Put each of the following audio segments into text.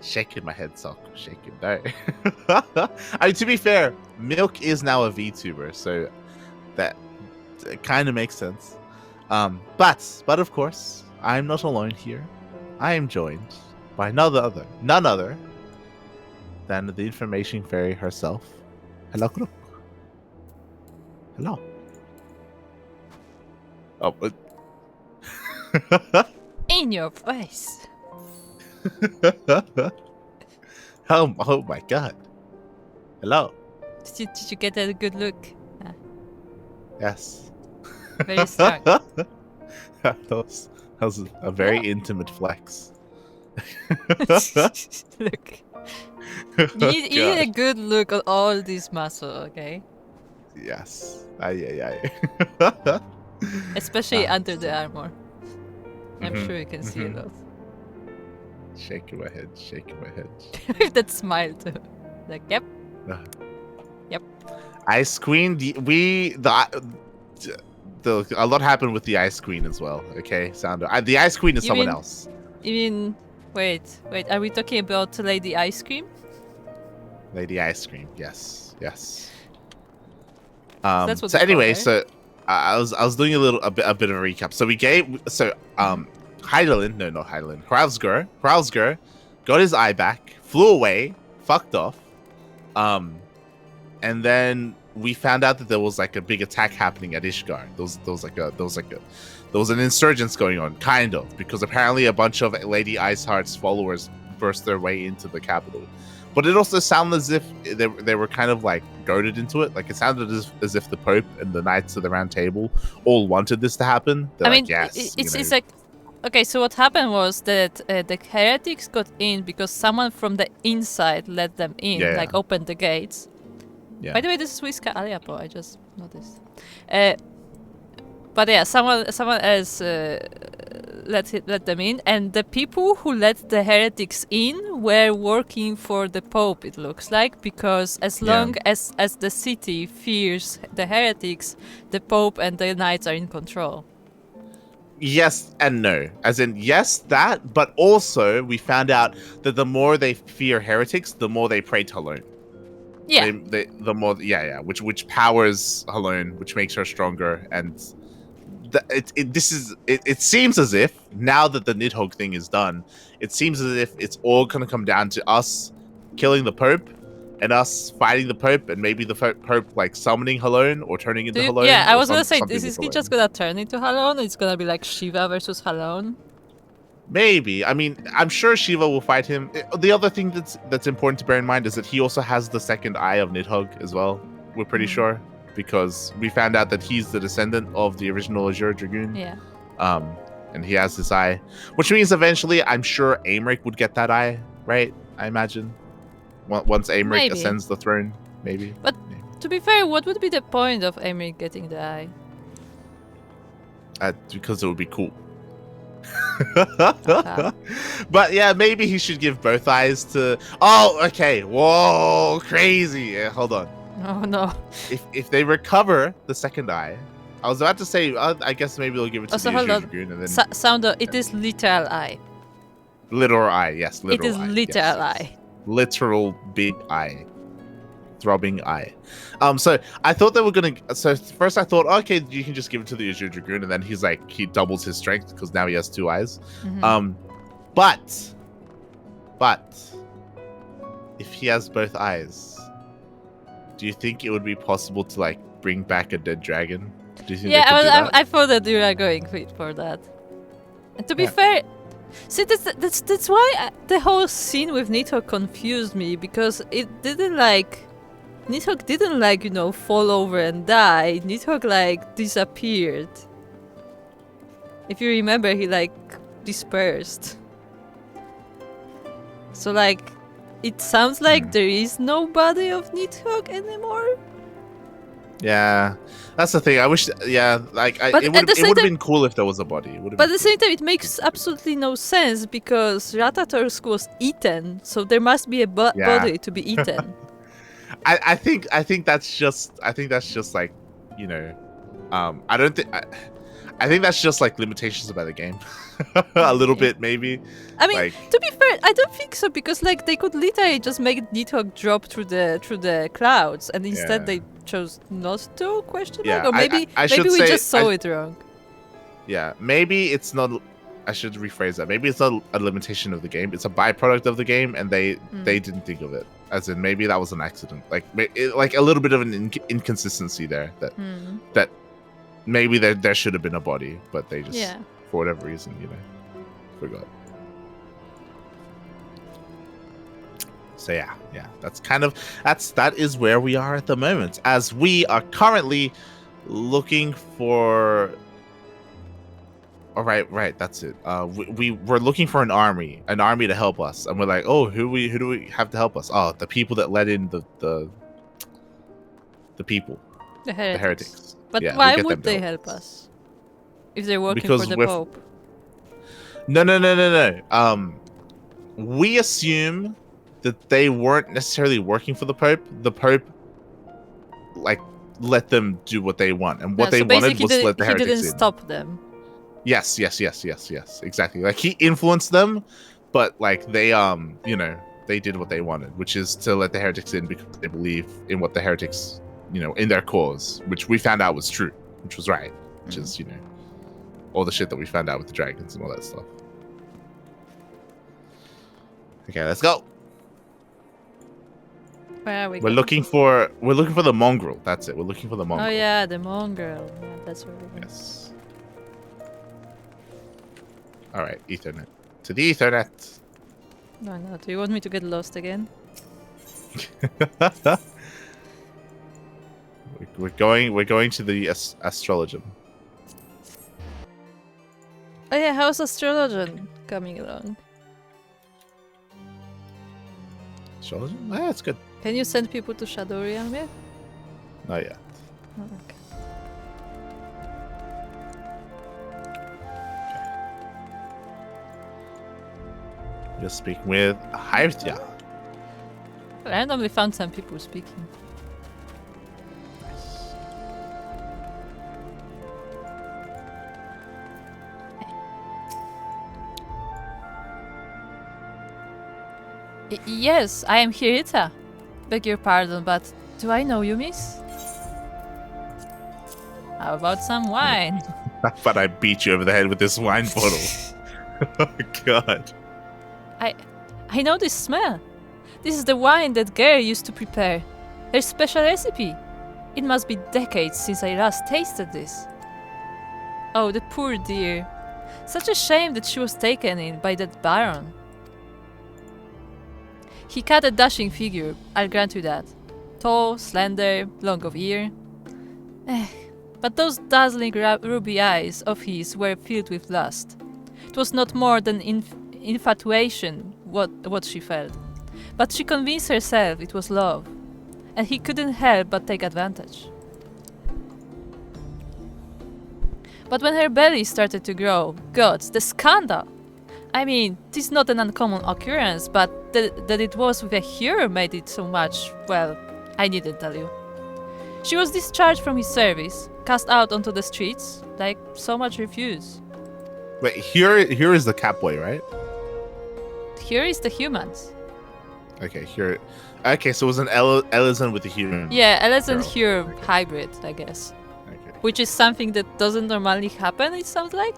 Shaking my head, Souko. Shaking. No. I mean, to be fair, Milk is now a VTuber, so that kind of makes sense. But of course, I'm not alone here. I am joined by none other than the information fairy herself. Hello, Kuro. Hello. Oh, In your face. oh my god. Hello. Did you get a good look? Yes. Very strong. that was a very intimate flex. Look. You need a good look at all this muscle, okay? Yes. Aye. Especially under the armor. I'm sure you can see a lot. Shaking my head. With that smile too. Like, yep. Yep. Ice Queen, a lot happened with the Ice Queen as well. Okay, Sounder. The Ice Queen is someone else. You mean, wait, are we talking about Lady Ice Cream? Lady Ice Cream, yes. That's what so anyway, right? so I was doing a bit of a recap. So Hydaelyn, no, not Hydaelyn, Hralsger got his eye back, flew away, fucked off, and then we found out that there was like a big attack happening at Ishgard. There was an insurgence going on, kind of, because apparently a bunch of Lady Iceheart's followers burst their way into the capital. But it also sounded as if they were kind of like goaded into it. Like it sounded as if the Pope and the Knights of the Round Table all wanted this to happen. They're like, yes, it's like, okay, so what happened was that the heretics got in because someone from the inside let them in, like opened the gates. Yeah. By the way, this is Whiska Aliapo, I just noticed. But yeah, someone else let them in, and the people who let the heretics in were working for the Pope, it looks like, because as long as the city fears the heretics, the Pope and the Knights are in control. Yes and no. As in, yes, that, but also we found out that the more they fear heretics, the more they pray to Halone. Yeah. The more, which powers Halone, which makes her stronger, and it seems as if now that the Nidhogg thing is done, it seems as if it's all gonna come down to us killing the Pope and us fighting the Pope, and maybe the Pope like summoning Halone or turning into Halone. Yeah, I was gonna say, is he just gonna turn into Halone? It's gonna be like Shiva versus Halone? Maybe. I mean, I'm sure Shiva will fight him. The other thing that's important to bear in mind is that he also has the second eye of Nidhogg as well. We're pretty sure, because we found out that he's the descendant of the original Azure Dragoon. Yeah. And he has this eye, which means eventually, I'm sure Aymeric would get that eye, right? I imagine. Once Aymeric ascends the throne, maybe. But to be fair, what would be the point of Aymeric getting the eye? Because it would be cool. But yeah, maybe he should give both eyes to. Oh, okay. Whoa, crazy. Yeah, hold on. Oh no. If they recover the second eye, I was about to say, I guess maybe they'll give it to the Azure Dragoon, and then Sounder, it is literal eye. Literal eye, yes. Literal it is eye, literal eye. Literal big eye. Throbbing eye. So I thought they were gonna. So first I thought, okay, you can just give it to the Azure Dragoon, and then he doubles his strength because now he has two eyes. But if he has both eyes, do you think it would be possible to like bring back a dead dragon? Do you think I thought that you were going for that. And to be fair, see, that's why the whole scene with Nidhogg confused me, because it didn't like. Nidhogg didn't like, fall over and die. Nidhogg like disappeared. If you remember, he like dispersed. So like, it sounds like there is no body of Nidhogg anymore. Yeah, that's the thing. I wish, it would have been cool if there was a body. But at the same time, it makes absolutely no sense, because Ratatorsk was eaten, so there must be a body to be eaten. I think that's just like, I don't think. I think that's just like limitations about the game. A little bit, maybe. I mean, like, to be fair, I don't think so because like they could literally just make Nidhogg drop through the clouds, and instead they chose not to question mark, or maybe maybe we just saw it wrong. Yeah, maybe it's not. I should rephrase that. Maybe it's not a limitation of the game. It's a byproduct of the game, and they didn't think of it. As in, maybe that was an accident. Like a little bit of an inconsistency there. That maybe there should have been a body, but they just for whatever reason, forgot. So yeah, that's that is where we are at the moment, as we are currently looking for. All right, that's it. We're looking for an army to help us, and we're like, oh, who do we have to help us? Oh, the people that let in the people, the heretics. But why would they help us if they're working for the Pope? No. We assume that they weren't necessarily working for the Pope. The Pope, like, let them do what they want, and what they wanted was let the heretics in. He didn't stop them. Yes, exactly. Like, he influenced them, but like they they did what they wanted, which is to let the heretics in because they believe in what the heretics, in their cause, which we found out was true, which was right, which is all the shit that we found out with the dragons and all that stuff. Okay, let's go. Where are we? We're looking for the mongrel. That's it. We're looking for the mongrel. Oh yeah, the mongrel. Yeah, that's where we're going. Yes. All right, Ethernet. To the Ethernet. No. Do you want me to get lost again? We're going to the astrologum. Oh yeah, how's astrologum coming along? Astrologum? Yeah, it's good. Can you send people to Shadow Realm yet? Not yet. Oh, okay. Just speaking with Hyria. I randomly found some people speaking. Yes, I am Hirita. Beg your pardon, but do I know you, miss? How about some wine? But I beat you over the head with this wine bottle. Oh God. I know this smell. This is the wine that Gare used to prepare. Her special recipe. It must be decades since I last tasted this. Oh, the poor dear. Such a shame that she was taken in by that baron. He cut a dashing figure, I'll grant you that. Tall, slender, long of ear. But those dazzling ruby eyes of his were filled with lust. It was not more than infatuation what she felt. But she convinced herself it was love. And he couldn't help but take advantage. But when her belly started to grow, gods, the scandal! I mean, this is not an uncommon occurrence, but that it was with a hero made it so much, well, I needn't tell you. She was discharged from his service, cast out onto the streets, like so much refuse. Wait, here is the Catboy, right? Here is the humans. Okay, here. Okay, so it was an Elezen with a human. Yeah, Elezen hero hybrid, I guess. Okay. Which is something that doesn't normally happen, it sounds like.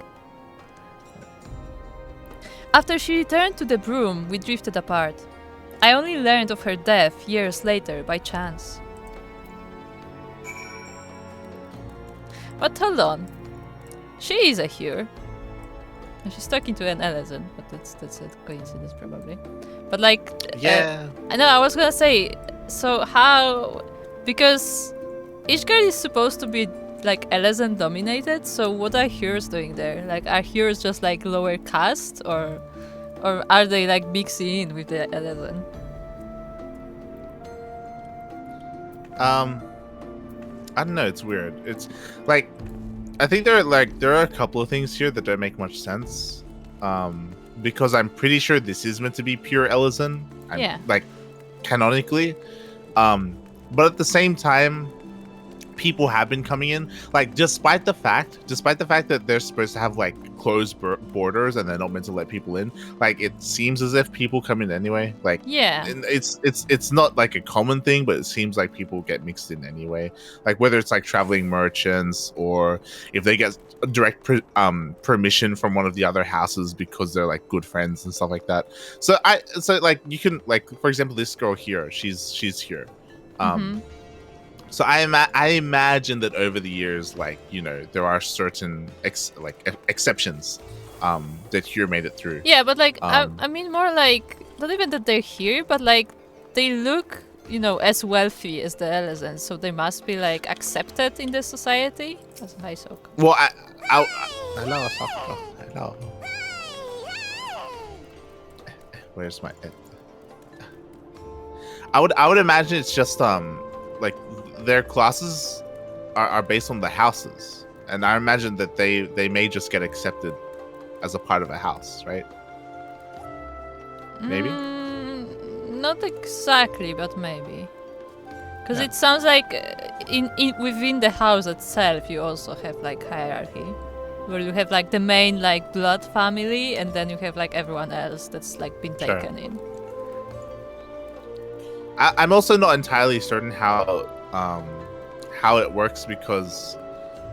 After she returned to the broom, we drifted apart. I only learned of her death years later by chance. But hold on. She is a hero. And she's talking to an Elezen, but that's a coincidence probably. But like, yeah. I know, I was gonna say, so how, because Ishgard is supposed to be like Elezen dominated, so what are heroes doing there? Like, are heroes just like lower caste, or are they like mixing in with the Elezen? I don't know, it's weird. It's like, I think there are a couple of things here that don't make much sense. Because I'm pretty sure this is meant to be pure Elezen. Yeah. Like, canonically. But at the same time, people have been coming in, like despite the fact that they're supposed to have like closed borders and they're not meant to let people in, like it seems as if people come in anyway. Like it's not like a common thing, but it seems like people get mixed in anyway, like whether it's like traveling merchants or if they get direct permission from one of the other houses because they're like good friends and stuff like that. So like you can, like, for example, this girl here, she's here. So I imagine that over the years, like, you know, there are certain exceptions that here made it through. Yeah, but like I mean more like not even that they're here, but like they look, you know, as wealthy as the Elizans, so they must be like accepted in the society. That's hi, Souko. Well, hello, Souko. Hello. Where's my? I would imagine it's just like their classes are based on the houses, and I imagine that they may just get accepted as a part of a house, right? Maybe. Not exactly, but maybe. Because it sounds like in within the house itself, you also have like hierarchy, where you have like the main like blood family, and then you have like everyone else that's like been taken in. I'm also not entirely certain how it works, because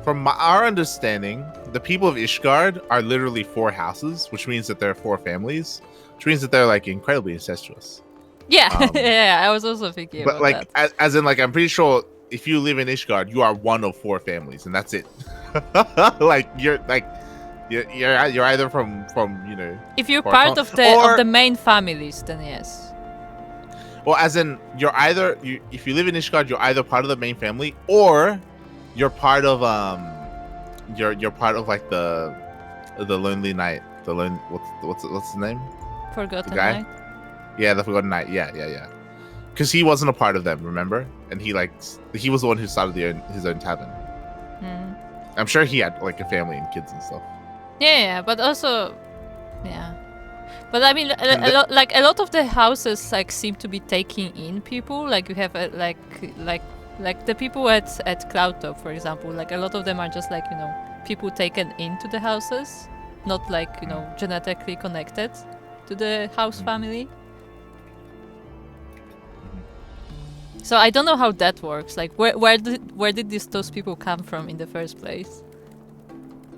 from our understanding, the people of Ishgard are literally 4 houses, which means that there are 4 families, which means that they're like incredibly incestuous. Yeah, yeah, I was also thinking about that. But like, as in, like, I'm pretty sure if you live in Ishgard, you are one of 4 families, and that's it. Like you're either from you know. If you're part of the main families, then yes. Well, as in, if you live in Ishgard, you're either part of the main family, or you're part of you're part of like the Lonely Knight, what's his name? Forgotten Knight. Yeah, the Forgotten Knight. Yeah. Because he wasn't a part of them, remember? And he was the one who started his own tavern. I'm sure he had like a family and kids and stuff. Yeah, but also, yeah. But I mean, a lot of the houses like seem to be taking in people. Like you have like the people at Cloudtop, for example. Like a lot of them are just like, you know, people taken into the houses, not like, you know, genetically connected to the house family. So I don't know how that works. Like where did those people come from in the first place?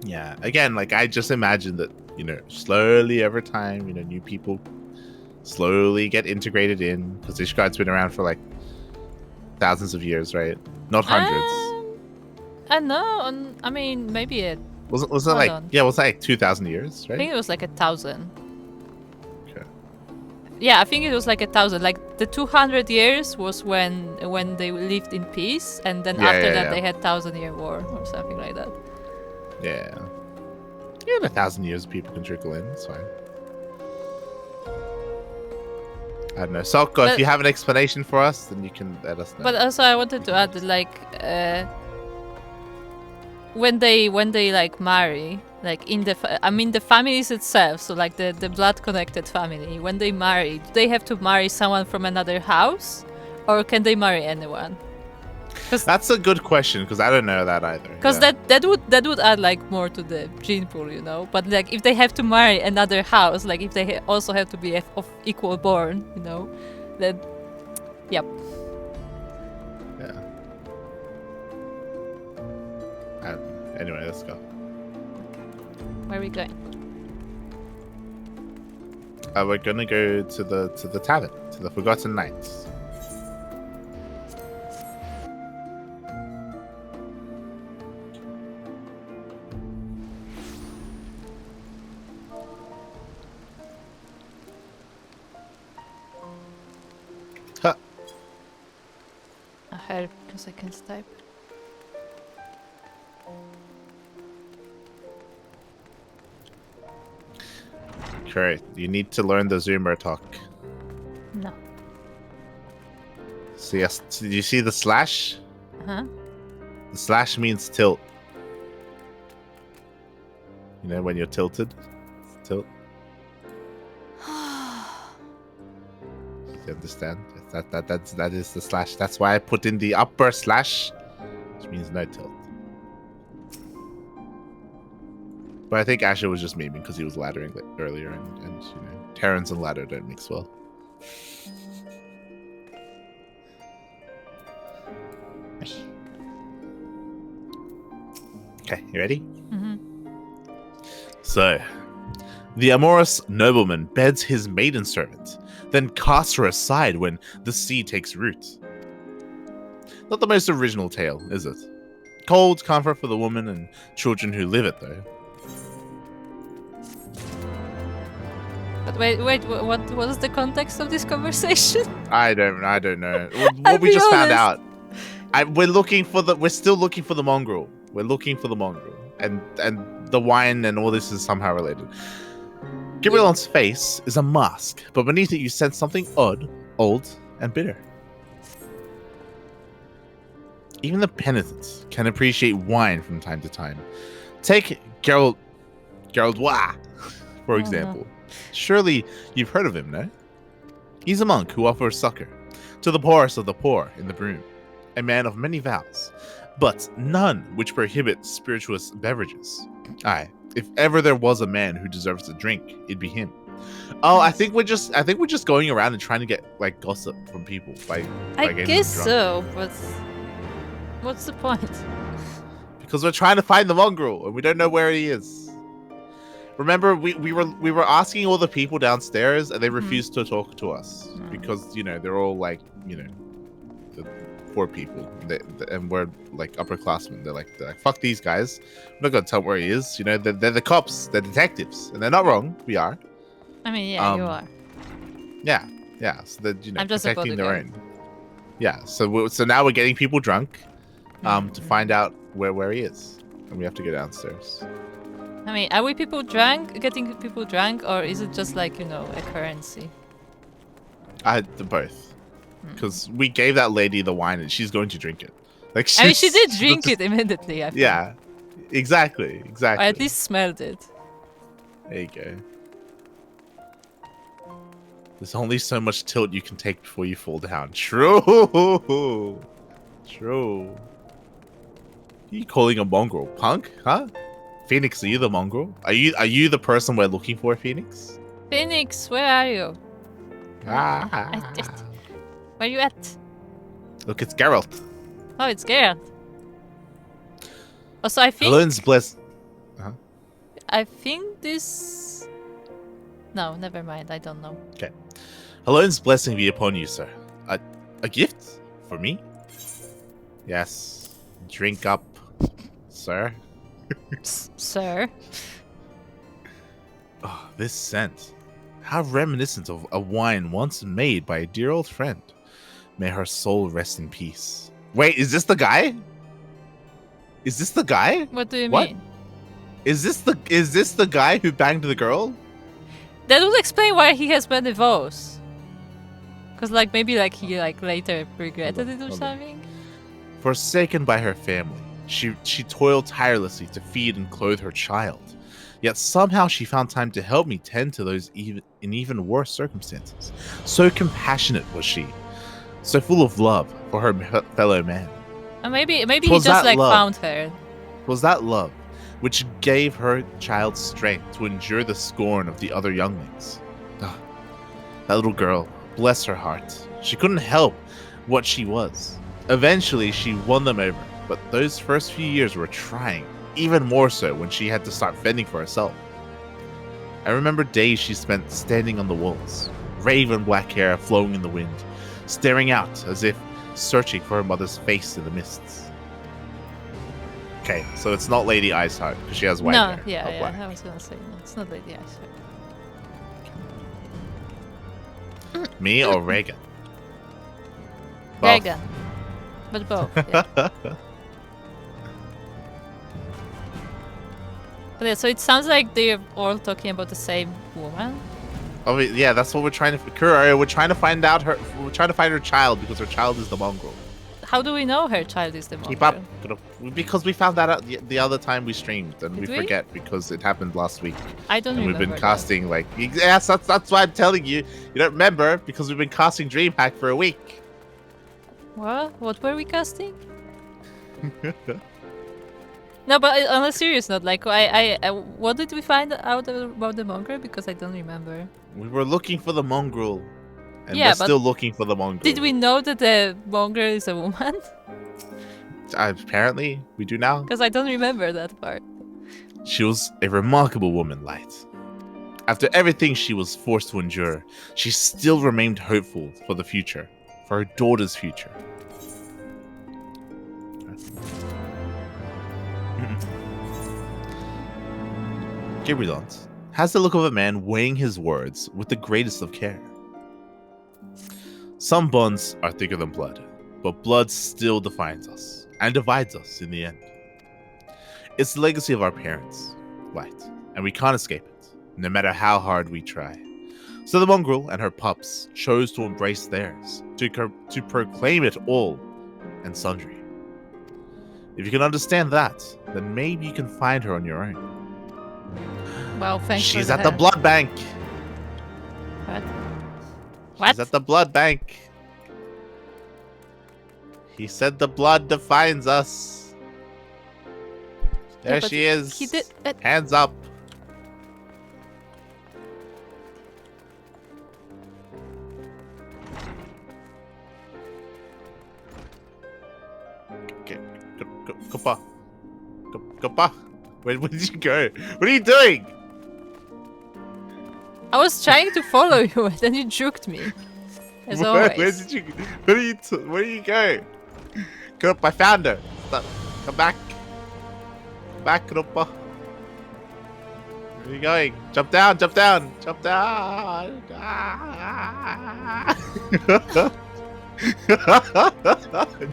Yeah, again, like I just imagine that, you know, slowly over time, you know, new people slowly get integrated in, because Ishgard's been around for like thousands of years, right? Not hundreds. I know. I mean, maybe it was it like on. Yeah, it was like 2,000 years, right? I think it was like 1,000. Okay. Yeah, I think it was like 1,000. Like the 200 years was when they lived in peace, and then after that they had 1,000-year war or something like that. Yeah. Yeah, 1,000 years people can trickle in. It's fine. I don't know. Souko, if you have an explanation for us, then you can let us know. But also, I wanted to add that, like, when they like marry, like in the the families itself, so like the blood connected family, when they marry, do they have to marry someone from another house, or can they marry anyone? That's a good question, because I don't know that either. Because that would add like more to the gene pool, you know. But like if they have to marry another house, like if they also have to be of equal born, you know, then yep. Yeah. Anyway, let's go. Where are we going? We're gonna go to the tavern, to the Forgotten Knights. Help, because I can type. Correct. You need to learn the Zoomer talk. No. So yes, did you see the slash? Uh-huh. The slash means tilt. You know when you're tilted? It's tilt. You understand? That is the slash. That's why I put in the upper slash which means no tilt. But I think Asher was just memeing because he was laddering earlier, and you know, Terrans and ladder don't mix well. Okay, you ready? Mm-hmm. So, the amorous nobleman beds his maiden servant, then casts her aside when the sea takes root. Not the most original tale, is it? Cold comfort for the woman and children who live it, though. But wait, what was the context of this conversation? I don't know. What we just found out. We're still looking for the mongrel. We're looking for the mongrel, and the wine and all this is somehow related. Gabriel's face is a mask, but beneath it you sense something odd, old, and bitter. Even the penitents can appreciate wine from time to time. Take Geraldois, for example. Surely you've heard of him, no? He's a monk who offers succor to the poorest of the poor in the broom, a man of many vows, but none which prohibit spirituous beverages. Aye, if ever there was a man who deserves to drink, it'd be him. Oh, I think we're just going around and trying to get like gossip from people by I getting guess them drunk. so, but what's the point? Because we're trying to find the mongrel and we don't know where he is. Remember, we were asking all the people downstairs and they refused to talk to us because, you know, they're all like, you know, the poor people and we're like upperclassmen. They're like, fuck these guys. I'm not gonna tell where he is. You know, they're the cops, they're detectives, and they're not wrong. We are. I mean, yeah, you are. Yeah. So they're, you know, I'm just protecting their own. Yeah. So now we're getting people drunk, to find out where he is, and we have to go downstairs. I mean, are we getting people drunk, or is it just like, you know, a currency? Both. Because we gave that lady the wine and she's going to drink it. Like I mean, she did drink it immediately, I think. Yeah, exactly. Or at least smelled it. There you go. There's only so much tilt you can take before you fall down. True. True. Are you calling a mongrel punk, huh? Phoenix, are you the mongrel? Are you the person we're looking for, Phoenix? Phoenix, where are you? Ah. Where are you at? Look, it's Geralt. Oh, it's Geralt. Also, I think... Alon's bless. I think this... No, never mind. I don't know. Okay. Alon's blessing be upon you, sir. A gift? For me? Yes. Drink up, sir. Sir? Oh, this scent. How reminiscent of a wine once made by a dear old friend. May her soul rest in peace. Wait, is this the guy? Is this the guy? What do you What? mean? Is this the guy who banged the girl? That would explain why he has many vows. Cause like maybe like he like later regretted it or something. Forsaken by her family, she toiled tirelessly to feed and clothe her child. Yet somehow she found time to help me tend to those in even worse circumstances. So compassionate was she, so full of love for her fellow man. And maybe he just like found her. Was that love which gave her child strength to endure the scorn of the other younglings? Ah, that little girl, bless her heart. She couldn't help what she was. Eventually, she won them over, but those first few years were trying, even more so when she had to start fending for herself. I remember days she spent standing on the walls, raven black hair flowing in the wind, staring out as if searching for her mother's face in the mists. Okay, so it's not Lady Iceheart, because she has white hair. No, yeah, black. I was gonna say, no, it's not Lady Iceheart. Me or Reagan? Reagan. But both, yeah. But yeah, so it sounds like they're all talking about the same woman. Oh yeah, that's what we're trying to. Kuro, we're trying to find out her. We're trying to find her child because her child is the mongrel. How do we know her child is the mongrel? Keep up, because we found that out the other time we streamed, and Did we we? forget because it happened last week. I don't and remember. we've been casting like yes, that's why I'm telling you. You don't remember because we've been casting DreamHack for a week. What? What were we casting? No, but on a serious note, like, what did we find out about the mongrel? Because I don't remember. We were looking for the mongrel. And Yeah, we're but still looking for the mongrel. Did we know that the mongrel is a woman? Apparently, we do now. Because I don't remember that part. She was a remarkable woman, Light. After everything she was forced to endure, she still remained hopeful for the future, for her daughter's future. Gabrielante has the look of a man weighing his words with the greatest of care. Some bonds are thicker than blood, but blood still defines us and divides us in the end. It's the legacy of our parents, Light, and we can't escape it, no matter how hard we try. So the mongrel and her pups chose to embrace theirs, to proclaim it all and sundry. If you can understand that, then maybe you can find her on your own. Wow, thanks. She's at the blood bank. What? She's at the blood bank. He said the blood defines us. There she is. He did. Hands up. Okay, go pa. Go pa. Where did you go? What are you doing? I was trying to follow you, and then you juked me. As always. Where did you? Where do you go? Krupa, I found her. Stop. Come back. Back, Krupa. Where are you going? Jump down! Jump down! Jump down! Ah.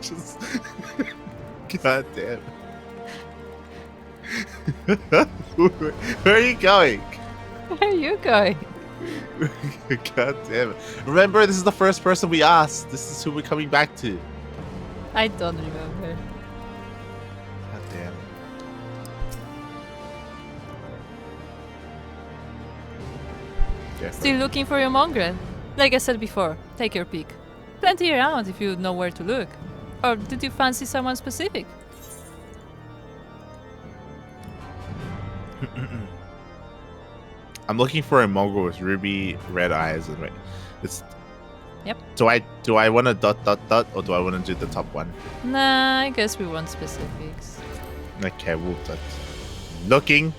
Just. God damn. Where are you going? Where are you going? God damn it. Remember, this is the first person we asked. This is who we're coming back to. I don't remember. God damn it. Still looking for your mongrel? Like I said before, take your pick. Plenty around if you know where to look. Or did you fancy someone specific? I'm looking for a mongrel with ruby red eyes and wait. It's. Yep. Do I want to dot or do I want to do the top one? Nah, I guess we want specifics. Okay, we'll dot. Looking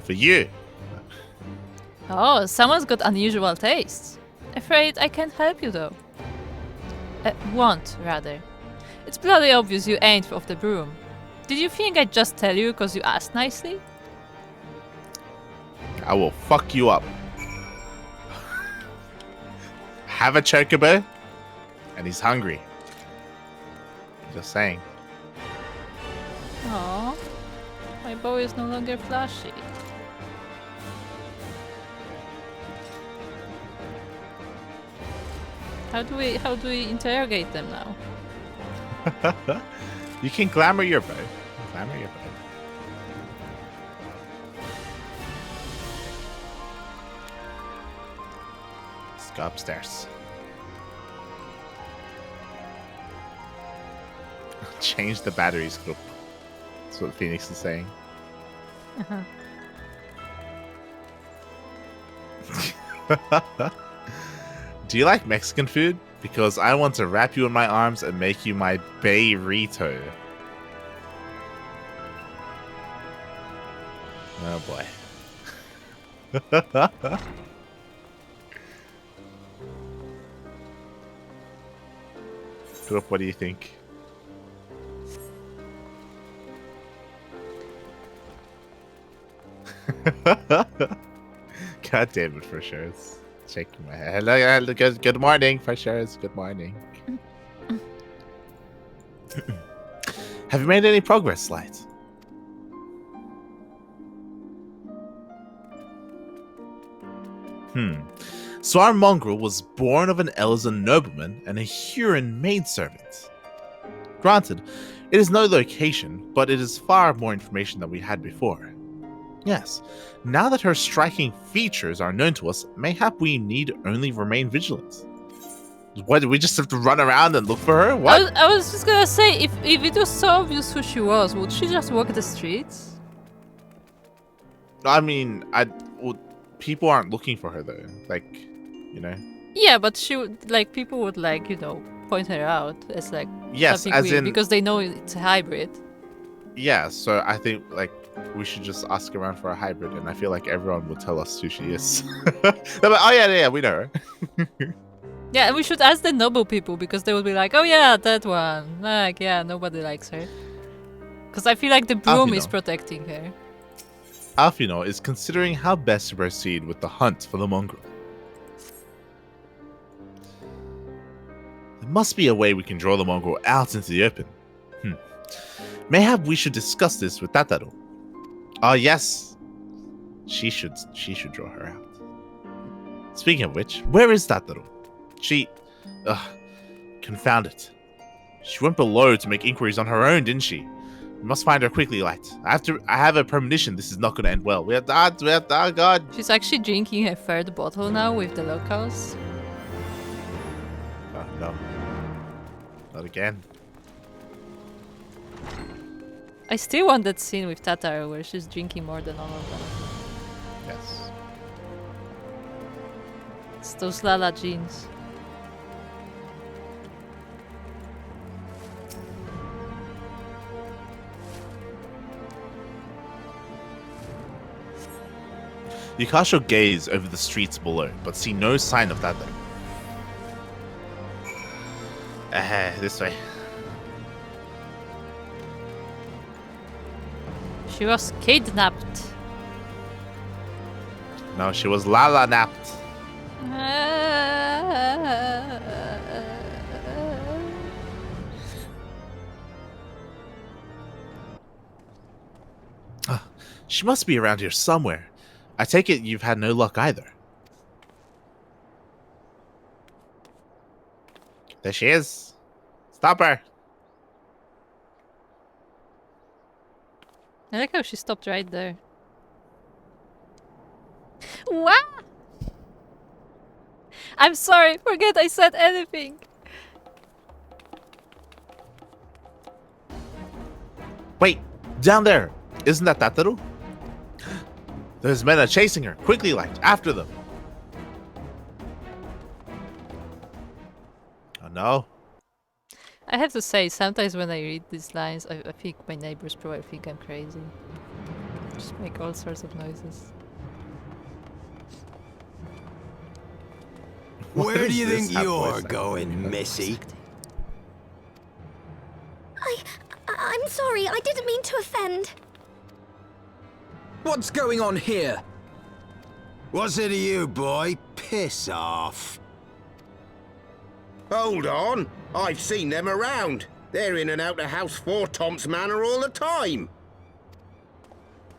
for you. Oh, someone's got unusual tastes. Afraid I can't help you though. Won't, rather. It's bloody obvious you ain't off the broom. Did you think I'd just tell you because you asked nicely? I will fuck you up. Have a chocobo, and he's hungry. Just saying. Aww, my bow is no longer flashy. How do we interrogate them now? You can glamour your bow. Glamour your bow. Let's go upstairs. Change the batteries group. That's what Phoenix is saying. Do you like Mexican food? Because I want to wrap you in my arms and make you my Bayrito. Oh boy. Group, what do you think? God damn it, for sure. It's shaking my head. Hello, good morning, for sure. It's good morning. Have you made any progress, Light? So our mongrel was born of an Elzon nobleman and a Huron maidservant. Granted, it is no location, but it is far more information than we had before. Yes, now that her striking features are known to us, mayhap we need only remain vigilant. What, do we just have to run around and look for her? What? I was just gonna say, if it was so obvious who she was, would she just walk the streets? I mean, well, people aren't looking for her though. Like, you know. Yeah, but she would, like, people would, like, you know, point her out as, like, Yes, something as weird in because they know it's a hybrid. Yeah, so I think like we should just ask around for a hybrid, and I feel like everyone will tell us who she is. They're like, oh yeah, we know her. Yeah, and we should ask the noble people because they would be like, oh yeah, that one. Like, yeah, nobody likes her. Because I feel like the broom is protecting her. Alfino is considering how best to proceed with the hunt for the mongrel. There must be a way we can draw the mongrel out into the open. Mayhap we should discuss this with Tataru. Ah, yes. She should draw her out. Speaking of which, where is Tataru? Confound it. She went below to make inquiries on her own, didn't she? We must find her quickly, Light. I have a premonition this is not going to end well. We have to, oh god. She's actually drinking her third bottle now with the locals. Oh, no. Not again. I still want that scene with Tataru where she's drinking more than all of them. Yes. It's those Lala jeans. Yukasho gaze over the streets below, but see no sign of Tataru. This way. She was kidnapped. No, she was Lala napped. She must be around here somewhere. I take it you've had no luck either. There she is. Stop her. I like how she stopped right there. What? I'm sorry, forget I said anything. Wait, down there. Isn't that Tataru? Those men are chasing her. Quickly, Light, after them. Oh no. I have to say, sometimes when I read these lines, I think my neighbors probably think I'm crazy. Just make all sorts of noises. Where do you think you're going, Missy? I'm sorry, I didn't mean to offend. What's going on here? What's it to you, boy? Piss off. Hold on, I've seen them around. They're in and out of House 4 Tom's Manor all the time.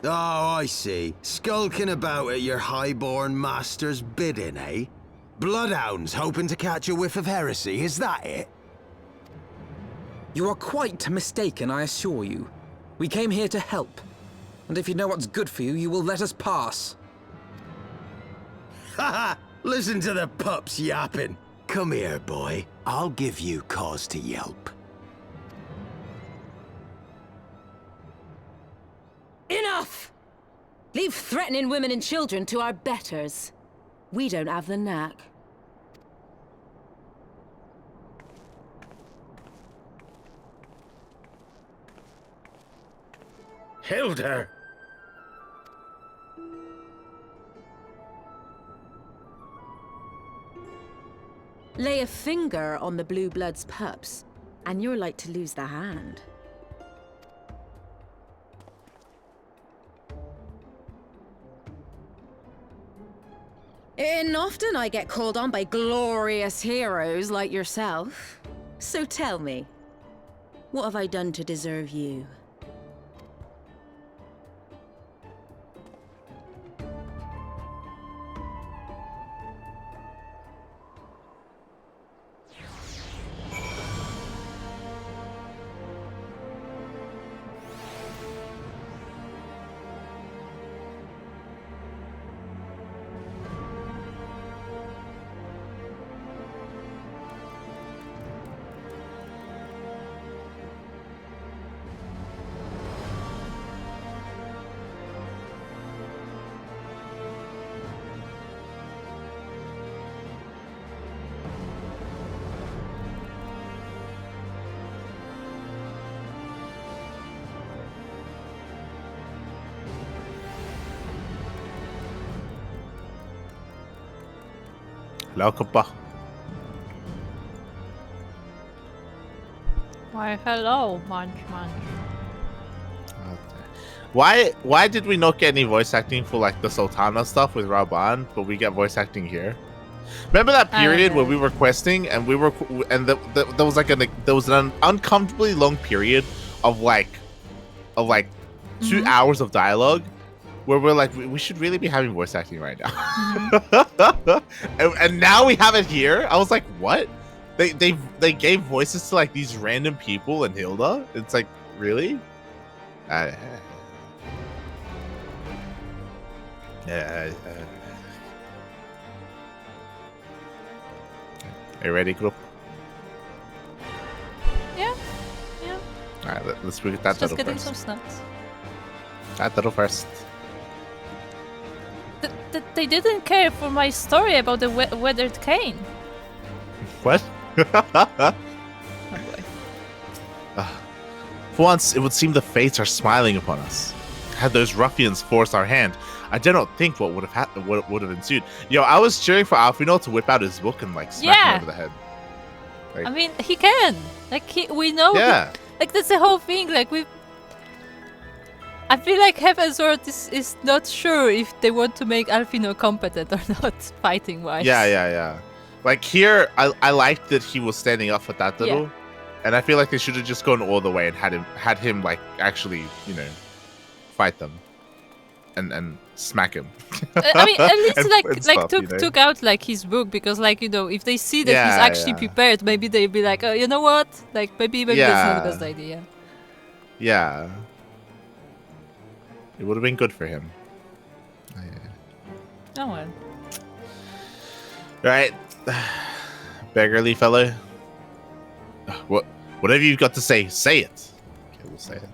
Oh, I see. Skulking about at your highborn master's bidding, eh? Bloodhounds hoping to catch a whiff of heresy, is that it? You are quite mistaken, I assure you. We came here to help. And if you know what's good for you, you will let us pass. Haha! Listen to the pups yapping. Come here, boy. I'll give you cause to yelp. Enough! Leave threatening women and children to our betters. We don't have the knack. Hilda! Lay a finger on the Blue Blood's pups, and you're like to lose the hand. And often I get called on by glorious heroes like yourself. So tell me, what have I done to deserve you? Hello, Koopa. Why, hello, Munch Munch. Why did we not get any voice acting for like the Sultana stuff with Raban, but we get voice acting here? Remember that period where we were questing and there was like an uncomfortably long period of like 2 hours of dialogue where we're like we should really be having voice acting right now. and now we have it here. I was like, what? They gave voices to like these random people and Hilda. It's like, really? Are you ready, group? Yeah. Alright, let's look at that Just turtle getting first. some snacks. That turtle first. They didn't care for my story about the weathered cane. What? Oh boy. For once, it would seem the fates are smiling upon us. Had those ruffians forced our hand, I did not think what would have ensued. Yo, I was cheering for Alfino to whip out his book and like smack him over the head. Like, I mean, he can. Like, we know. yeah. Like, that's the whole thing. Like, I feel like Heaven Sword is not sure if they want to make Alfino competent or not, fighting wise. Yeah. Like here, I liked that he was standing up for Tataru, and I feel like they should have just gone all the way and had him like actually, fight them, and smack him. I mean, at least and stuff, took out like his book, because like if they see that he's actually prepared, maybe they'll be like, oh, you know what? Like maybe that's not the best idea. Yeah. It would have been good for him. Oh well. Right, beggarly fellow. Whatever you've got to say, say it. Okay, we'll say it.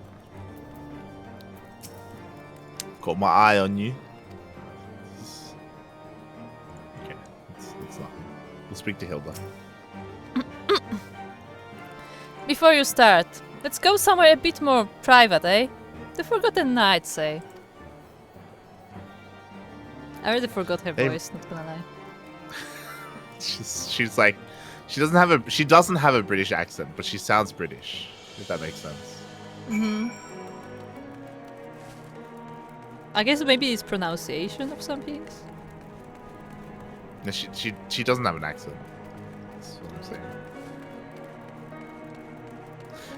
Got my eye on you. Okay, it's not. We'll speak to Hilda. Before you start, let's go somewhere a bit more private, eh? The Forgotten Nights, say. I already forgot her voice, not gonna lie. She's like, she doesn't have a British accent, but she sounds British, if that makes sense. I guess maybe it's pronunciation of some things. No, she doesn't have an accent. That's what I'm saying.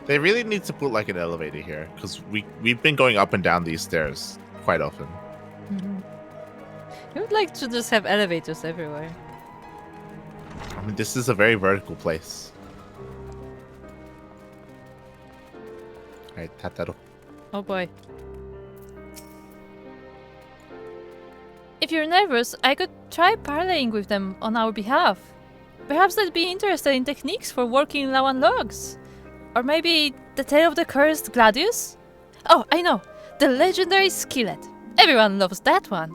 They really need to put like an elevator here, because we've been going up and down these stairs quite often. I would like to just have elevators everywhere. I mean, this is a very vertical place. Alright, Tataru. Oh boy. If you're nervous, I could try parleying with them on our behalf. Perhaps they'd be interested in techniques for working low on logs. Or maybe the tale of the cursed gladius? Oh, I know! The legendary skillet. Everyone loves that one.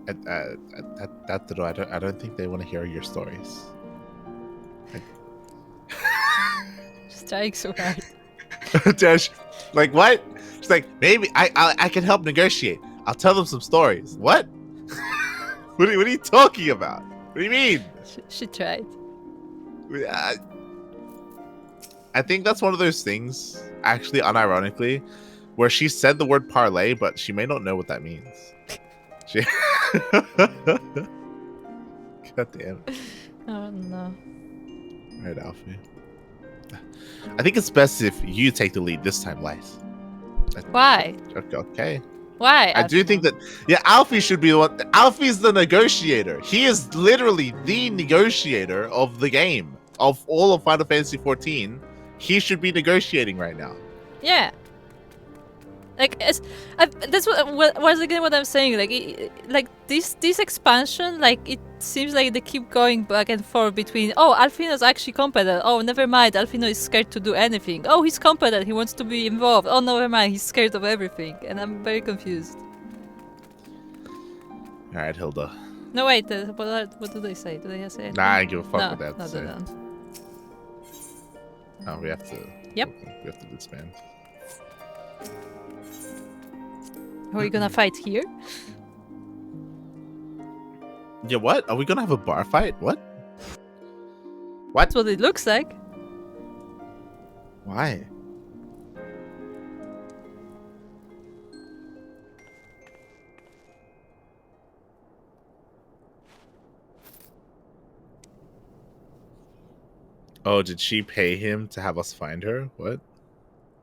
I don't think they want to hear your stories. She's trying so hard. Josh, like what? She's like, maybe I can help negotiate. I'll tell them some stories. What? What are you talking about? What do you mean? She tried. I think that's one of those things, actually, unironically, where she said the word parlay, but she may not know what that means. She... God damn it. Oh no. Alright, Alfie. I think it's best if you take the lead this time, Light. Why? Okay. Why? I do think that, Alfie should be the one. Alfie's the negotiator. He is literally the negotiator of the game. Of all of Final Fantasy XIV, he should be negotiating right now. Yeah. Like, that's once again what I'm saying. Like this expansion, like it seems like they keep going back and forth between, oh, Alfino's actually competent. Oh, never mind, Alfino is scared to do anything. Oh, he's competent. He wants to be involved. Oh, never mind, he's scared of everything, and I'm very confused. All right, Hilda. No, wait. What do they say? Do they say anything? Nah, I give a fuck No, what they have to no, say. they don't. Oh, we have to. Yep. We have to disband. Are we gonna fight here? Yeah, what? Are we gonna have a bar fight? What? That's what it looks like. Why? Oh, did she pay him to have us find her? What?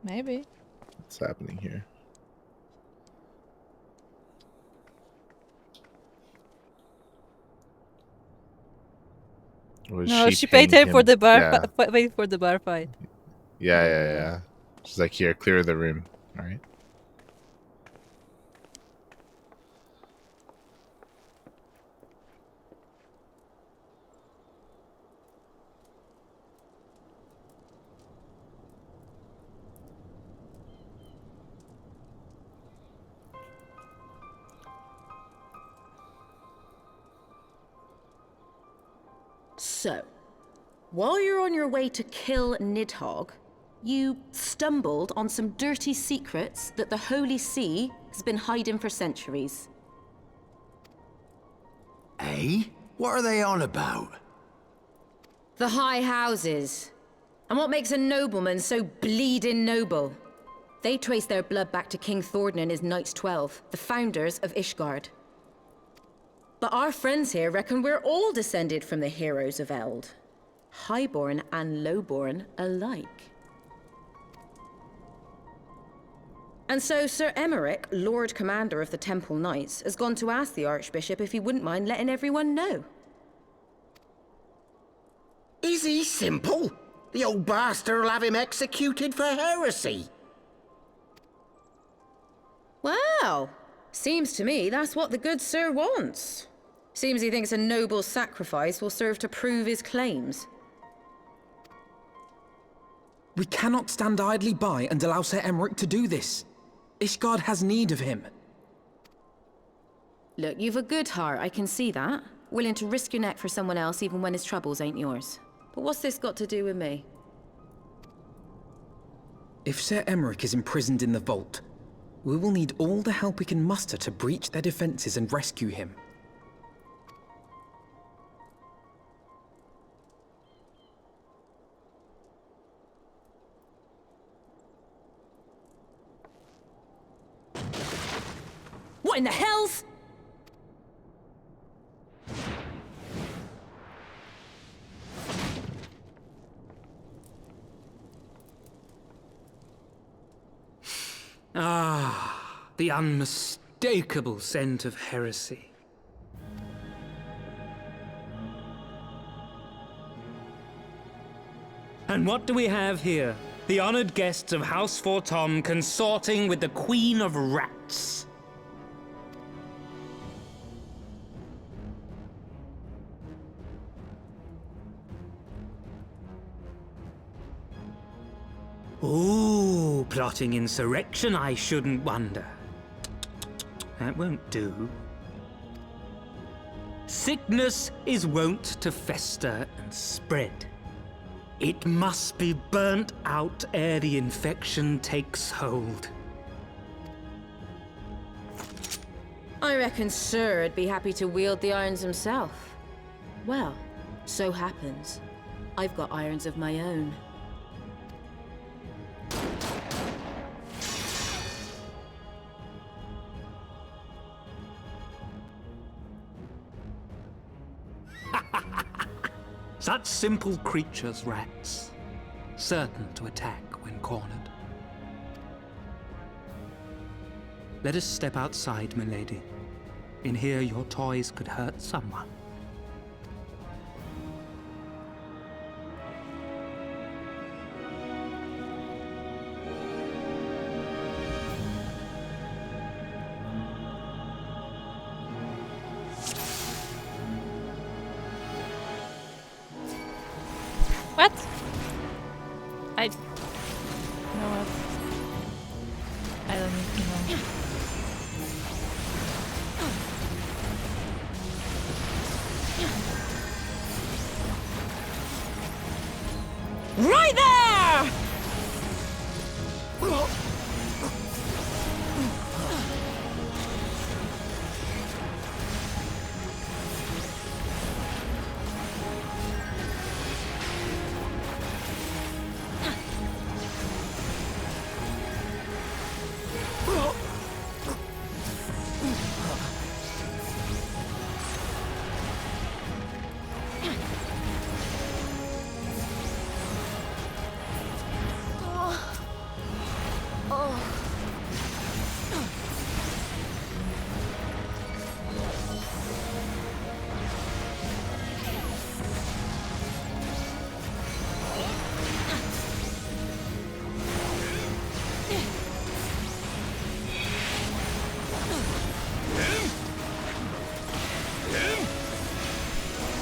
Maybe. What's happening here? Or is No, she paid paying him for the bar. Yeah. Paid for the bar fight. Yeah. She's like, here, clear the room. All right. So, while you're on your way to kill Nidhogg, you stumbled on some dirty secrets that the Holy See has been hiding for centuries. Eh? What are they on about? The High Houses. And what makes a nobleman so bleeding noble? They trace their blood back to King Thordan and his Knights 12, the founders of Ishgard. But our friends here reckon we're all descended from the heroes of Eld. Highborn and lowborn alike. And so Sir Emmerich, Lord Commander of the Temple Knights, has gone to ask the Archbishop if he wouldn't mind letting everyone know. Is he simple? The old bastard will have him executed for heresy. Well, seems to me that's what the good sir wants. Seems he thinks a noble sacrifice will serve to prove his claims. We cannot stand idly by and allow Sir Emmerich to do this. Ishgard has need of him. Look, you've a good heart, I can see that. Willing to risk your neck for someone else even when his troubles ain't yours. But what's this got to do with me? If Sir Emmerich is imprisoned in the vault, we will need all the help we can muster to breach their defenses and rescue him. What in the hells? Ah, the unmistakable scent of heresy. And what do we have here? The honored guests of House Fortom consorting with the Queen of Rats. Ooh, plotting insurrection, I shouldn't wonder. That won't do. Sickness is wont to fester and spread. It must be burnt out ere the infection takes hold. I reckon Sir'd be happy to wield the irons himself. Well, so happens I've got irons of my own. Such simple creatures, rats. Certain to attack when cornered. Let us step outside, milady. In here, your toys could hurt someone. What? You know what? I don't know. Right there!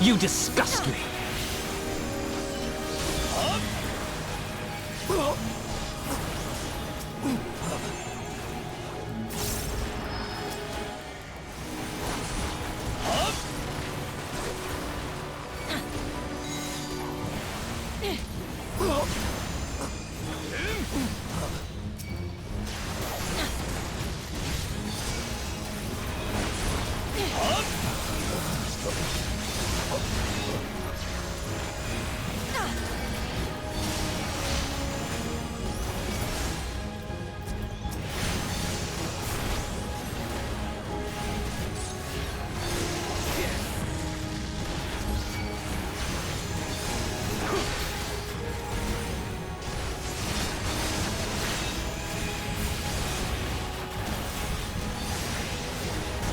You disgust me.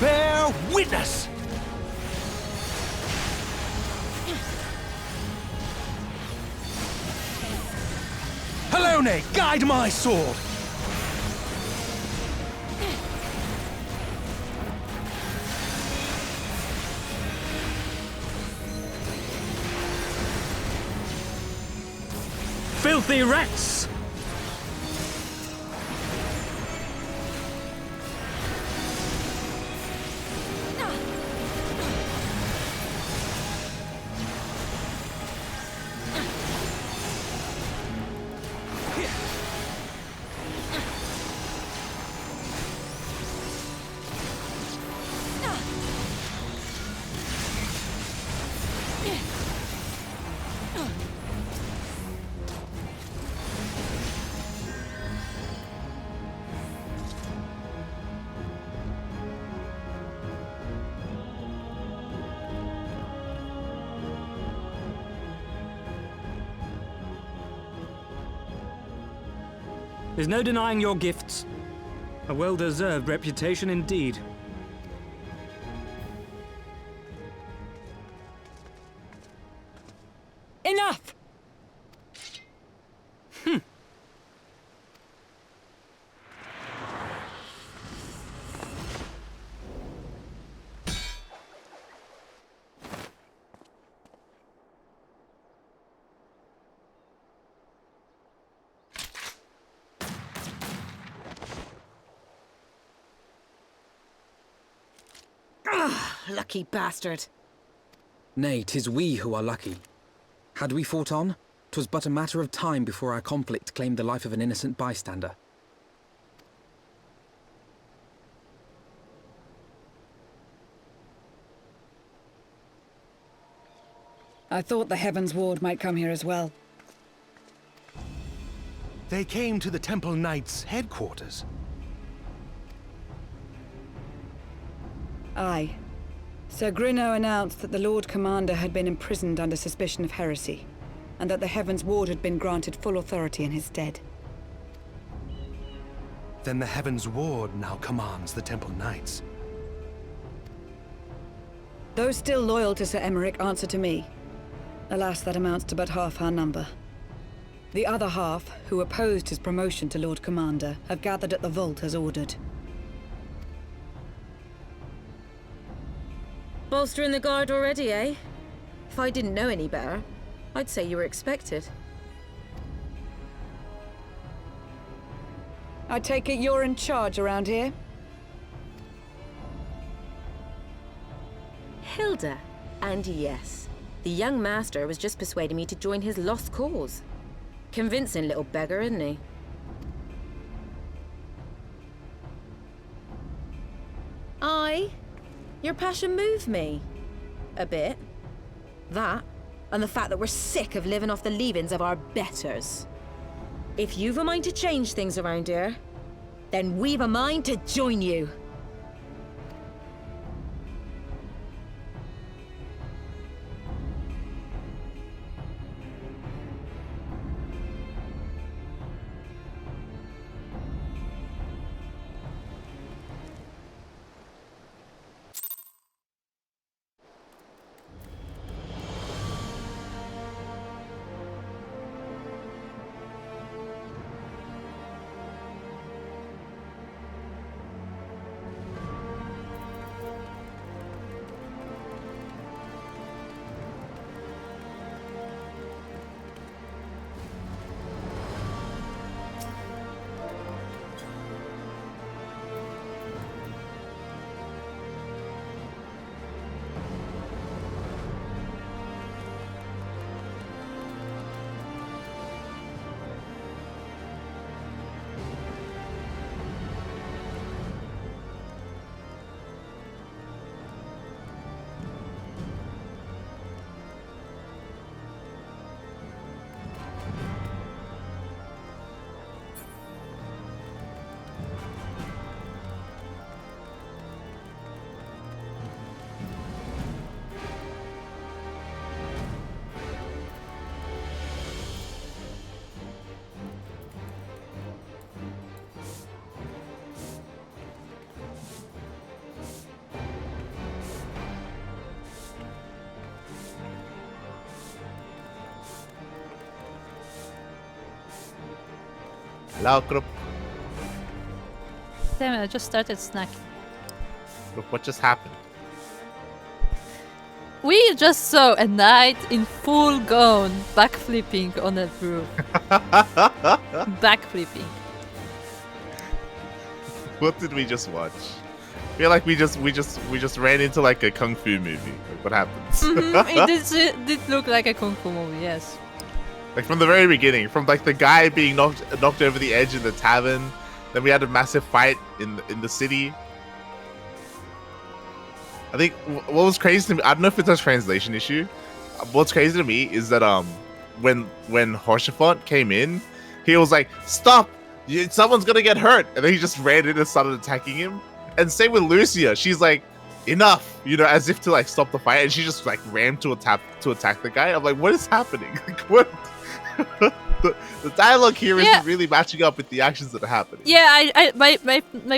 Bear witness! Helone, guide my sword! Filthy rats! There's no denying your gifts. A well-deserved reputation indeed. Enough! Lucky bastard. Nay, 'tis we who are lucky. Had we fought on, 'twas but a matter of time before our conflict claimed the life of an innocent bystander. I thought the Heaven's Ward might come here as well. They came to the Temple Knights' headquarters. Aye. Sir Grinno announced that the Lord Commander had been imprisoned under suspicion of heresy, and that the Heaven's Ward had been granted full authority in his stead. Then the Heaven's Ward now commands the Temple Knights. Those still loyal to Sir Emmerich answer to me. Alas, that amounts to but half our number. The other half, who opposed his promotion to Lord Commander, have gathered at the vault as ordered. Bolstering the guard already, eh? If I didn't know any better, I'd say you were expected. I take it you're in charge around here? Hilda. And yes, the young master was just persuading me to join his lost cause. Convincing little beggar, isn't he? Aye. Your passion moved me. A bit. That, and the fact that we're sick of living off the leavings of our betters. If you've a mind to change things around here, then we've a mind to join you. Hello, Kuro. Damn it, I just started snacking. Look what just happened. We just saw a knight in full gown backflipping on a roof. Backflipping. What did we just watch? I feel like we just ran into like a kung fu movie. Like, what happens? It did look like a kung fu movie, yes. Like from the very beginning, from like the guy being knocked over the edge in the tavern, then we had a massive fight in the city. I think what was crazy to me, I don't know if it's a translation issue. What's crazy to me is that when Horsefont came in, he was like, "Stop! Someone's gonna get hurt," and then he just ran in and started attacking him. And same with Lucia, she's like, "Enough!" You know, as if to like stop the fight, and she just like ran to attack the guy. I'm like, what is happening? Like, what? the dialogue here isn't really matching up with the actions that are happening. Yeah, my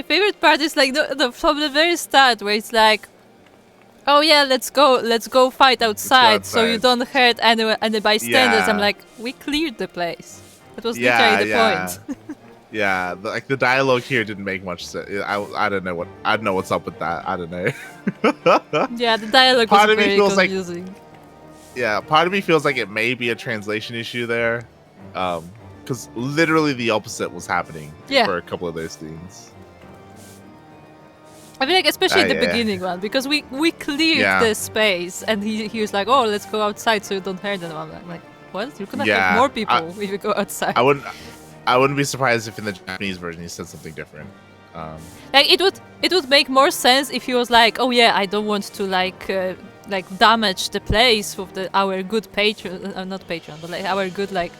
favorite part is like from the very start where it's like, oh yeah, let's go fight outside so you don't hurt any bystanders. Yeah. I'm like, we cleared the place. That was literally the point. Yeah, like the dialogue here didn't make much sense. I don't know what's up with that. I don't know. Yeah, the dialogue part was of me very feels confusing. Part of me feels like it may be a translation issue there, because literally the opposite was happening for a couple of those things. I feel like especially the beginning one, because we cleared the space and he was like, oh, let's go outside so you don't hurt anyone. I'm like, what? You're gonna hurt more people if you go outside. I wouldn't be surprised if in the Japanese version he said something different. Like it would make more sense if he was like, oh yeah, I don't want to like damage the place with our good patron, not patron, but like our good like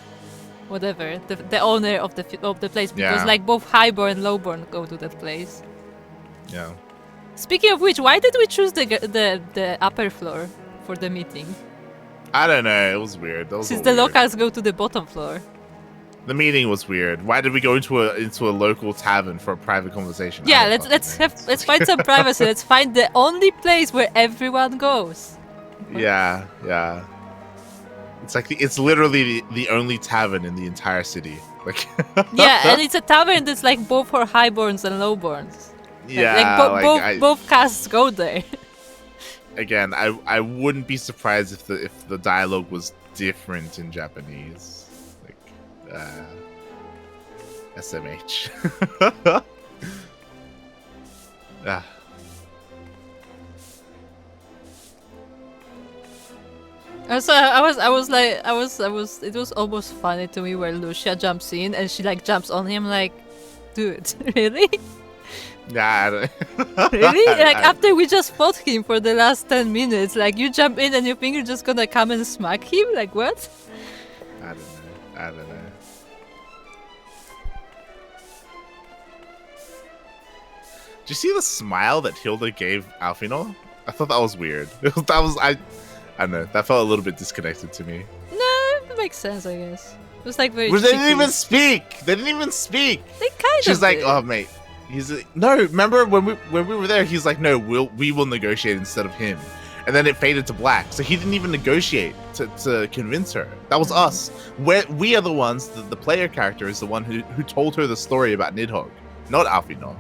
whatever the owner of the place, because like both highborn and lowborn go to that place. Yeah. Speaking of which, why did we choose the upper floor for the meeting? I don't know. It was weird. Since the locals go to the bottom floor. The meeting was weird. Why did we go into a local tavern for a private conversation? Yeah, let's find some privacy. Let's find the only place where everyone goes. Yeah. It's like it's literally the only tavern in the entire city. Like. Yeah, and it's a tavern that's like both for highborns and lowborns. Yeah, both castes go there. Again, I wouldn't be surprised if the dialogue was different in Japanese. SMH. Also, it was almost funny to me where Lucia jumps in and she like jumps on him like, dude, really? Nah, really? Like after we just fought him for the last 10 minutes, like you jump in and you think you're just gonna come and smack him? Like what? I don't know. Did you see the smile that Hilda gave Alfino? I thought that was weird. I don't know. That felt a little bit disconnected to me. No, it makes sense, I guess. It was like very. They didn't even speak. They kind She's like, oh mate. He's like, no. Remember when we were there? He's like, no. We will negotiate instead of him. And then it faded to black. So he didn't even negotiate to convince her. That was us. We are the ones. The player character is the one who told her the story about Nidhogg, not Alfino.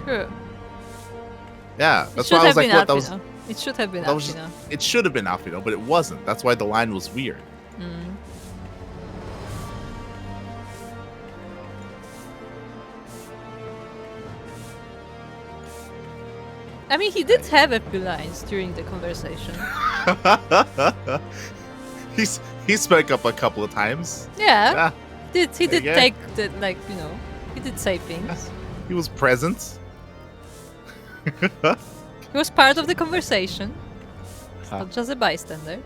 True. Yeah, that's why I was like, what? That was. It should have been Alfino. It should have been Alfino, but it wasn't. That's why the line was weird. I mean, he did have a few lines during the conversation. He spoke up a couple of times. Yeah. He did take the, like, you know, he did say things. He was present. He was part of the conversation. Not just a bystander.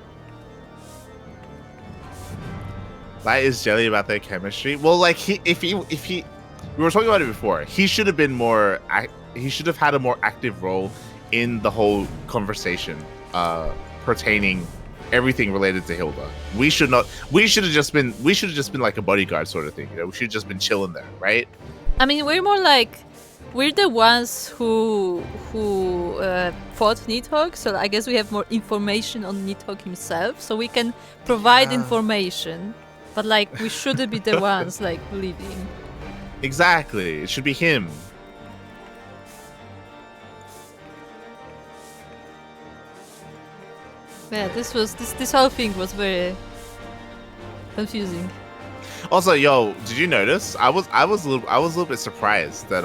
That is jelly about their chemistry. Well, like if he, we were talking about it before. He should have been more. He should have had a more active role in the whole conversation pertaining everything related to Hilda. We should have just been like a bodyguard sort of thing. You know, we should have just been chilling there, right? I mean, we're more like. We're the ones who fought Nidhogg, so I guess we have more information on Nidhogg himself, so we can provide information. But like, we shouldn't be the ones like leading. Exactly. It should be him. Yeah, this whole thing was very confusing. Also, yo, did you notice? I was a little bit surprised that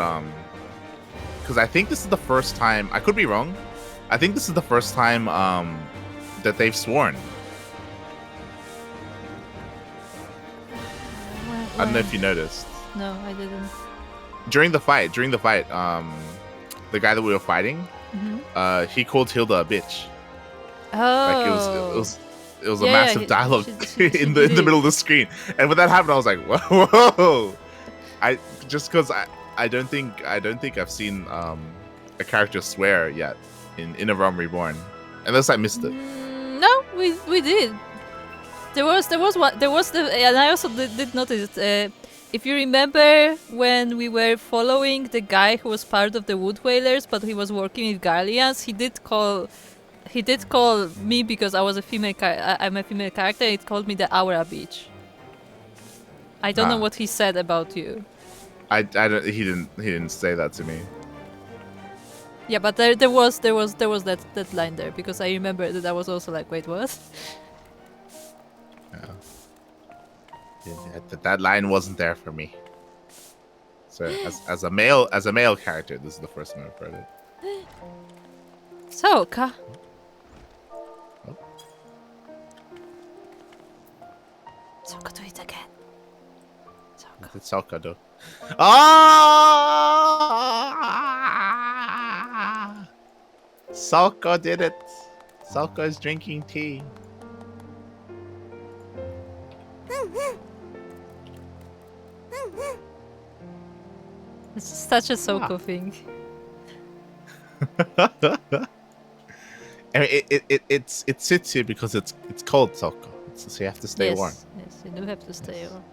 because I think this is the first time. I could be wrong. I think this is the first time that they've sworn. I don't know if you noticed. No, I didn't. During the fight, the guy that we were fighting, he called Hilda a bitch. Oh. Like it was a massive dialogue in the middle of the screen, and when that happened, I was like, whoa! I don't think I've seen a character swear yet in A Realm Reborn, unless I missed it. No, we did. There was and I also did notice. If you remember when we were following the guy who was part of the Wood Whalers, but he was working with Garleans, he did call me because I was a female. I'm a female character. He called me the Aura Beach. I don't know what he said about you. I don't. He didn't say that to me. Yeah, but there was that line there because I remember that I was also like, wait, what? Yeah, that line wasn't there for me. So as a male character, this is the first time I've heard it. Souko. Oh. Souko, do it again. What did Souko do? Souko did it. Souko is drinking tea. It's such a Souko thing. I mean, it sits here because it's cold, Souko. So you have to stay warm. Yes, you do have to stay warm.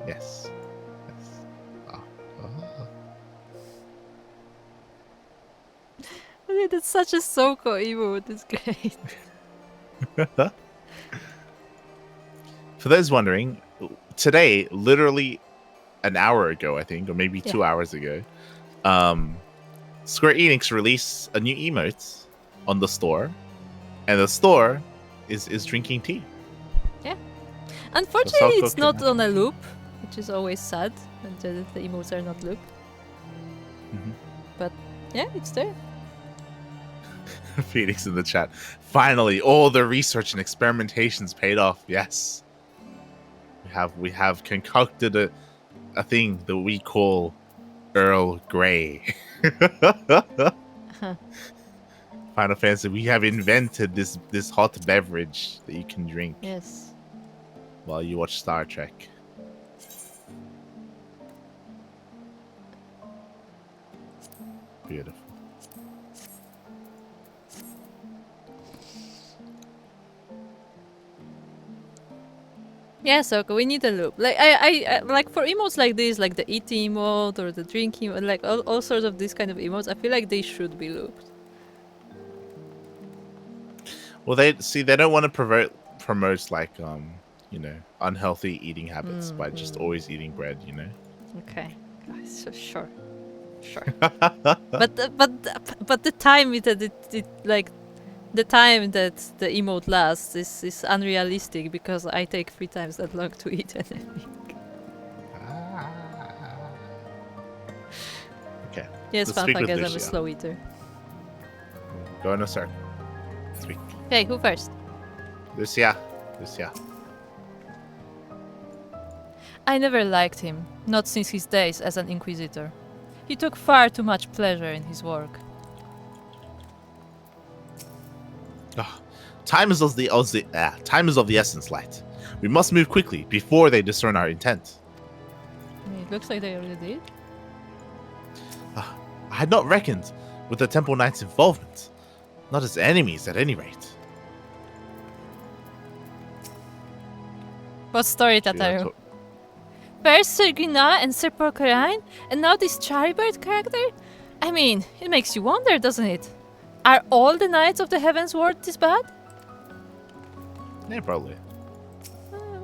Yes. Oh, that's such a Souko emote. It's great. For those wondering, today, literally an hour ago, I think, or maybe 2 hours ago, Square Enix released a new emote on the store, and the store is drinking tea. Yeah. Unfortunately, it's not on a loop, which is always sad, and the emotes are not loop. But yeah, it's there. Phoenix in the chat. Finally, all the research and experimentations paid off. Yes, we have concocted a thing that we call Earl Grey. Final Fantasy, we have invented this hot beverage that you can drink. Yes. While you watch Star Trek. Beautiful. Yeah, Souko, we need a loop. Like I like for emotes like this, like the eating emote or the drinking, like all sorts of these kind of emotes. I feel like they should be looped. Well, they don't want to promote like unhealthy eating habits by just always eating bread. Okay, so sure. but the time it like. The time that the emote lasts is unrealistic because I take 3 times that long to eat anything. Okay. Yes, fun fact, I'm a slow eater. Go in a circle. Speak. Okay, who first? Lucia. I never liked him, not since his days as an inquisitor. He took far too much pleasure in his work. Time is of the essence, Light. We must move quickly before they discern our intent. It looks like they already did. I had not reckoned with the Temple Knights' involvement. Not as enemies, at any rate. What story, Tataru? First Sir Gina and Sir Porcarain, and now this Charibird character? I mean, it makes you wonder, doesn't it? Are all the Knights of the Heavens Ward this bad? Yeah, probably.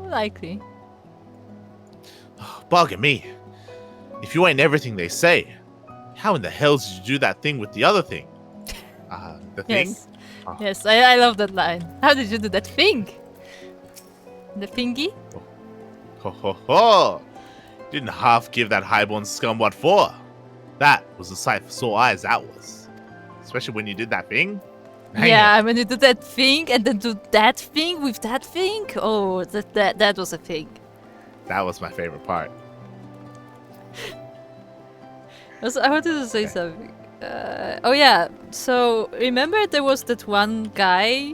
Likely. Bugging me. If you ain't everything they say, how in the hell did you do that thing with the other thing? The thing? Yes. Yes, I love that line. How did you do that thing? The thingy? Ho ho ho! Didn't half give that highborn scum what for. That was a sight for sore eyes, that was. Especially when you did that thing. Yeah, when you do that thing and then do that thing with that thing. Oh, that was a thing. That was my favorite part. Also, I wanted to say something. Oh yeah, so remember there was that one guy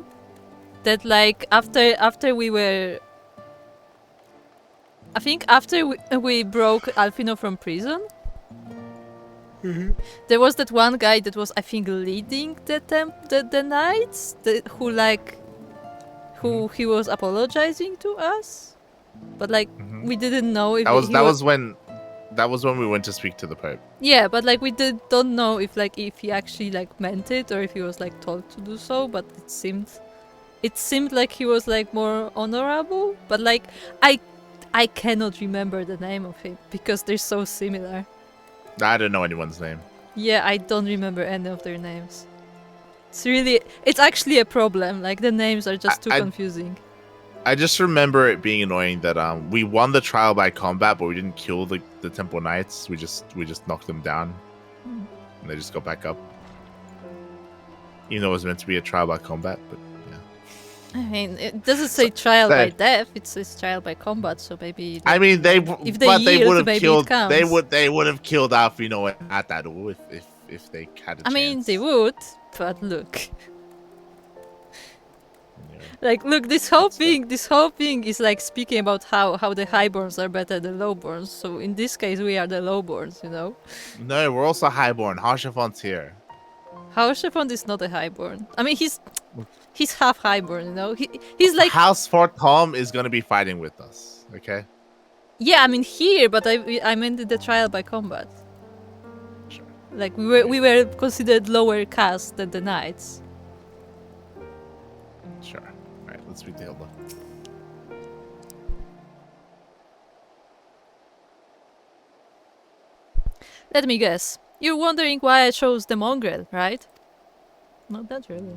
that like after we were... I think after we broke Alfino from prison, there was that one guy that was, I think, leading the knights, who he was apologizing to us, but like we didn't know if that was when we went to speak to the Pope. Yeah, but like we don't know if he actually like meant it or if he was like told to do so. But it seemed like he was like more honorable. But like I cannot remember the name of him because they're so similar. I don't know anyone's name. Yeah, I don't remember any of their names. It's actually a problem. Like the names are just too confusing. I just remember it being annoying that we won the trial by combat, but we didn't kill the Temple Knights. We just knocked them down, and they just got back up. Even though it was meant to be a trial by combat, but yeah. I mean, it doesn't say trial by death; it says trial by combat. So maybe. I mean, they would have killed. They would have killed Alfino at that if they had a chance. I mean, they would, but look. Like, look, this whole thing is like speaking about how the highborns are better than lowborns. So in this case, we are the lowborns, you know. No, we're also highborn. Harshafon's here. Harshafon is not a highborn. I mean, he's half highborn, you know. He's like House Fort Tom is gonna be fighting with us. Okay. Yeah, I mean here, but I meant the trial by combat. Sure. Like we were considered lower caste than the knights. Sure. Alright, let's speak to Hilda. Let me guess. You're wondering why I chose the mongrel, right? Not that really.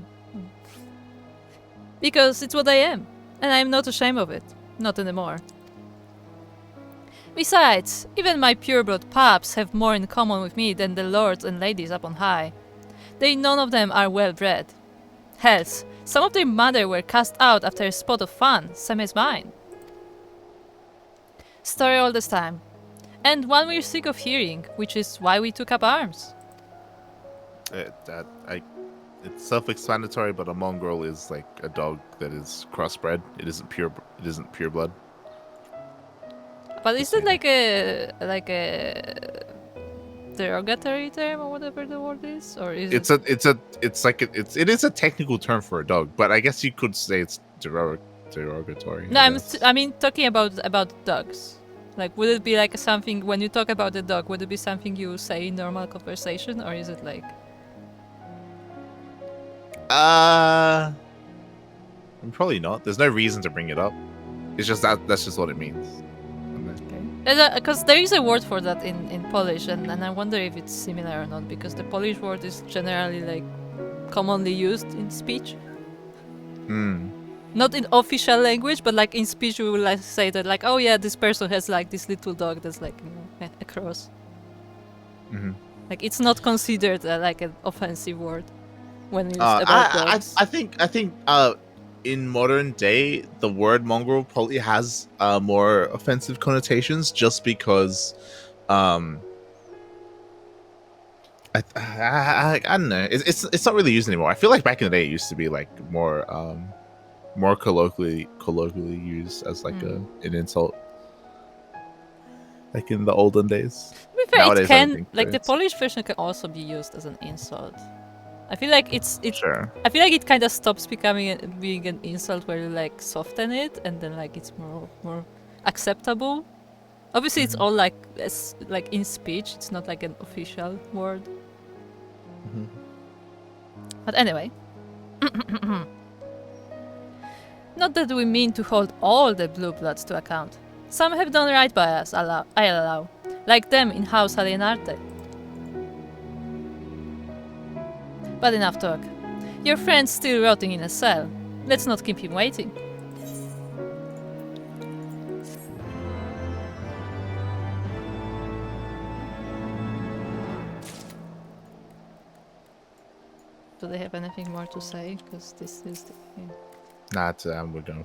Because it's what I am, and I'm not ashamed of it. Not anymore. Besides, even my pureblood pups have more in common with me than the lords and ladies up on high. None of them are well-bred. Hells, some of their mother were cast out after a spot of fun, same as mine. Story all this time. And one we're sick of hearing, which is why we took up arms. It's self-explanatory, but a mongrel is like a dog that is crossbred. It isn't pure blood. But is it like a derogatory term or whatever the word is, or is it is a technical term for a dog, but I guess you could say it's derogatory. No, I mean talking about dogs. Like, would it be like something when you talk about a dog? Would it be something you say in normal conversation, or is it like? Probably not. There's no reason to bring it up. It's just that's just what it means. Because there is a word for that in Polish, and I wonder if it's similar or not, because the Polish word is generally like commonly used in speech. Not in official language, but like in speech we will like say that like, oh yeah, this person has like this little dog that's like, you know, a cross. Like it's not considered like an offensive word when used about dogs. I think in modern day, the word mongrel probably has more offensive connotations, just because I don't know. It's not really used anymore. I feel like back in the day, it used to be like more colloquially used as like an insult, like in the olden days. To be fair, nowadays, the Polish version can also be used as an insult. I feel like Sure. I feel like it kind of stops being an insult where you like soften it and then like it's more acceptable. Obviously, it's all like in speech. It's not like an official word. But anyway. Not that we mean to hold all the blue bloods to account. Some have done right by us, I allow. like them in House Alienarte. But enough talk. Your friend's still rotting in a cell. Let's not keep him waiting. Do they have anything more to say? Because this is the... We're going.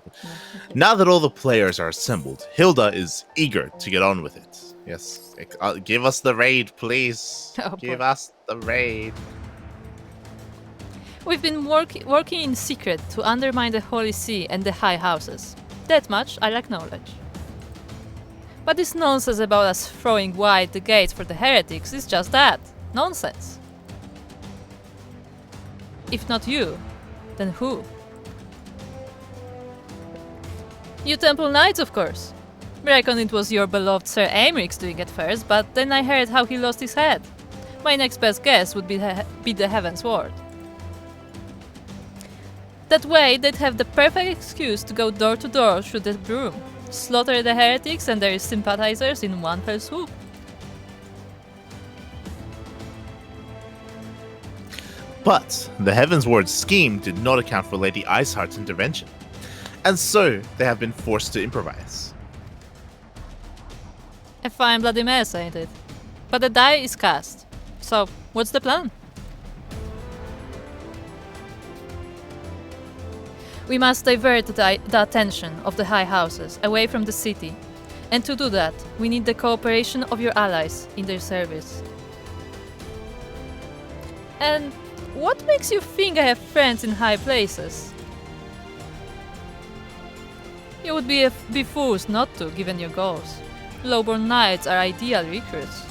Now that all the players are assembled, Hilda is eager to get on with it. Yes, give us the raid, please. Oh, give boy. us the raid. We've been working in secret to undermine the Holy See and the High Houses. That much I lack knowledge. But this nonsense about us throwing wide the gates for the heretics is just that. Nonsense. If not you, then who? You Temple Knights, of course. Reckon it was your beloved Sir Aymric's doing it first, but then I heard how he lost his head. My next best guess would be the Heaven's Ward. That way, they'd have the perfect excuse to go door to door through the broom, slaughter the heretics and their sympathizers in one fell swoop. But the Heaven's Ward's scheme did not account for Lady Iceheart's intervention, and so they have been forced to improvise. A fine bloody mess, ain't it? But the die is cast. So, what's the plan? We must divert the attention of the High Houses away from the city, and to do that, we need the cooperation of your allies in their service. And what makes you think I have friends in high places? You would be fools not to, given your goals. Lowborn knights are ideal recruits.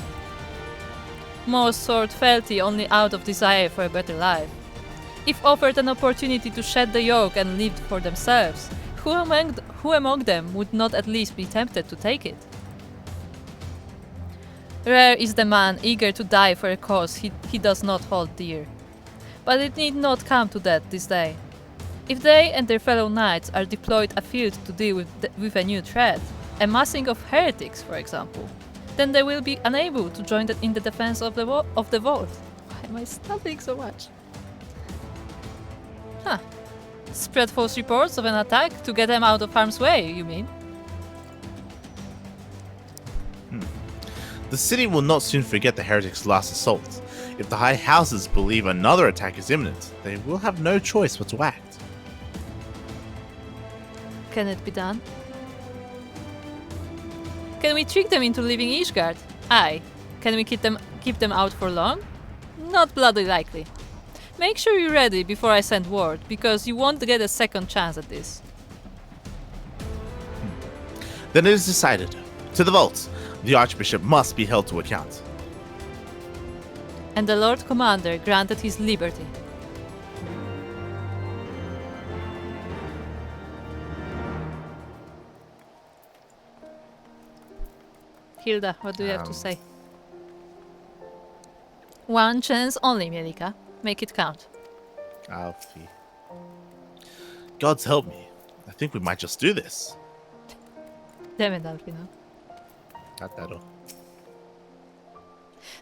Most sword-fealty only out of desire for a better life. If offered an opportunity to shed the yoke and live for themselves, who among them would not at least be tempted to take it? Rare is the man eager to die for a cause he does not hold dear. But it need not come to that this day. If they and their fellow knights are deployed afield to deal with a new threat, a massing of heretics, for example, then they will be unable to join in the defense of the vault. Why am I stuttering so much? Huh. Spread false reports of an attack to get them out of harm's way, you mean? The city will not soon forget the heretics' last assault. If the High Houses believe another attack is imminent, they will have no choice but to act. Can it be done? Can we trick them into leaving Ishgard? Aye. Can we keep them out for long? Not bloody likely. Make sure you're ready before I send word, because you won't get a second chance at this. Then it is decided. To the vaults. The Archbishop must be held to account. And the Lord Commander granted his liberty. Hilda, what do you have to say? One chance only, Mielikka. Make it count. Alfie. God's help me. I think we might just do this. Damn it, Alfie, no? Not that all.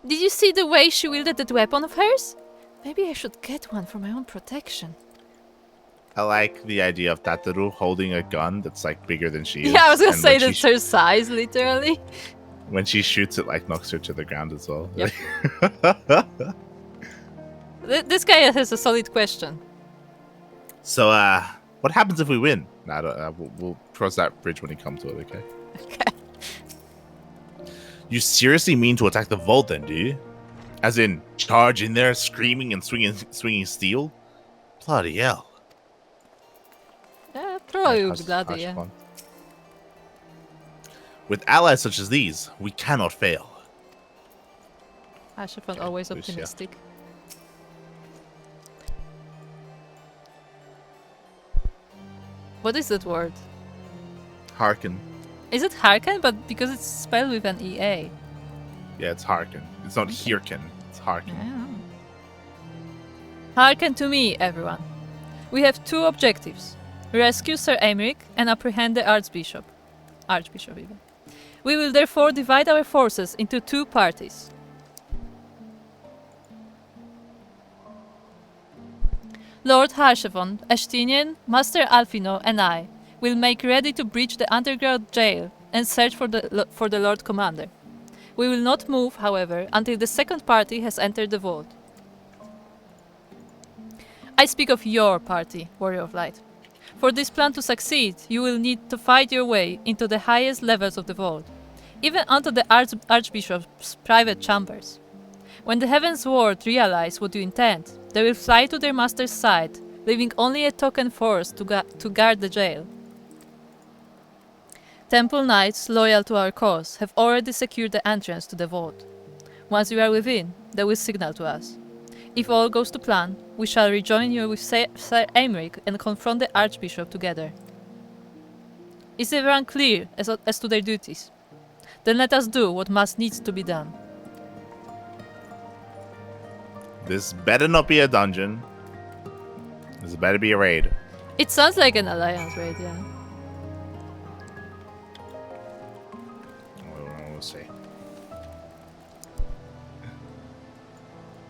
Did you see the way she wielded that weapon of hers? Maybe I should get one for my own protection. I like the idea of Tataru holding a gun that's like bigger than she is. Yeah, I was gonna and say when that's her size, literally. When she shoots it, like knocks her to the ground as well. Yep. This guy has a solid question. So, what happens if we win? We'll cross that bridge when we come to it, okay? Okay. You seriously mean to attack the vault then, do you? As in, charge in there, screaming and swinging steel? Bloody hell. Yeah, probably would be bloody, yeah. Fun. With allies such as these, we cannot fail. Ashafan always optimistic. What is that word? Hearken. Is it Harken? But because it's spelled with an EA. Yeah, it's hearken. It's not hearken. It's hearken. Yeah. Hearken to me, everyone. We have two objectives. Rescue Sir Aymric and apprehend the Archbishop. Archbishop even. We will therefore divide our forces into 2 parties. Lord Harshevon, Ashtinian, Master Alfino, and I will make ready to breach the underground jail and search for the Lord Commander. We will not move, however, until the second party has entered the vault. I speak of your party, Warrior of Light. For this plan to succeed, you will need to fight your way into the highest levels of the vault, even onto the Archbishop's private chambers. When the Heaven's Ward realize what you intend, they will fly to their master's side, leaving only a token force to guard the jail. Temple Knights loyal to our cause have already secured the entrance to the vault. Once you are within, they will signal to us. If all goes to plan, we shall rejoin you with Sir Aymeric and confront the Archbishop together. Is everyone clear as to their duties? Then let us do what must needs to be done. This better not be a dungeon. This better be a raid. It sounds like an alliance raid, yeah. We'll see.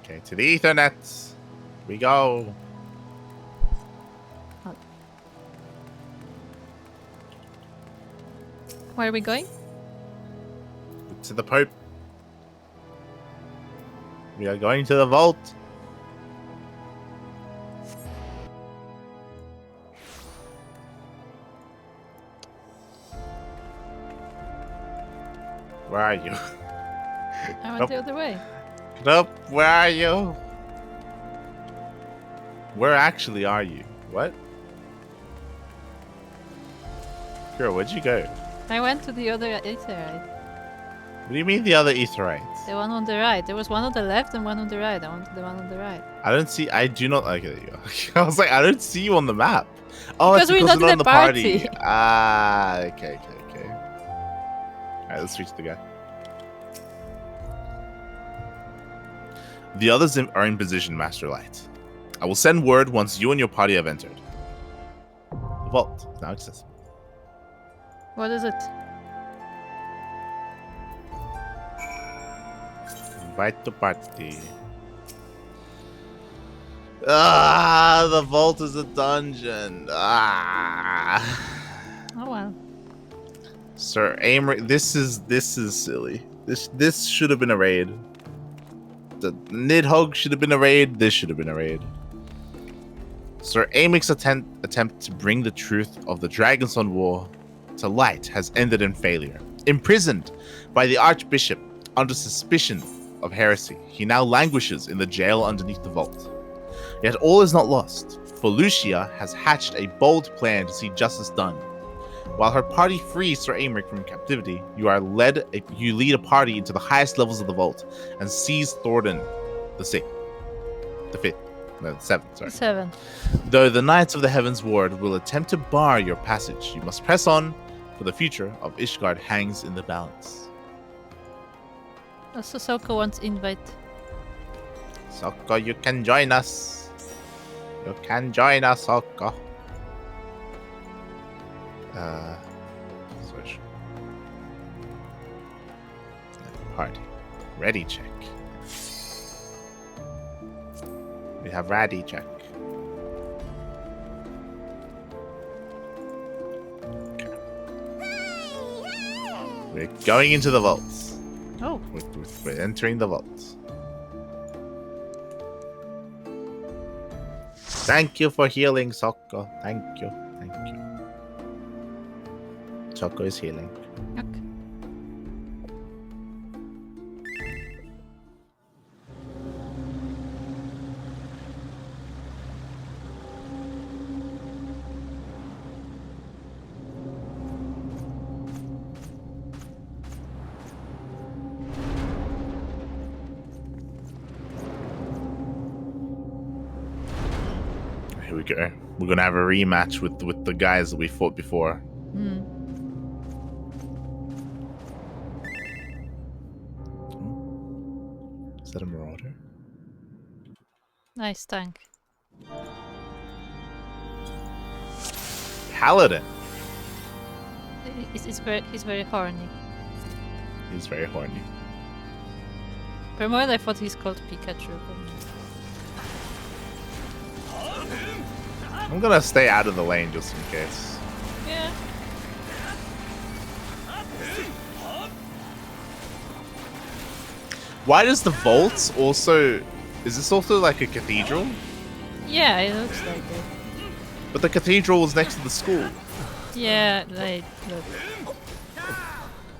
Okay, to the Ethernet we go. Where are we going? To the Pope. We are going to the vault. Where are you? I went the other way. Krupp, where are you? Where actually are you? What? Kuro, where'd you go? I went to the other Aetherite. What do you mean the other Aetherites? The one on the right. There was one on the left and one on the right. I went to the one on the right. I don't see. I do not. Okay, there you go. I was like, I don't see you on the map. Oh, because it's we're because not we're in not the on the party. party. Ah, okay. Alright, let's switch the guy. The others are in position, Master Light. I will send word once you and your party have entered. The vault is now accessible. What is it? Invite to party. Ah, the vault is a dungeon. Ah. Oh well. Sir Aymeric, this is silly. This should have been a raid. The Nidhogg should have been a raid. This should have been a raid. Sir Aymric's attempt to bring the truth of the Dragonstone War to light has ended in failure. Imprisoned by the Archbishop under suspicion of heresy, he now languishes in the jail underneath the vault. Yet all is not lost, for Lucia has hatched a bold plan to see justice done. While her party frees Sir Aymeric from captivity, you lead a party into the highest levels of the vault and seize Thornton the 7th, sorry. 7. Though the Knights of the Heavens Ward will attempt to bar your passage, you must press on, for the future of Ishgard hangs in the balance. Also, Souko wants invite. Souko, you can join us. You can join us, Souko. Switch. Party. Ready check. We have ready check. Okay. We're going into the vaults. Oh. We're entering the vaults. Thank you for healing, Souko. Thank you. Souko is healing. Okay. Here we go. We're gonna have a rematch with the guys that we fought before. Is that a marauder? Nice tank. Paladin. He's very horny. He's very horny. For a moment I thought he's called Pikachu. I'm gonna stay out of the lane just in case. Yeah. Why does the vault also... Is this also like a cathedral? Yeah, it looks like it. But the cathedral was next to the school. Yeah, like... Look.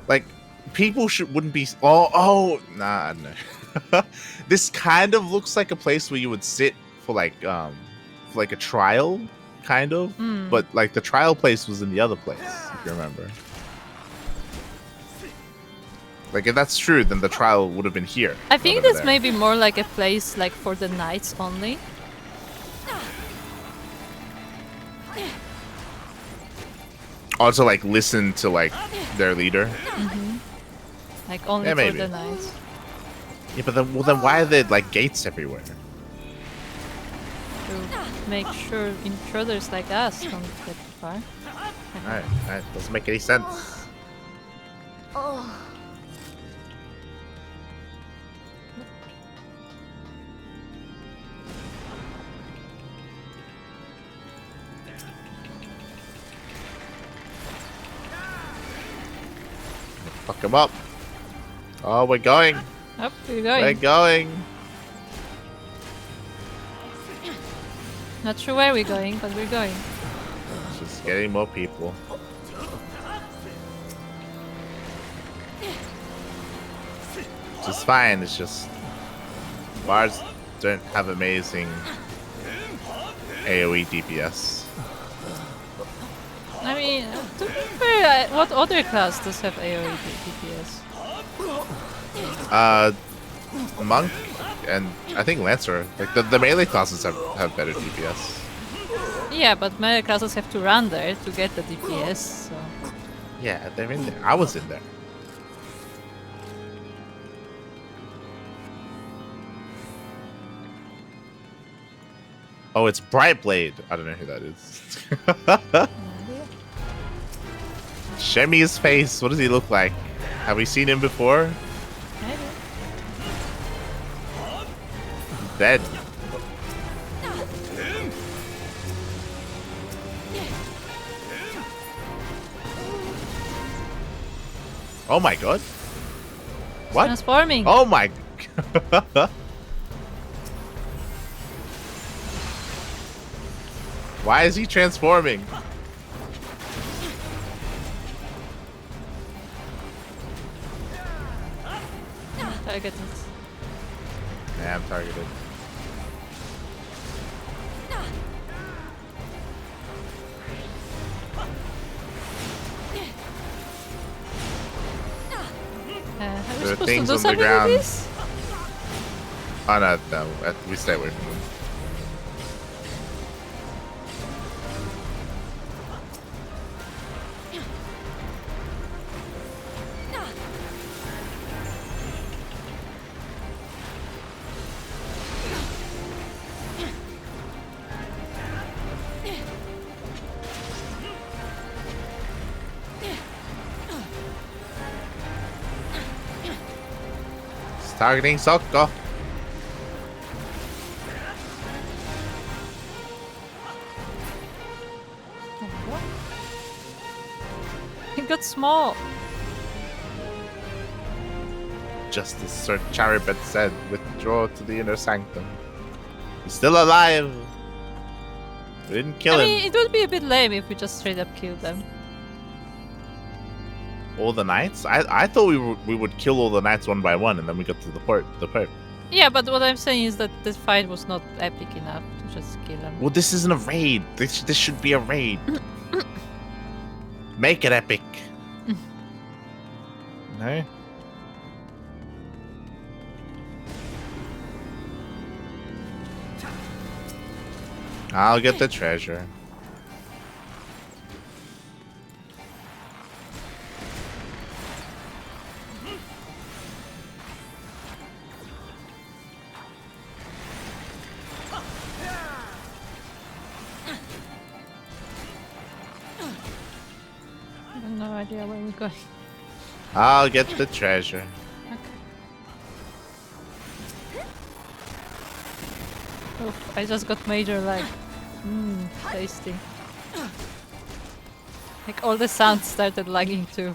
Like, people wouldn't be... Oh, nah, no. This kind of looks like a place where you would sit for like a trial, kind of. But like the trial place was in the other place, if you remember. Like, if that's true, then the trial would have been here. I think this may be more like a place like for the knights only. Also, like, listen to like their leader. Like only Yeah, for maybe. the knights. Yeah, but then why are there like gates everywhere? To make sure intruders like us don't get too far. Alright, doesn't make any sense. Oh. Fuck him up. Oh, we're going. Up we're going. We're going. Not sure where we're going, but we're going. Just getting more people. Just fine, it's just... Bards don't have amazing AoE DPS. I mean, to be fair, what other class does have AoE DPS? Monk and I think Lancer. Like the melee classes have better DPS. Yeah, but melee classes have to run there to get the DPS, so... Yeah, they're in there. I was in there. Oh, it's Brightblade. I don't know who that is. Show me his face. What does he look like? Have we seen him before? Maybe. Dead. Oh my god. What? Transforming. Oh my. Why is he transforming? Target it. Yeah, I'm targeted. Are we There are supposed to things do on the something ground. with this? Oh no, we stay away from him. It's targeting Souko. It got small. Just as Sir Charibet said, withdraw to the inner sanctum. He's still alive. We didn't kill I him. mean, it would be a bit lame if we just straight up killed them. All the knights? I thought we would kill all the knights one by one, and then we got to the port. Yeah, but what I'm saying is that this fight was not epic enough to just kill them. Well, this isn't a raid. This should be a raid. Make it epic. No? I'll get the treasure. I have no idea where we're going. I'll get the treasure. Oof, I just got major lag. Tasty. Like all the sounds started lagging too.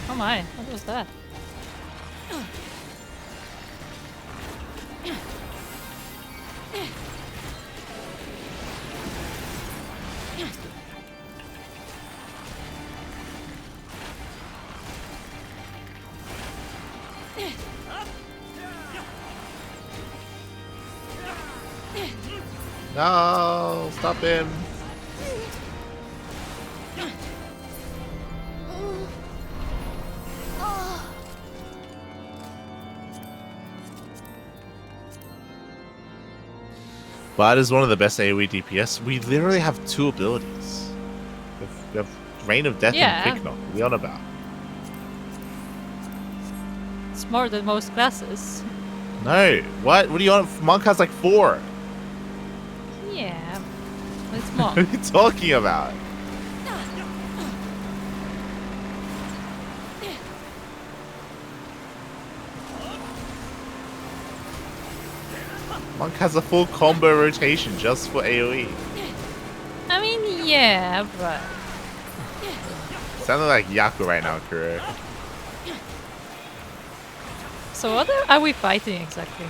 Oh my, what was that? No, stop him. Bot is one of the best AoE DPS. We literally have 2 abilities. We have Reign of Death and Quick Knock. What are we on about? It's more than most classes. No. What? What do you want? Monk has like 4. Yeah, but it's more. What are you talking about? Monk has a full combo rotation just for AoE. I mean, yeah, but... Sounding like Yaku right now, Kuro. So what are we fighting exactly?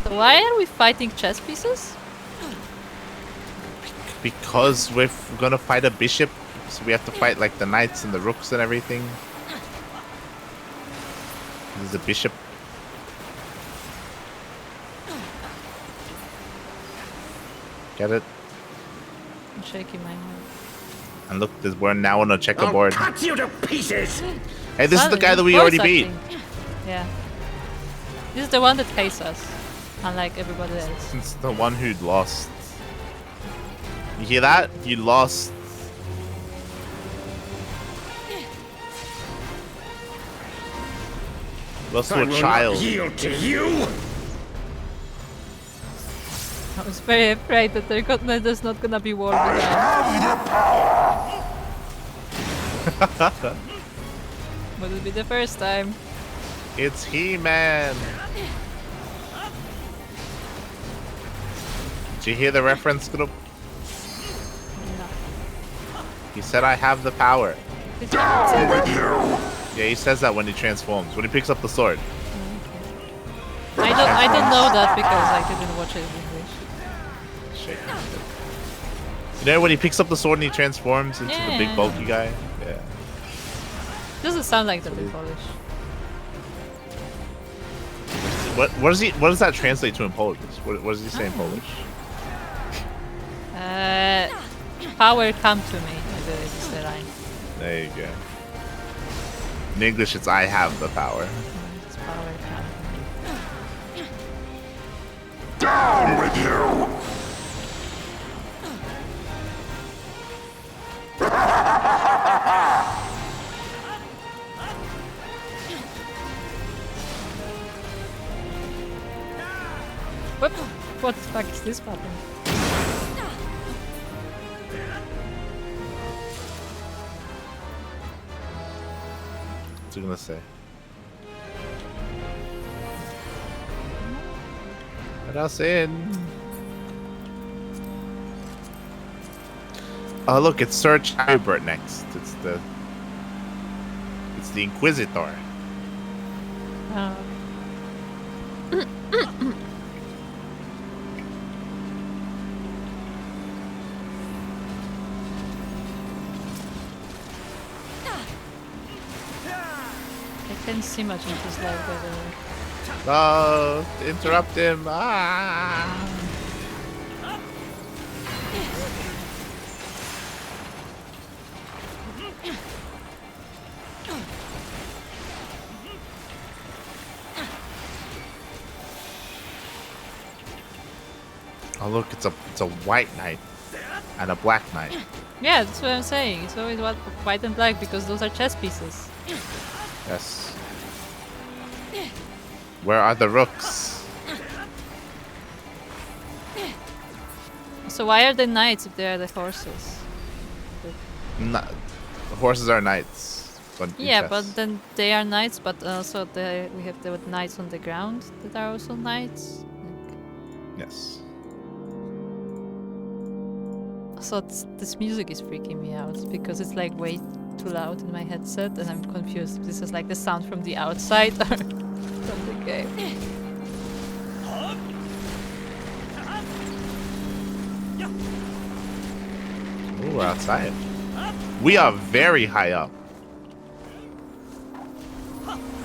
So why are we fighting chess pieces? Because we're gonna fight a bishop, so we have to fight like the knights and the rooks and everything. There's a bishop. Get it? I'm shaking my head. And look, we're now on a checkerboard. I'll cut you to pieces! Hey, this is the guy that we already beat. Yeah. This is the one that pays us, unlike everybody else. It's the one who lost. You hear that? You lost. Lost to a child. Yield to you. I was very afraid that there's not gonna be war with that. Would it be the first time? It's He-Man. Did you hear the reference, Group? He said, I have the power. Down with you! Yeah, he says that when he transforms, when he picks up the sword. I don't know that because I didn't watch it in English. You know when he picks up the sword and he transforms into the big bulky guy? Yeah. Doesn't sound like that in Polish. What does that translate to in Polish? What does he say in Polish? Power come to me, I believe is the line. There you go. In English, it's I have the power. It's power come to me. Down with you! What the fuck is this button? What's he gonna say? Let us in. Oh look, it's Sir Chilbert next. It's the Inquisitor. Oh. I can't see much in this live, by the way. Oh, interrupt him. Ah. Oh look, it's a white knight and a black knight. Yeah, that's what I'm saying. It's always white and black because those are chess pieces. Yes. Where are the rooks? So why are they knights if they are the horses? The horses are knights. But Yeah, but then they are knights, but also we have the knights on the ground that are also knights. Yes. So this music is freaking me out because it's like way too loud in my headset and I'm confused if this is like the sound from the outside or from the game. Ooh, we're outside. We are very high up.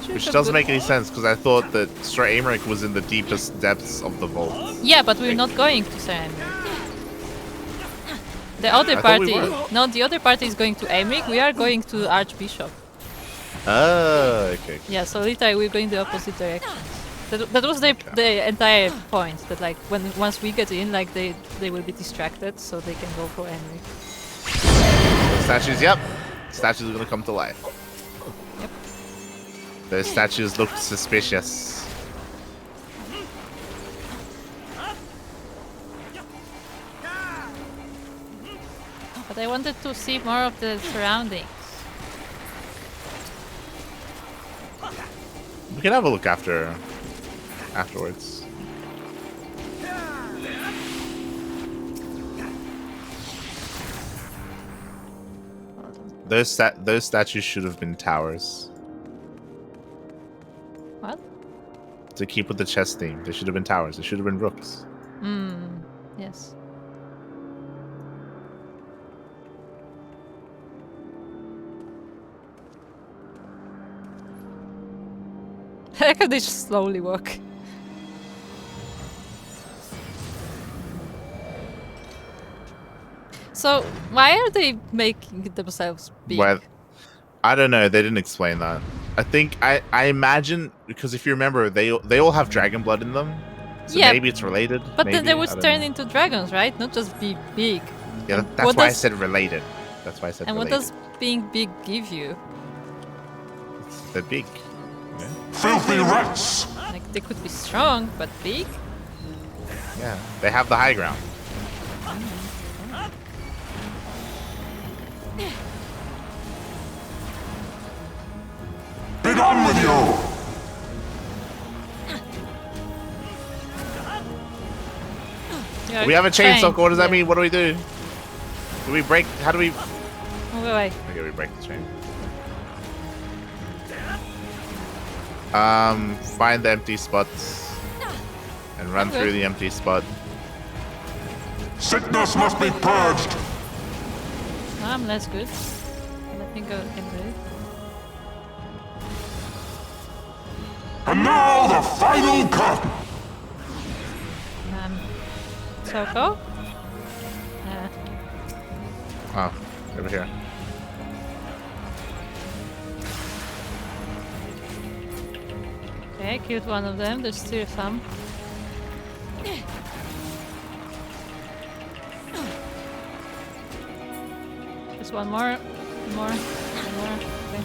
Which doesn't make any sense because I thought that Sir Aymeric was in the deepest depths of the vault. Yeah, but we're not going to Sir Aymeric. The other party, no, the other party is going to Aymeric. We are going to Archbishop. Oh, okay. Yeah, so literally we're going the opposite direction. That was the entire point. That like once we get in, like they will be distracted, so they can go for Aymeric. Statues, yep. Statues are gonna come to life. Yep. Those statues look suspicious. But I wanted to see more of the surroundings. We can have a look afterwards. Those statues should have been towers. What? To keep with the chess theme, they should have been towers. They should have been rooks. Yes. I like how they just slowly walk. So, why are they making themselves big? Well, I don't know. They didn't explain that. I think I imagine because if you remember, they all have dragon blood in them. So yeah, maybe it's related. But maybe, then they would turn into dragons, right? Not just be big. Yeah, that's why I said related. That's why I said. And related. what does being big give you? They're big. Yeah. Filthy rats! Like they could be strong, but big. Yeah, they have the high ground. Be gone with you! We have a chain, Souko. What does that mean? What do we do? Do we break? How do we? Oh, wait. Okay, we break the chain. Find the empty spots and run through the empty spot. Sickness must be purged. That's good. Let me go and do it. And now the final curtain. Souko? Oh, over here. Okay, killed one of them. There's still some. Just one more. One more. Okay.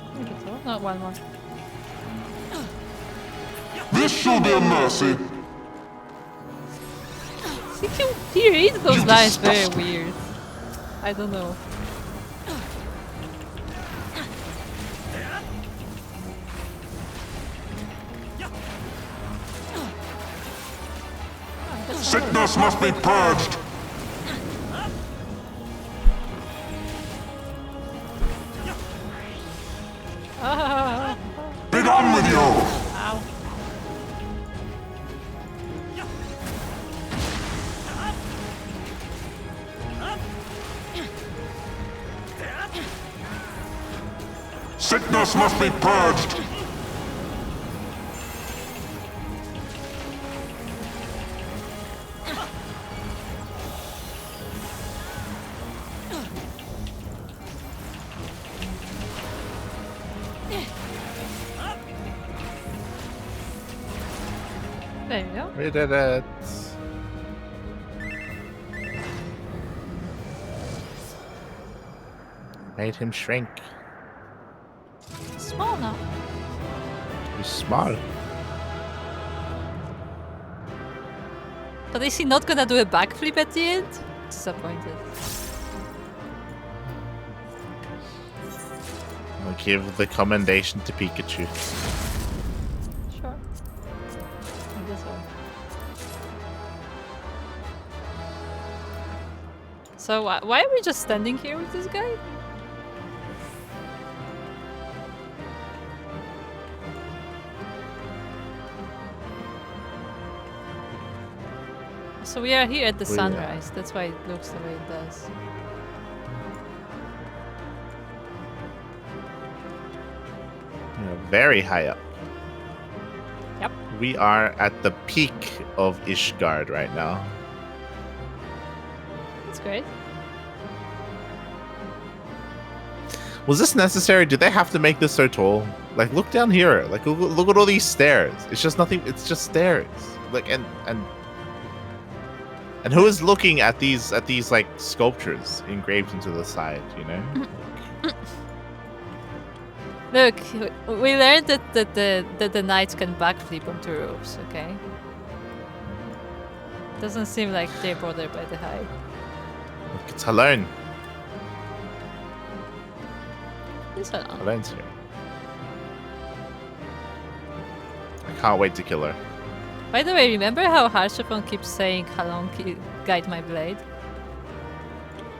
I think so. Not one more. This shall be a mercy. He reads those lines very weird. I don't know. Sickness must be purged. Be gone with you! Ow. Sickness must be purged. There you go. We did it. Made him shrink. Small now. He's small. But is he not gonna do a backflip at the end? Disappointed. I'll give the commendation to Pikachu. Sure. I guess so. So why are we just standing here with this guy? So we are here at the sunrise. That's why it looks the way it does. Very high up. Yep. We are at the peak of Ishgard right now. That's great. Was this necessary? Did they have to make this so tall? Like, look down here. Like, look at all these stairs. It's just nothing. It's just stairs. Like, and who is looking at these like sculptures engraved into the side? You know. Look, we learned that the knights can backflip onto roofs. Okay. Doesn't seem like they're bothered by the height. Look, it's Helene. It's Helene. Helene's here. I can't wait to kill her. By the way, remember how Harshapon keeps saying Halon guide my blade?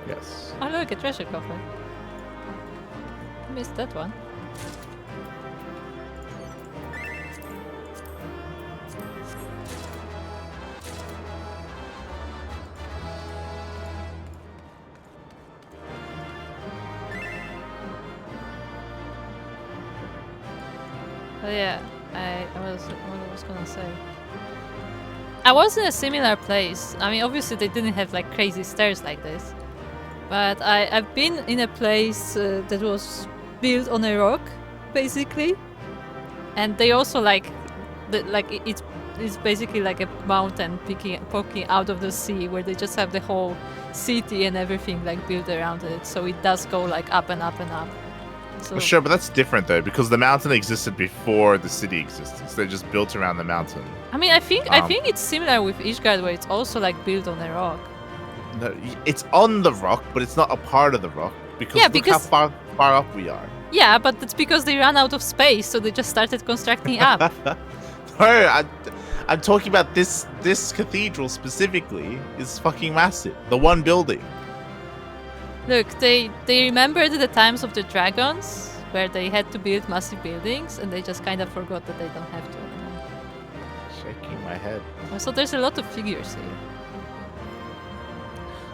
Yes. Oh look, a treasure coffer. Missed that one. Oh yeah, what I was gonna say. I was in a similar place. I mean, obviously they didn't have like crazy stairs like this, but I've been in a place that was built on a rock, basically, and they also it's basically like a mountain poking out of the sea, where they just have the whole city and everything like built around it. So it does go like up and up and up. So Well, sure, but that's different though, because the mountain existed before the city existed. So they just built around the mountain. I mean, I think it's similar with Ishgard, where it's also like built on a rock. No, it's on the rock, but it's not a part of the rock because look how far up we are. Yeah, but that's because they ran out of space, so they just started constructing up. No, I'm talking about this cathedral specifically is fucking massive. The one building. Look, they remembered the times of the dragons, where they had to build massive buildings, and they just kind of forgot that they don't have to anymore. Shaking my head. So there's a lot of figures here.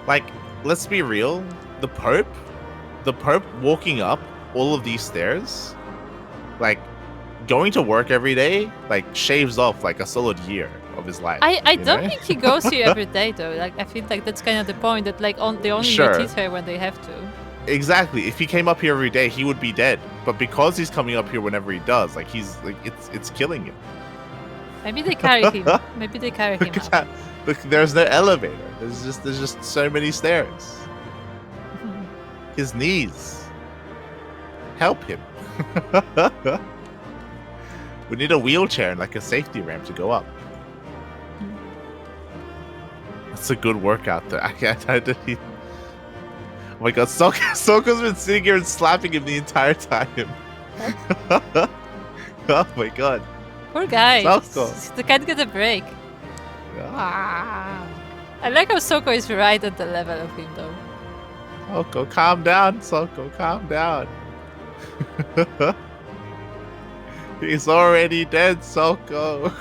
Like, let's be real. The Pope walking up all of these stairs, like, going to work every day, like, shaves off like a solid year of his life. I don't think he goes here every day though. Like, I feel like that's kind of the point, that like they only meet here when they have to. Exactly. If he came up here every day, he would be dead. But because he's coming up here whenever he does, like, he's like it's killing him. Maybe they carry him. Maybe they carry him up. Look, there's no elevator. There's just so many stairs. His knees. Help him. We need a wheelchair and like a safety ramp to go up. That's a good workout though. Oh my god, Souko's been sitting here and slapping him the entire time. Oh my god. Poor guy. Souko. They can't get a break. Yeah. I like how Souko is right at the level of him though. Souko, calm down. Souko, calm down. He's already dead, Souko.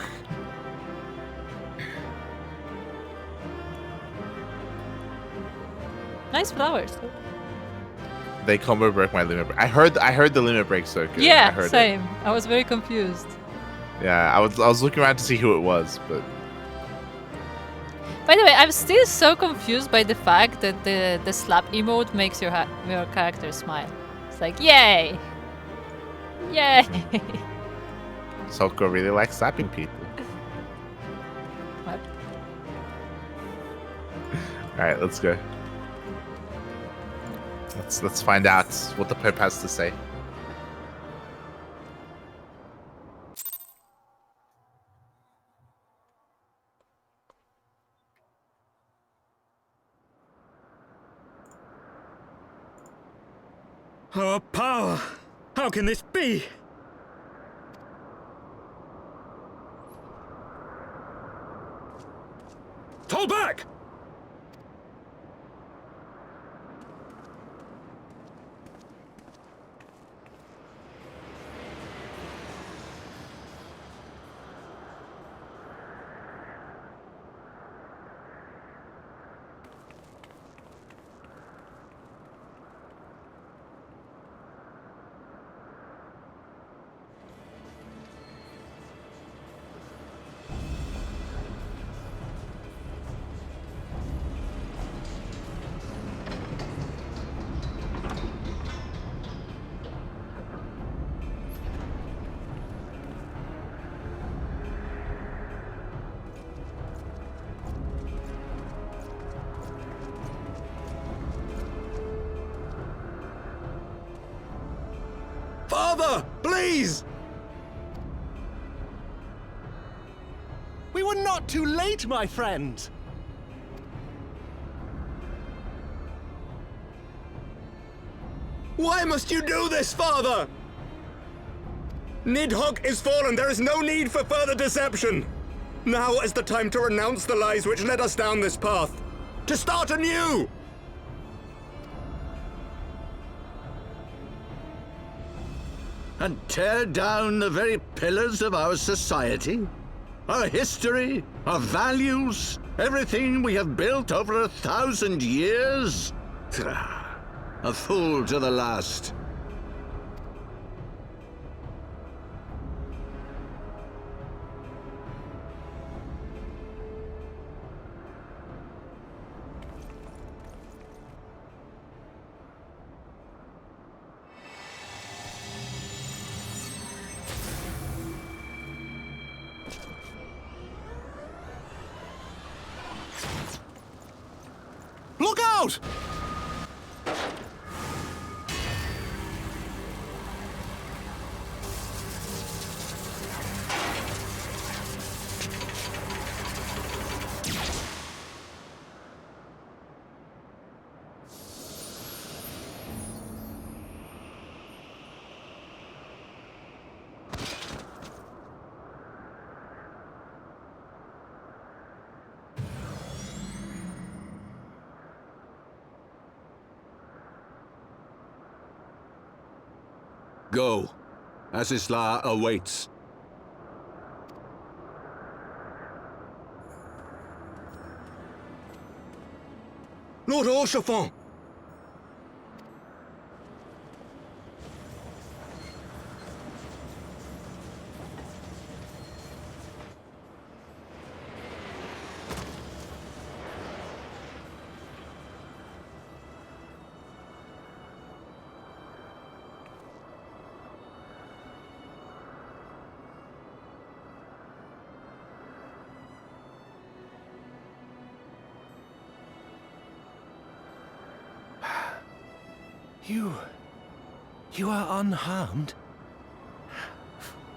Nice flowers. They combo broke my limit break. I heard the limit break so good. Yeah, I heard same. It. I was very confused. Yeah, I was looking around to see who it was, but. By the way, I'm still so confused by the fact that the slap emote makes your character smile. It's like, yay! Yay! Souko really likes slapping people. All right, let's go. Let's find out what the pip has to say. Our power! How can this be? Fall back! Father, please! We were not too late, my friend! Why must you do this, Father? Nidhogg is fallen. There is no need for further deception. Now is the time to renounce the lies which led us down this path. To start anew! And tear down the very pillars of our society? Our history, our values, everything we have built over 1,000 years? A fool to the last. Look out! Go. Asisla awaits. Lord Orchefort! You are unharmed?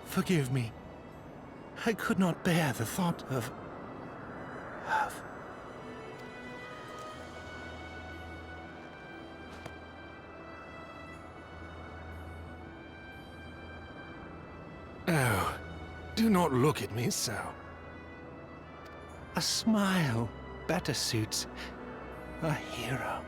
Forgive me. I could not bear the thought of... Oh, do not look at me so. A smile better suits a hero.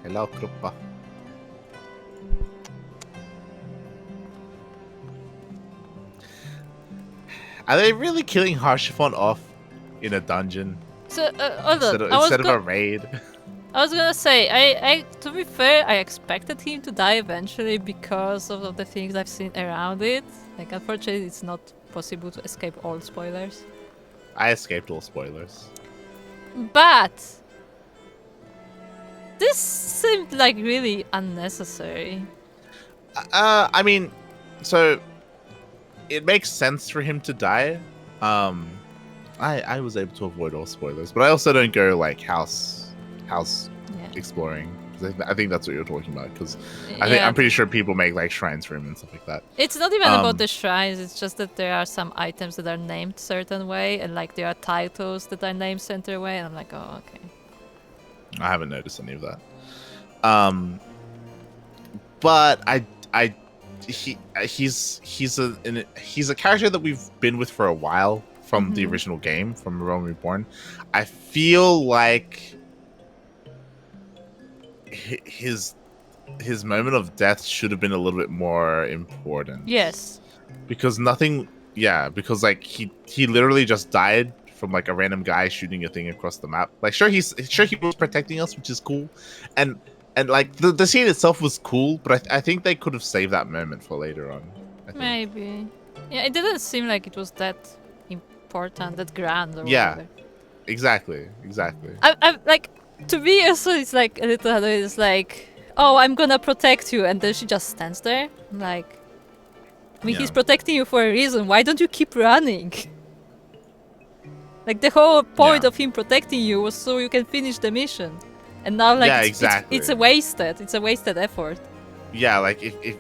Hello, Kruppa. Are they really killing Harshiphon off in a dungeon? So, hold on. Instead of a raid? I was gonna say, I to be fair, I expected him to die eventually because of the things I've seen around it. Like, unfortunately, it's not possible to escape all spoilers. I escaped all spoilers. But this seemed like really unnecessary. I mean, so it makes sense for him to die. I was able to avoid all spoilers, but I also don't go like house exploring. I think that's what you're talking about, because I'm pretty sure people make like shrines for him and stuff like that. It's not even about the shrines, it's just that there are some items that are named certain way, and like there are titles that are named certain way, and I'm like, oh, okay. I haven't noticed any of that. But he's a character that we've been with for a while from the original game, from Realm Reborn. I feel like his moment of death should have been a little bit more important. Yes. Because because like he literally just died from like a random guy shooting a thing across the map. Like he was protecting us, which is cool, and like the scene itself was cool, but I think they could have saved that moment for later on. Maybe. Yeah, it didn't seem like it was that important, that grand or whatever. Exactly. I'm like, to me also it's like a little annoying. It's like, oh, I'm gonna protect you, and then she just stands there. Like, I mean, he's protecting you for a reason. Why don't you keep running? Like, the whole point of him protecting you was so you can finish the mission. And now, like, it's a wasted effort. Yeah, like if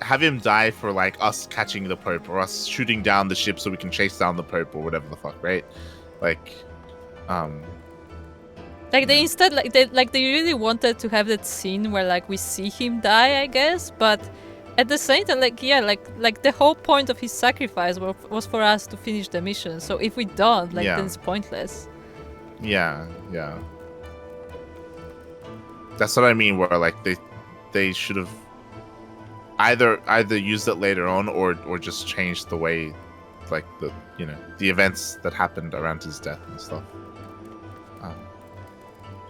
have him die for like us catching the Pope or us shooting down the ship so we can chase down the Pope or whatever the fuck, right? Like, like they really wanted to have that scene where like we see him die, I guess, but at the same time, like the whole point of his sacrifice was for us to finish the mission. So if we don't, like, then it's pointless. Yeah. That's what I mean. Where like they should have either used it later on or just changed the way, like the events that happened around his death and stuff.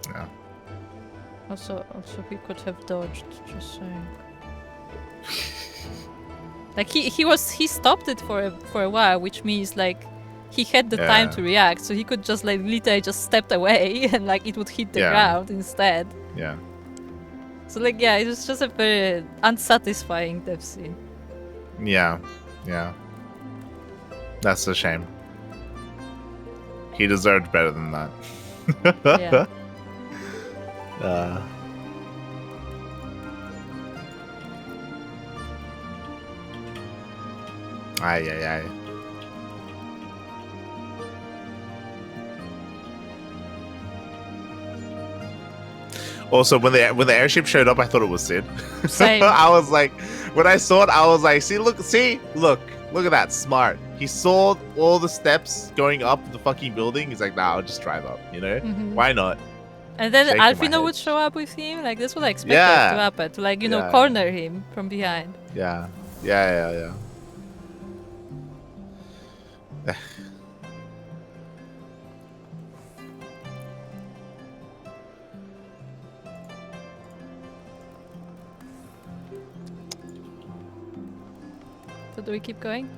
Yeah. Also he could have dodged. Just saying. Like he stopped it for a while, which means like he had the time to react, so he could just like literally just stepped away and like it would hit the ground instead. Yeah. So like it was just a very unsatisfying death scene. Yeah. That's a shame. He deserved better than that. Yeah. Aye. Also, when the airship showed up, I thought it was Sid. Same. I was like, when I saw it, I was like, look at that, smart. He saw all the steps going up the fucking building. He's like, nah, I'll just drive up, Why not? And then Alfino would show up with him. Like, that's what I expected to happen. To like, corner him from behind. Yeah. So do we keep going?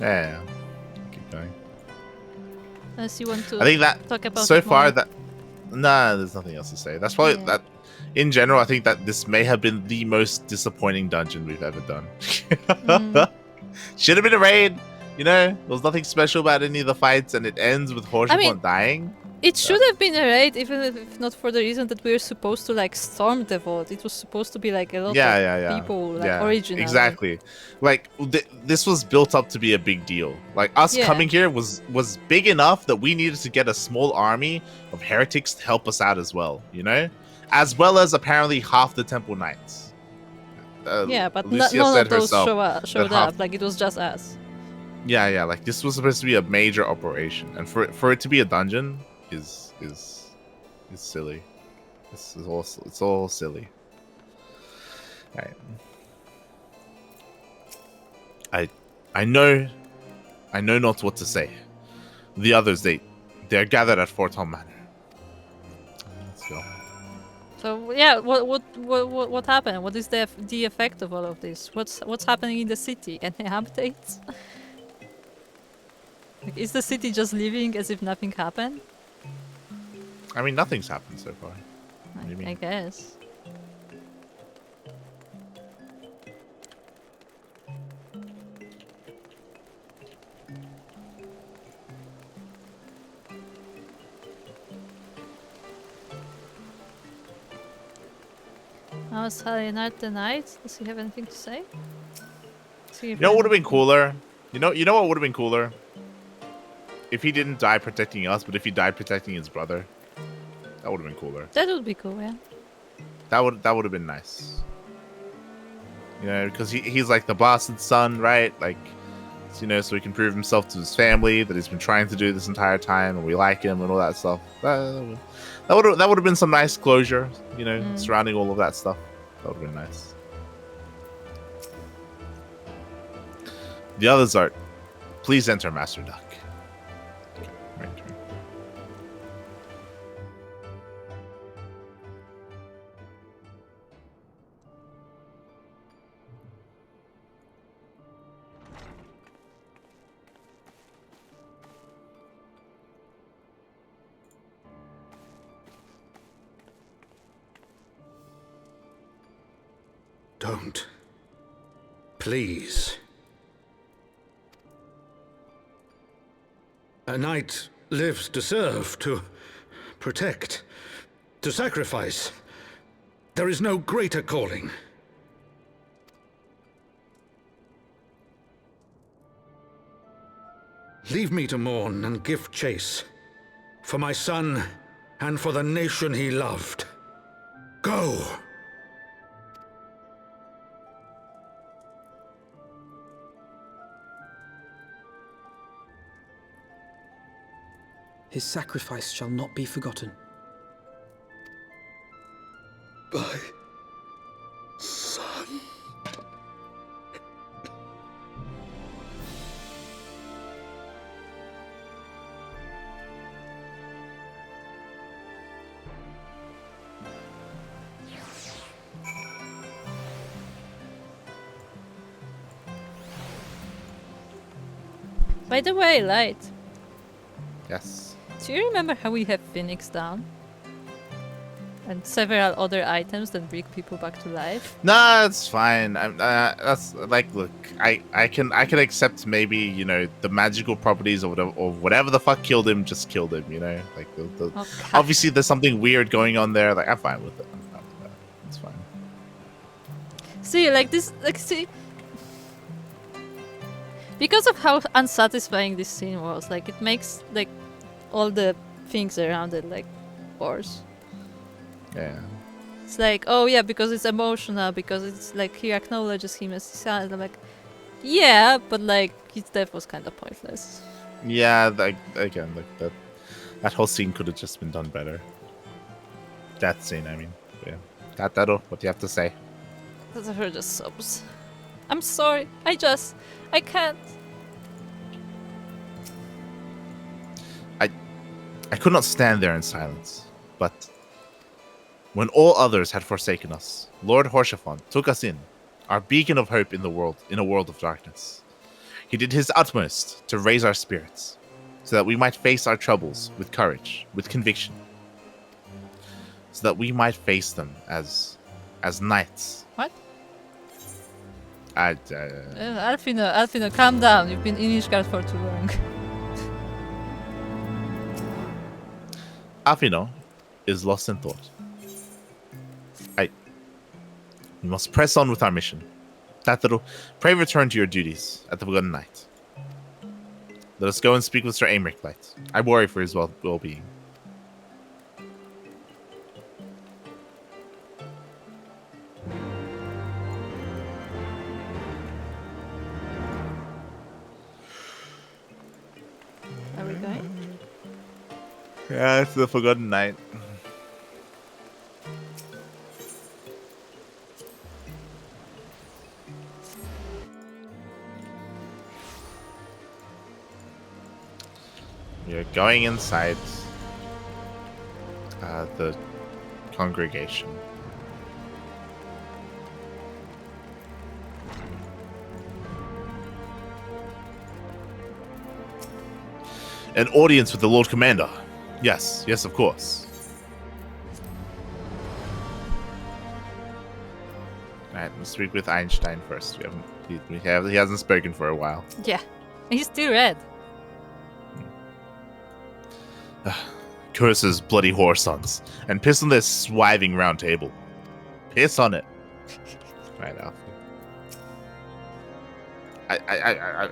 Yeah. Keep going. Unless you want to I think that talk about so far there's nothing else to say. That's probably that in general. I think that this may have been the most disappointing dungeon we've ever done. Should have been a raid. There was nothing special about any of the fights, and it ends with Harshiphon dying. It should have been a raid, even if not for the reason that we were supposed to like storm the vault. It was supposed to be like a lot of people, like original. Exactly. Like this was built up to be a big deal. Like us coming here was big enough that we needed to get a small army of heretics to help us out as well. As well as apparently half the Temple Knights. But none of those showed up. Like it was just us. Yeah. Like this was supposed to be a major operation, and for it to be a dungeon is silly. This is all, it's all silly. Alright. I know not what to say. The others, they're gathered at Fort Tom Manor. Let's go. So yeah, what happened? What is the effect of all of this? What's happening in the city? Any updates? Like, is the city just living as if nothing happened? I mean, nothing's happened so far. What do you mean? I guess. How's Harry the Knight? Does he have anything to say? You know what would have been cooler? You know what would have been cooler? If he didn't die protecting us, but if he died protecting his brother. That would have been cooler. That would be cool, yeah. That would have been nice. You know, because he's like the bastard son, right? Like, you know, so he can prove himself to his family that he's been trying to do this entire time, and we like him and all that stuff. That would have been some nice closure, you know, surrounding all of that stuff. That would have been nice. The others are, please enter, Master Duck. Right. Don't. Please. A knight lives to serve, to protect, to sacrifice. There is no greater calling. Leave me to mourn and give chase. For my son and for the nation he loved. Go! His sacrifice shall not be forgotten. My son. By the way, Light. Yes. Do you remember how we have Phoenix down? And several other items that bring people back to life? Nah, it's fine. That's like, look, I can accept maybe, you know, the magical properties or whatever the fuck killed him, just killed him, you know? Like, obviously there's something weird going on there. Like, I'm fine with it. It's fine. See, like this, like, see. Because of how unsatisfying this scene was, like, it makes, like, all the things around it, like, worse. Yeah. It's like, oh yeah, because it's emotional, because it's like he acknowledges him as his son. I'm like, yeah, but like his death was kind of pointless. Yeah, like again, like that whole scene could have just been done better. That scene, I mean, yeah. That'll. What do you have to say? That's her just sobs. I'm sorry. I can't. I could not stand there in silence, but when all others had forsaken us, Lord Horshaphon took us in, our beacon of hope in a world of darkness. He did his utmost to raise our spirits, so that we might face our troubles with courage, with conviction, so that we might face them as knights. What? Alfina, calm down. You've been in Ishgard for too long. Alfino is lost in thought. We must press on with our mission. Tataro, pray return to your duties at the Forgotten Night. Let us go and speak with Sir Aymeric Light. I worry for his well-being. Are we going? Yeah, it's the Forgotten Night. You're going inside the congregation. An audience with the Lord Commander. Yes, yes, of course. Alright, let's speak with Einstein first. He hasn't spoken for a while. Yeah, he's still red. Curse his bloody whore sons and piss on this swiving round table. Piss on it. Right now. I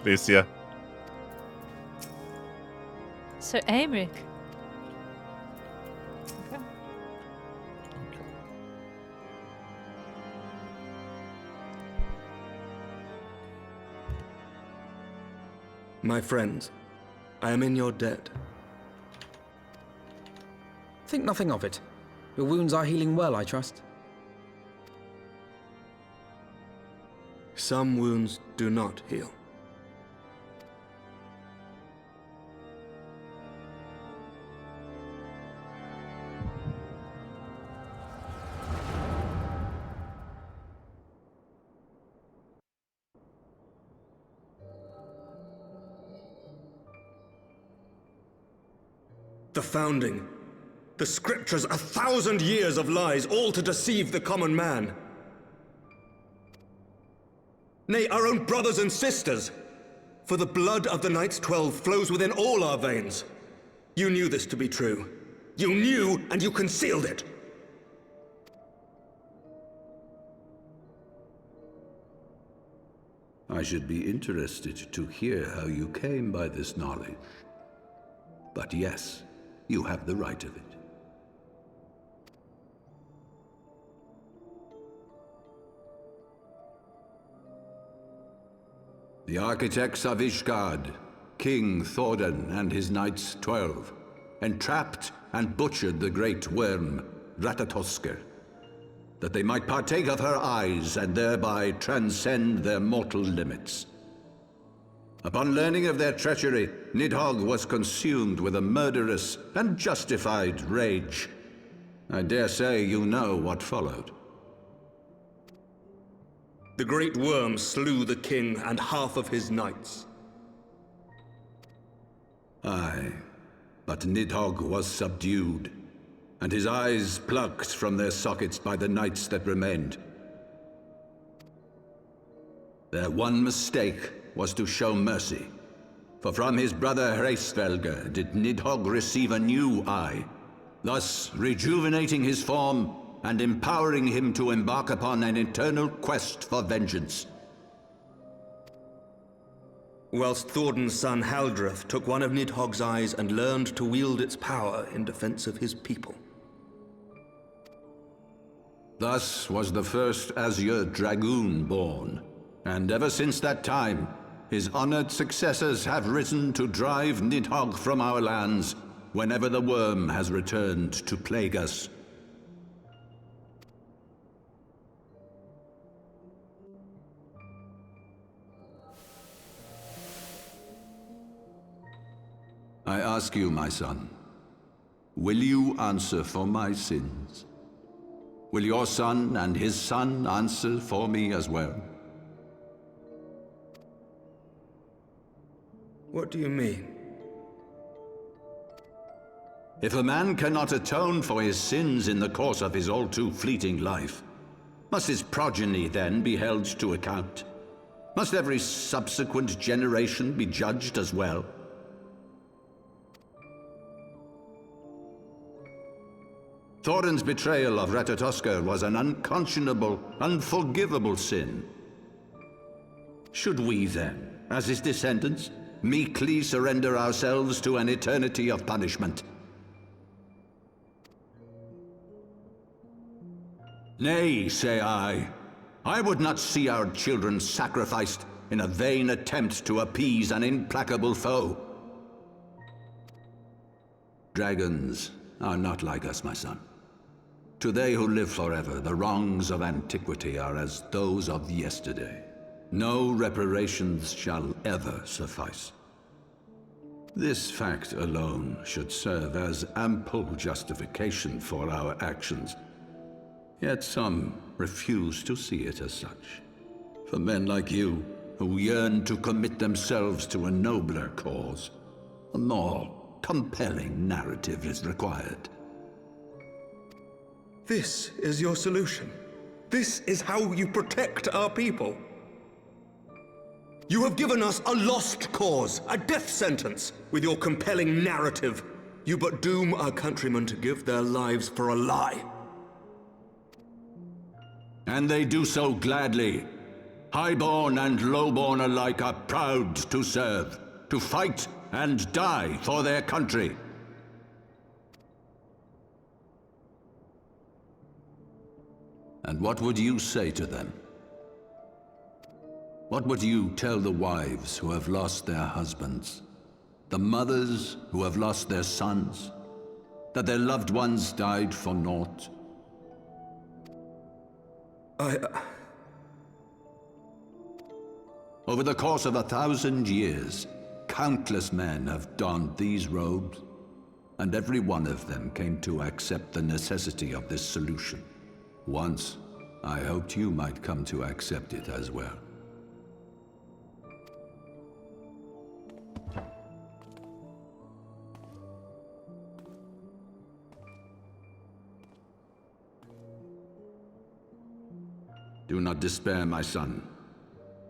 Lyria. Sir Aymeric. Okay. My friends, I am in your debt. Think nothing of it. Your wounds are healing well, I trust. Some wounds do not heal. The founding. The scriptures, 1,000 years of lies, all to deceive the common man. Nay, our own brothers and sisters. For the blood of the Knights 12 flows within all our veins. You knew this to be true. You knew, and you concealed it. I should be interested to hear how you came by this knowledge. But yes, you have the right of it. The architects of Ishgard, King Thordan and his Knights 12, entrapped and butchered the great worm, Ratatoskr, that they might partake of her eyes and thereby transcend their mortal limits. Upon learning of their treachery, Nidhogg was consumed with a murderous and justified rage. I dare say you know what followed. The great worm slew the king and half of his knights. Aye, but Nidhogg was subdued, and his eyes plucked from their sockets by the knights that remained. Their one mistake was to show mercy, for from his brother Hreysvelgr did Nidhogg receive a new eye, thus rejuvenating his form and empowering him to embark upon an eternal quest for vengeance. Whilst Thordan's son Haldreth took one of Nidhogg's eyes and learned to wield its power in defense of his people. Thus was the first Azure Dragoon born, and ever since that time, his honored successors have risen to drive Nidhogg from our lands whenever the worm has returned to plague us. I ask you, my son, will you answer for my sins? Will your son and his son answer for me as well? What do you mean? If a man cannot atone for his sins in the course of his all too fleeting life, must his progeny then be held to account? Must every subsequent generation be judged as well? Thordan's betrayal of Ratatoskr was an unconscionable, unforgivable sin. Should we then, as his descendants, meekly surrender ourselves to an eternity of punishment? Nay, say I. I would not see our children sacrificed in a vain attempt to appease an implacable foe. Dragons are not like us, my son. To they who live forever, the wrongs of antiquity are as those of yesterday. No reparations shall ever suffice. This fact alone should serve as ample justification for our actions. Yet some refuse to see it as such. For men like you, who yearn to commit themselves to a nobler cause, a more compelling narrative is required. This is your solution. This is how you protect our people. You have given us a lost cause, a death sentence. With your compelling narrative, you but doom our countrymen to give their lives for a lie. And they do so gladly. Highborn and lowborn alike are proud to serve, to fight and die for their country. And what would you say to them? What would you tell the wives who have lost their husbands? The mothers who have lost their sons? That their loved ones died for naught? Over the course of 1,000 years, countless men have donned these robes, and every one of them came to accept the necessity of this solution. Once, I hoped you might come to accept it as well. Do not despair, my son.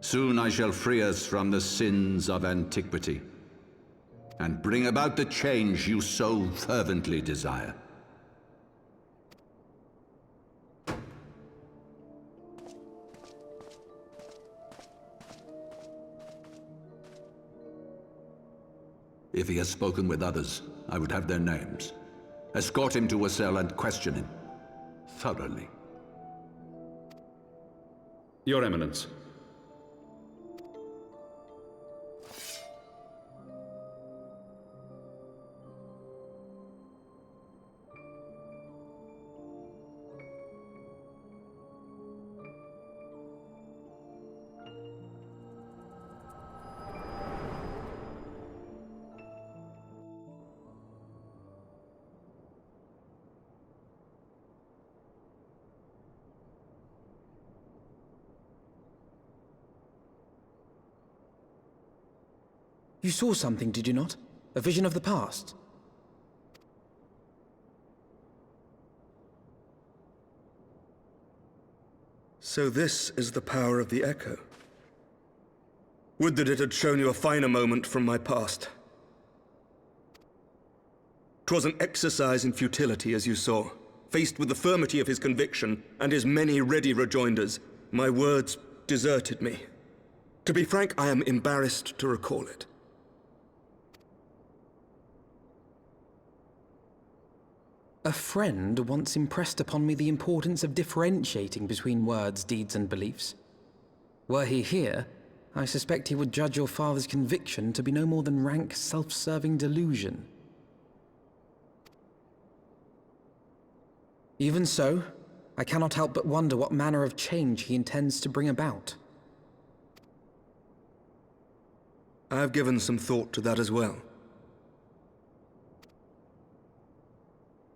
Soon I shall free us from the sins of antiquity, and bring about the change you so fervently desire. If he has spoken with others, I would have their names. Escort him to a cell and question him thoroughly. Your Eminence. You saw something, did you not? A vision of the past? So this is the power of the Echo. Would that it had shown you a finer moment from my past. 'Twas an exercise in futility, as you saw. Faced with the firmity of his conviction and his many ready rejoinders, my words deserted me. To be frank, I am embarrassed to recall it. A friend once impressed upon me the importance of differentiating between words, deeds, and beliefs. Were he here, I suspect he would judge your father's conviction to be no more than rank, self-serving delusion. Even so, I cannot help but wonder what manner of change he intends to bring about. I have given some thought to that as well.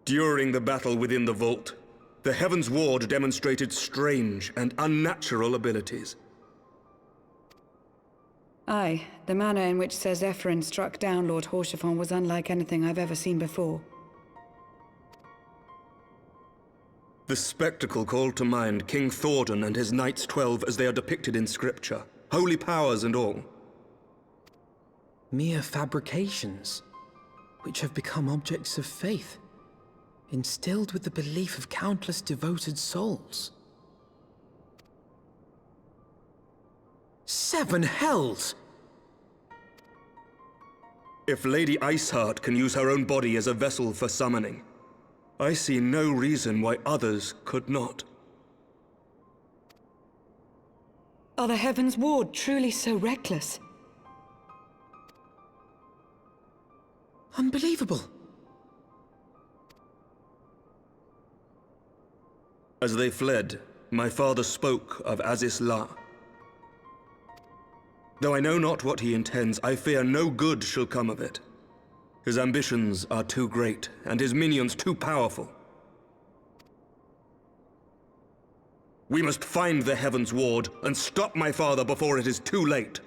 During the battle within the vault, the Heaven's Ward demonstrated strange and unnatural abilities. Aye, the manner in which Sir Zephyrin struck down Lord Haurchefant was unlike anything I've ever seen before. The spectacle called to mind King Thordan and his Knights 12 as they are depicted in scripture, holy powers and all. Mere fabrications, which have become objects of faith, instilled with the belief of countless devoted souls. 7 hells! If Lady Iceheart can use her own body as a vessel for summoning, I see no reason why others could not. Are the Heaven's Ward truly so reckless? Unbelievable! As they fled, my father spoke of Aziz La. Though I know not what he intends, I fear no good shall come of it. His ambitions are too great, and his minions too powerful. We must find the Heaven's Ward and stop my father before it is too late.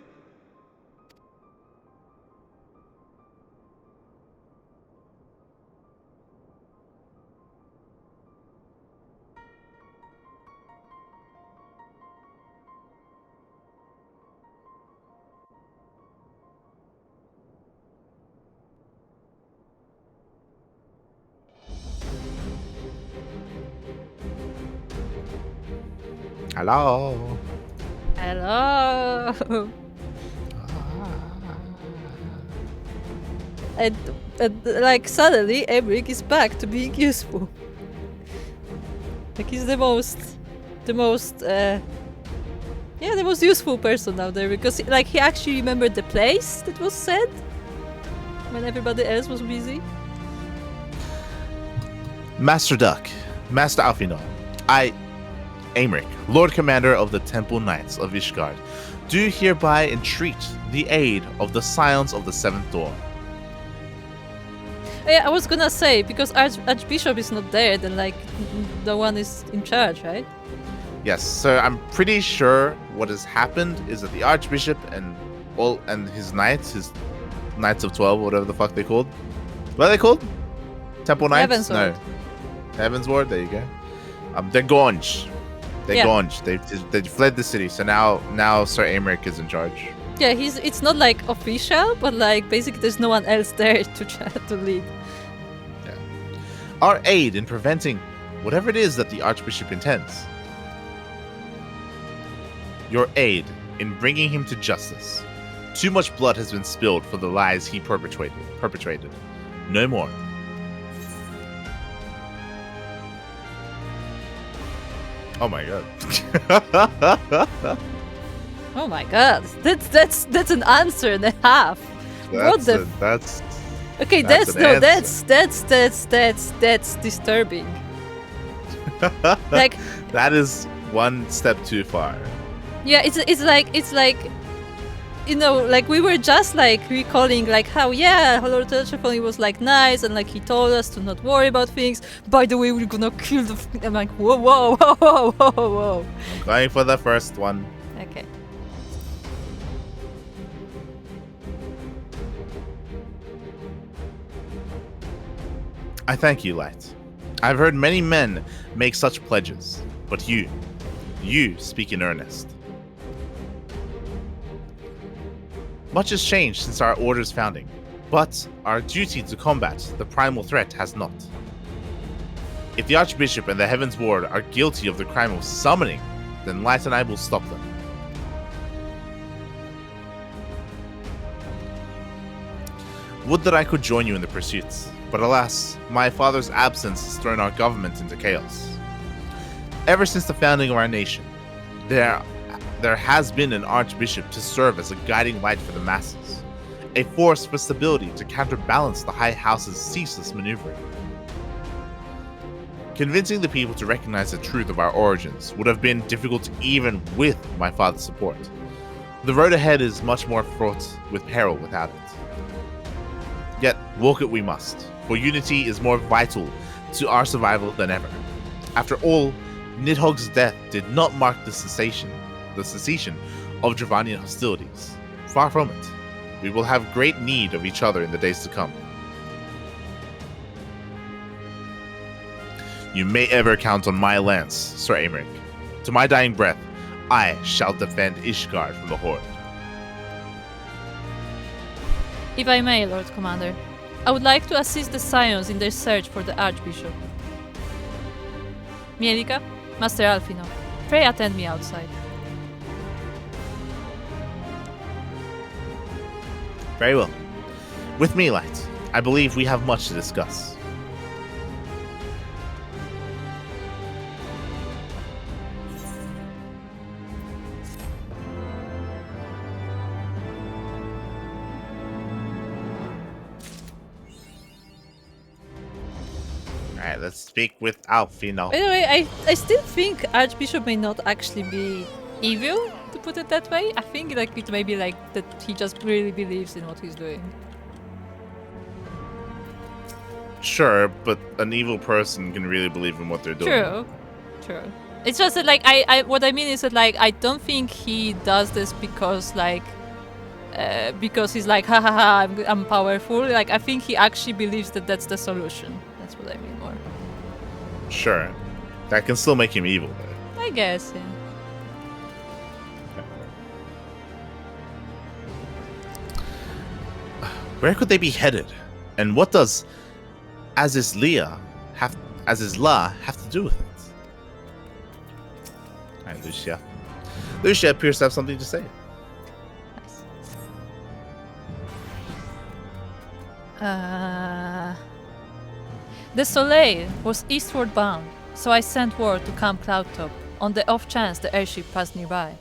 Hello. Hello. And like suddenly Emmerich is back to being useful. Like he's the most the most useful person out there because like he actually remembered the place that was said when everybody else was busy. Master Duck, Master Alfino, Aymeric, Lord Commander of the Temple Knights of Ishgard, do hereby entreat the aid of the Scions of the Seventh Door. Yeah, I was gonna say, because Archbishop is not there, then like, the one is in charge, right? Yes, so I'm pretty sure what has happened is that the Archbishop and his Knights of 12, whatever the fuck they called. What are they called? Temple Knights? Heaven's Ward. No. Heaven's Ward, there you go. They're gone. They're gone. They fled the city, so now Sir Aymeric is in charge. Yeah, it's not like official, but like basically there's no one else there to try to lead. Yeah. Our aid in preventing whatever it is that the Archbishop intends. Your aid in bringing him to justice. Too much blood has been spilled for the lies he perpetrated. No more. Oh my god. Oh my god. That's an answer and a half. That's okay, that's disturbing. Like that is one step too far. Yeah, it's like you know, like we were just like recalling like how Lord Telefoni was like nice and like he told us to not worry about things. By the way, we're gonna kill the I'm like whoa. I'm going for the first one. Okay. I thank you, Light. I've heard many men make such pledges, but you speak in earnest. Much has changed since our order's founding, but our duty to combat the primal threat has not. If the Archbishop and the Heaven's Ward are guilty of the crime of summoning, then Light and I will stop them. Would that I could join you in the pursuits, but alas, my father's absence has thrown our government into chaos. Ever since the founding of our nation, there has been an Archbishop to serve as a guiding light for the masses, a force for stability to counterbalance the High House's ceaseless maneuvering. Convincing the people to recognize the truth of our origins would have been difficult even with my father's support. The road ahead is much more fraught with peril without it. Yet, walk it we must, for unity is more vital to our survival than ever. After all, Nidhogg's death did not mark the cessation of Dravanian hostilities. Far from it. We will have great need of each other in the days to come. You may ever count on my lance, Sir Aymeric. To my dying breath, I shall defend Ishgard from the Horde. If I may, Lord Commander, I would like to assist the Scions in their search for the Archbishop. Mielikka, Master Alfino, pray attend me outside. Very well. With me, Light, I believe we have much to discuss. Alright, let's speak with Alfino. By the way, I still think Archbishop may not actually be evil, to put it that way. I think like it may be like that he just really believes in what he's doing. Sure, but an evil person can really believe in what they're doing. True. It's just that, like, I what I mean is that, like, I don't think he does this because, like, because he's like, ha ha ha, I'm powerful. Like, I think he actually believes that that's the solution. That's what I mean more. Sure. That can still make him evil, though. I guess, yeah. Where could they be headed? And what does Azizla have to do with it? Alright, Lucia. Lucia appears to have something to say. The Soleil was eastward bound, so I sent word to Camp Cloudtop on the off chance the airship passed nearby.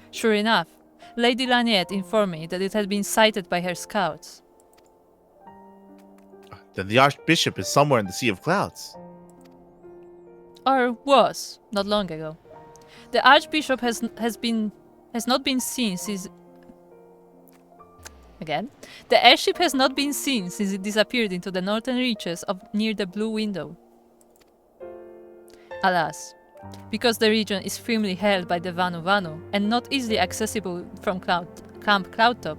Sure enough, Lady Laniette informed me that it had been sighted by her scouts. Then the Archbishop is somewhere in the Sea of Clouds. Or was, not long ago. The Archbishop has not been seen since... Again. The airship has not been seen since it disappeared into the northern reaches near the Blue Window. Alas, because the region is firmly held by the Vanu Vanu and not easily accessible from Camp Cloudtop,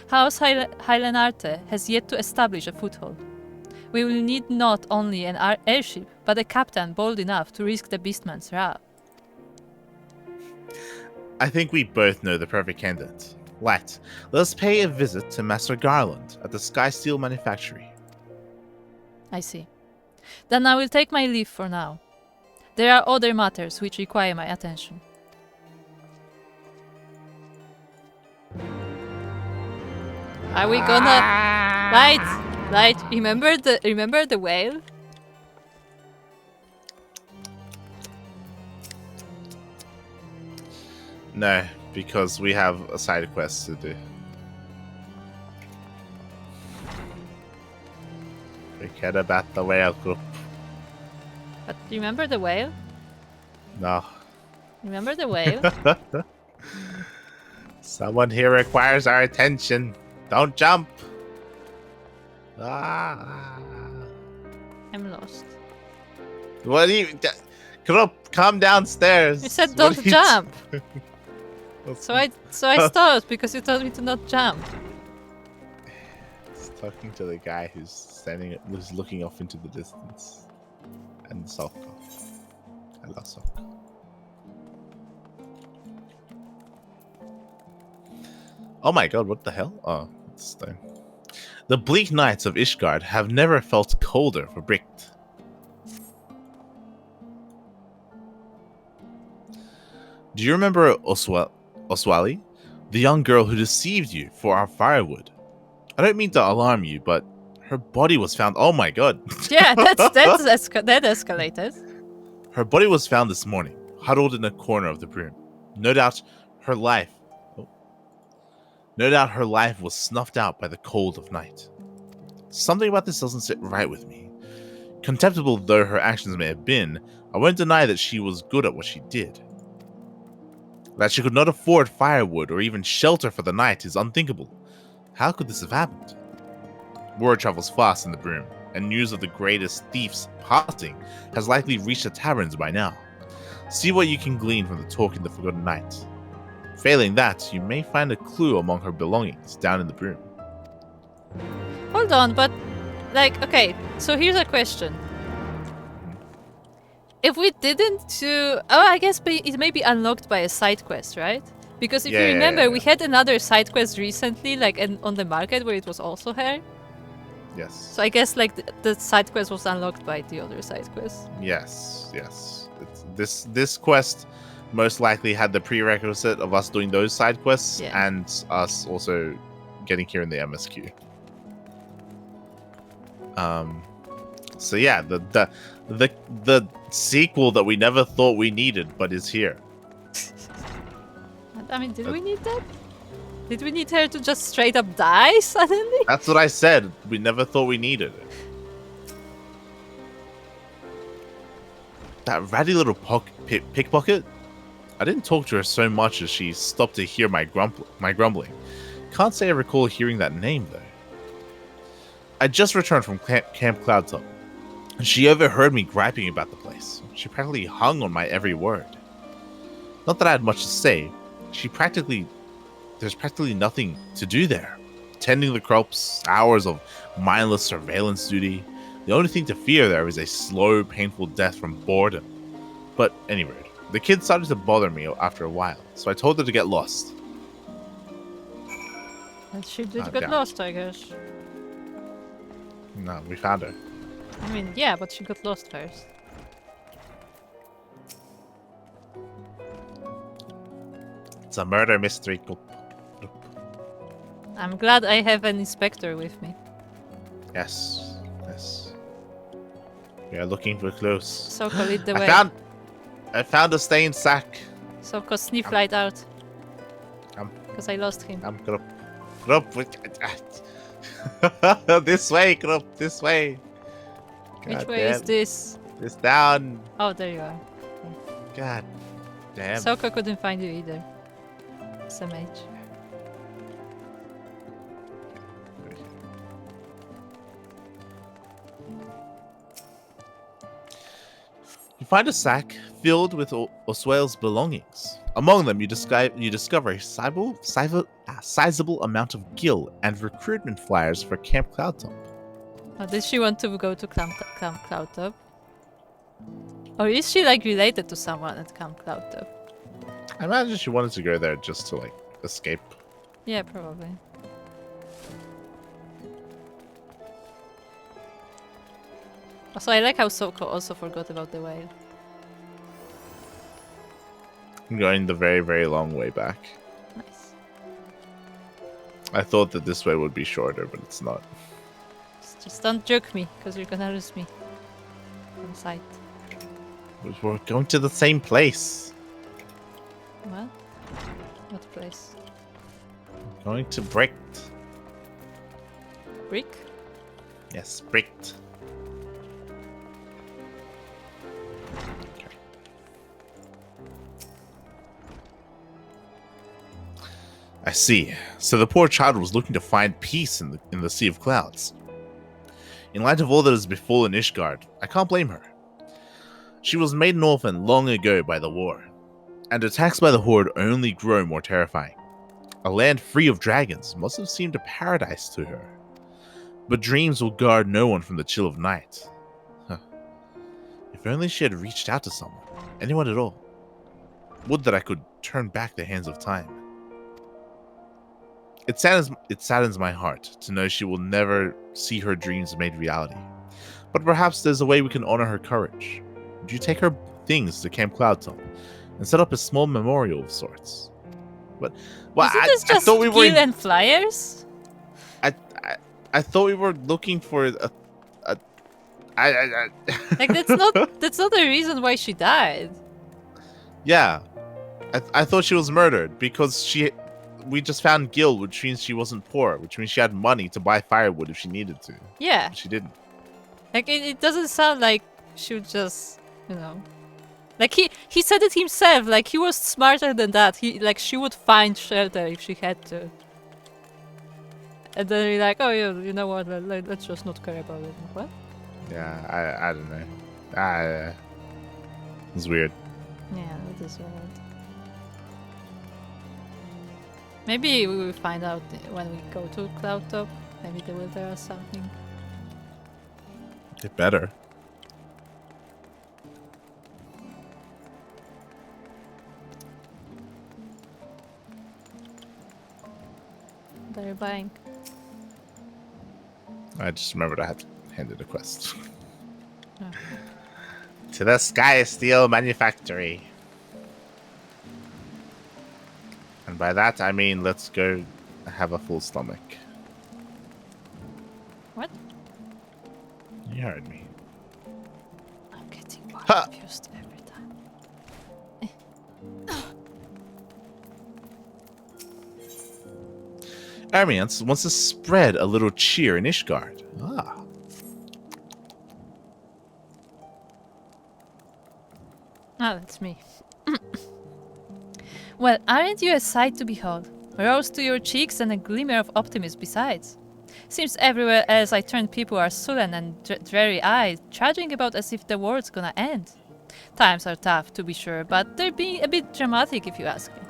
House Hylanarte has yet to establish a foothold. We will need not only an airship, but a captain bold enough to risk the Beastman's wrath. I think we both know the perfect candidate. Let us pay a visit to Master Garland at the Sky Steel Manufactory. I see. Then I will take my leave for now. There are other matters which require my attention. Are we gonna... Light, remember the whale? No, because we have a side quest to do. Forget about the whale group. But remember the whale? No. Remember the whale? Someone here requires our attention. Don't jump. Ah. I'm lost. What do you... Kuro, come downstairs. You said don't jump. So I stopped because you told me to not jump. He's talking to the guy who's looking off into the distance. And Souko. Hello, Souko. Oh my god, what the hell? Oh, it's stone. The bleak nights of Ishgard have never felt colder for Bricht. Do you remember Oswali? The young girl who deceived you for our firewood? I don't mean to alarm you, but her body was found... Oh my god. Yeah, that escalated. Her body was found this morning, huddled in a corner of the room. No doubt her life was snuffed out by the cold of night. Something about this doesn't sit right with me. Contemptible though her actions may have been, I won't deny that she was good at what she did. That she could not afford firewood or even shelter for the night is unthinkable. How could this have happened? Word travels fast in the Broom, and news of the greatest thief's passing has likely reached the taverns by now. See what you can glean from the talk in the Forgotten Night. Failing that, you may find a clue among her belongings down in the Broom. Hold on, but, like, okay, so here's a question. If we didn't do... Oh, I guess it may be unlocked by a side quest, right? Because if you remember, we had another side quest recently, like on the market, where it was also her. Yes. So I guess, like, the side quest was unlocked by the other side quest. Yes. This quest most likely had the prerequisite of us doing those side quests and us also getting here in the MSQ. So yeah, the sequel that we never thought we needed, but is here. I mean, did we need that? Did we need her to just straight up die suddenly? That's what I said. We never thought we needed it. That ratty little pickpocket? I didn't talk to her so much as she stopped to hear my grumbling. Can't say I recall hearing that name, though. I just returned from Camp Cloudtop, and she overheard me griping about the place. She practically hung on my every word. Not that I had much to say. There's practically nothing to do there. Tending the crops, hours of mindless surveillance duty. The only thing to fear there is a slow, painful death from boredom. But anyway, the kid started to bother me after a while, so I told her to get lost. And she did get lost, I guess. No, we found her. I mean, yeah, but she got lost first. It's a murder mystery. I'm glad I have an inspector with me. Yes, yes. We are looking for clues. Souko, lead the way. I found a stained sack. Souko, sniff light out. Because I lost him. Grup. This way, Grup, this way. Which way is this? It's down. Oh, there you are. God damn. Souko couldn't find you either. SMH. You find a sack filled with Oswale's belongings. Among them, you discover a sizable amount of gil and recruitment flyers for Camp Cloudtop. Oh, did she want to go to Camp Cloudtop? Or is she like related to someone at Camp Cloudtop? I imagine she wanted to go there just to like escape. Yeah, probably. Also, I like how Souko also forgot about the whale. I'm going the very, very long way back. Nice. I thought that this way would be shorter, but it's not. Just don't jerk me, because you're gonna lose me. On sight. We're going to the same place. What? What place? Going to Bricked. Brick? Yes, Bricked. I see. So the poor child was looking to find peace in the Sea of Clouds. In light of all that has befallen Ishgard, I can't blame her. She was made an orphan long ago by the war, and attacks by the Horde only grow more terrifying. A land free of dragons must have seemed a paradise to her. But dreams will guard no one from the chill of night. Huh. If only she had reached out to someone, anyone at all. Would that I could turn back the hands of time. It saddens my heart to know she will never see her dreams made reality. But perhaps there's a way we can honor her courage. Would you take her things to Camp Cloudtop and set up a small memorial of sorts? But well, Isn't this just gil and flyers? I thought we were looking for like that's not the reason why she died. Yeah, I thought she was murdered because we just found gil, which means she wasn't poor, which means she had money to buy firewood if she needed to. Yeah. But she didn't. Like, it doesn't sound like she would just, you know... Like, he said it himself, like, he was smarter than that. She would find shelter if she had to. And then you're like, oh, you know what, let's just not care about it. What? Yeah, I don't know. It's weird. Yeah, it is weird. Maybe we will find out when we go to Cloudtop. Maybe they will tell us something. It better. They're buying. I just remembered I had to hand it a quest. Oh. To the Sky Steel Manufactory. And by that I mean let's go have a full stomach. What? You heard me. I'm getting more confused every time. Armiance wants to spread a little cheer in Ishgard. Ah. Ah, that's me. Well, aren't you a sight to behold? Rose to your cheeks and a glimmer of optimism besides. Seems everywhere else I turn people are sullen and dreary-eyed, trudging about as if the world's gonna end. Times are tough, to be sure, but they're being a bit dramatic if you ask me.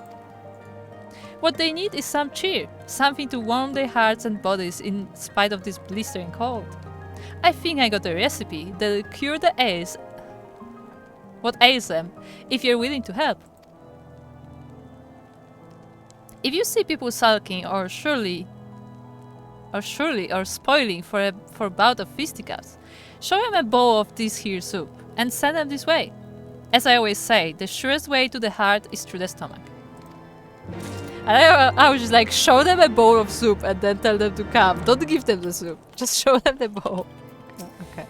What they need is some cheer, something to warm their hearts and bodies in spite of this blistering cold. I think I got a recipe that'll cure the ails, what ails them, if you're willing to help. If you see people sulking or surely spoiling for a bout of fisticuffs, show them a bowl of this here soup and send them this way. As I always say, the surest way to the heart is through the stomach. I was just like, show them a bowl of soup and then tell them to come. Don't give them the soup. Just show them the bowl. Okay.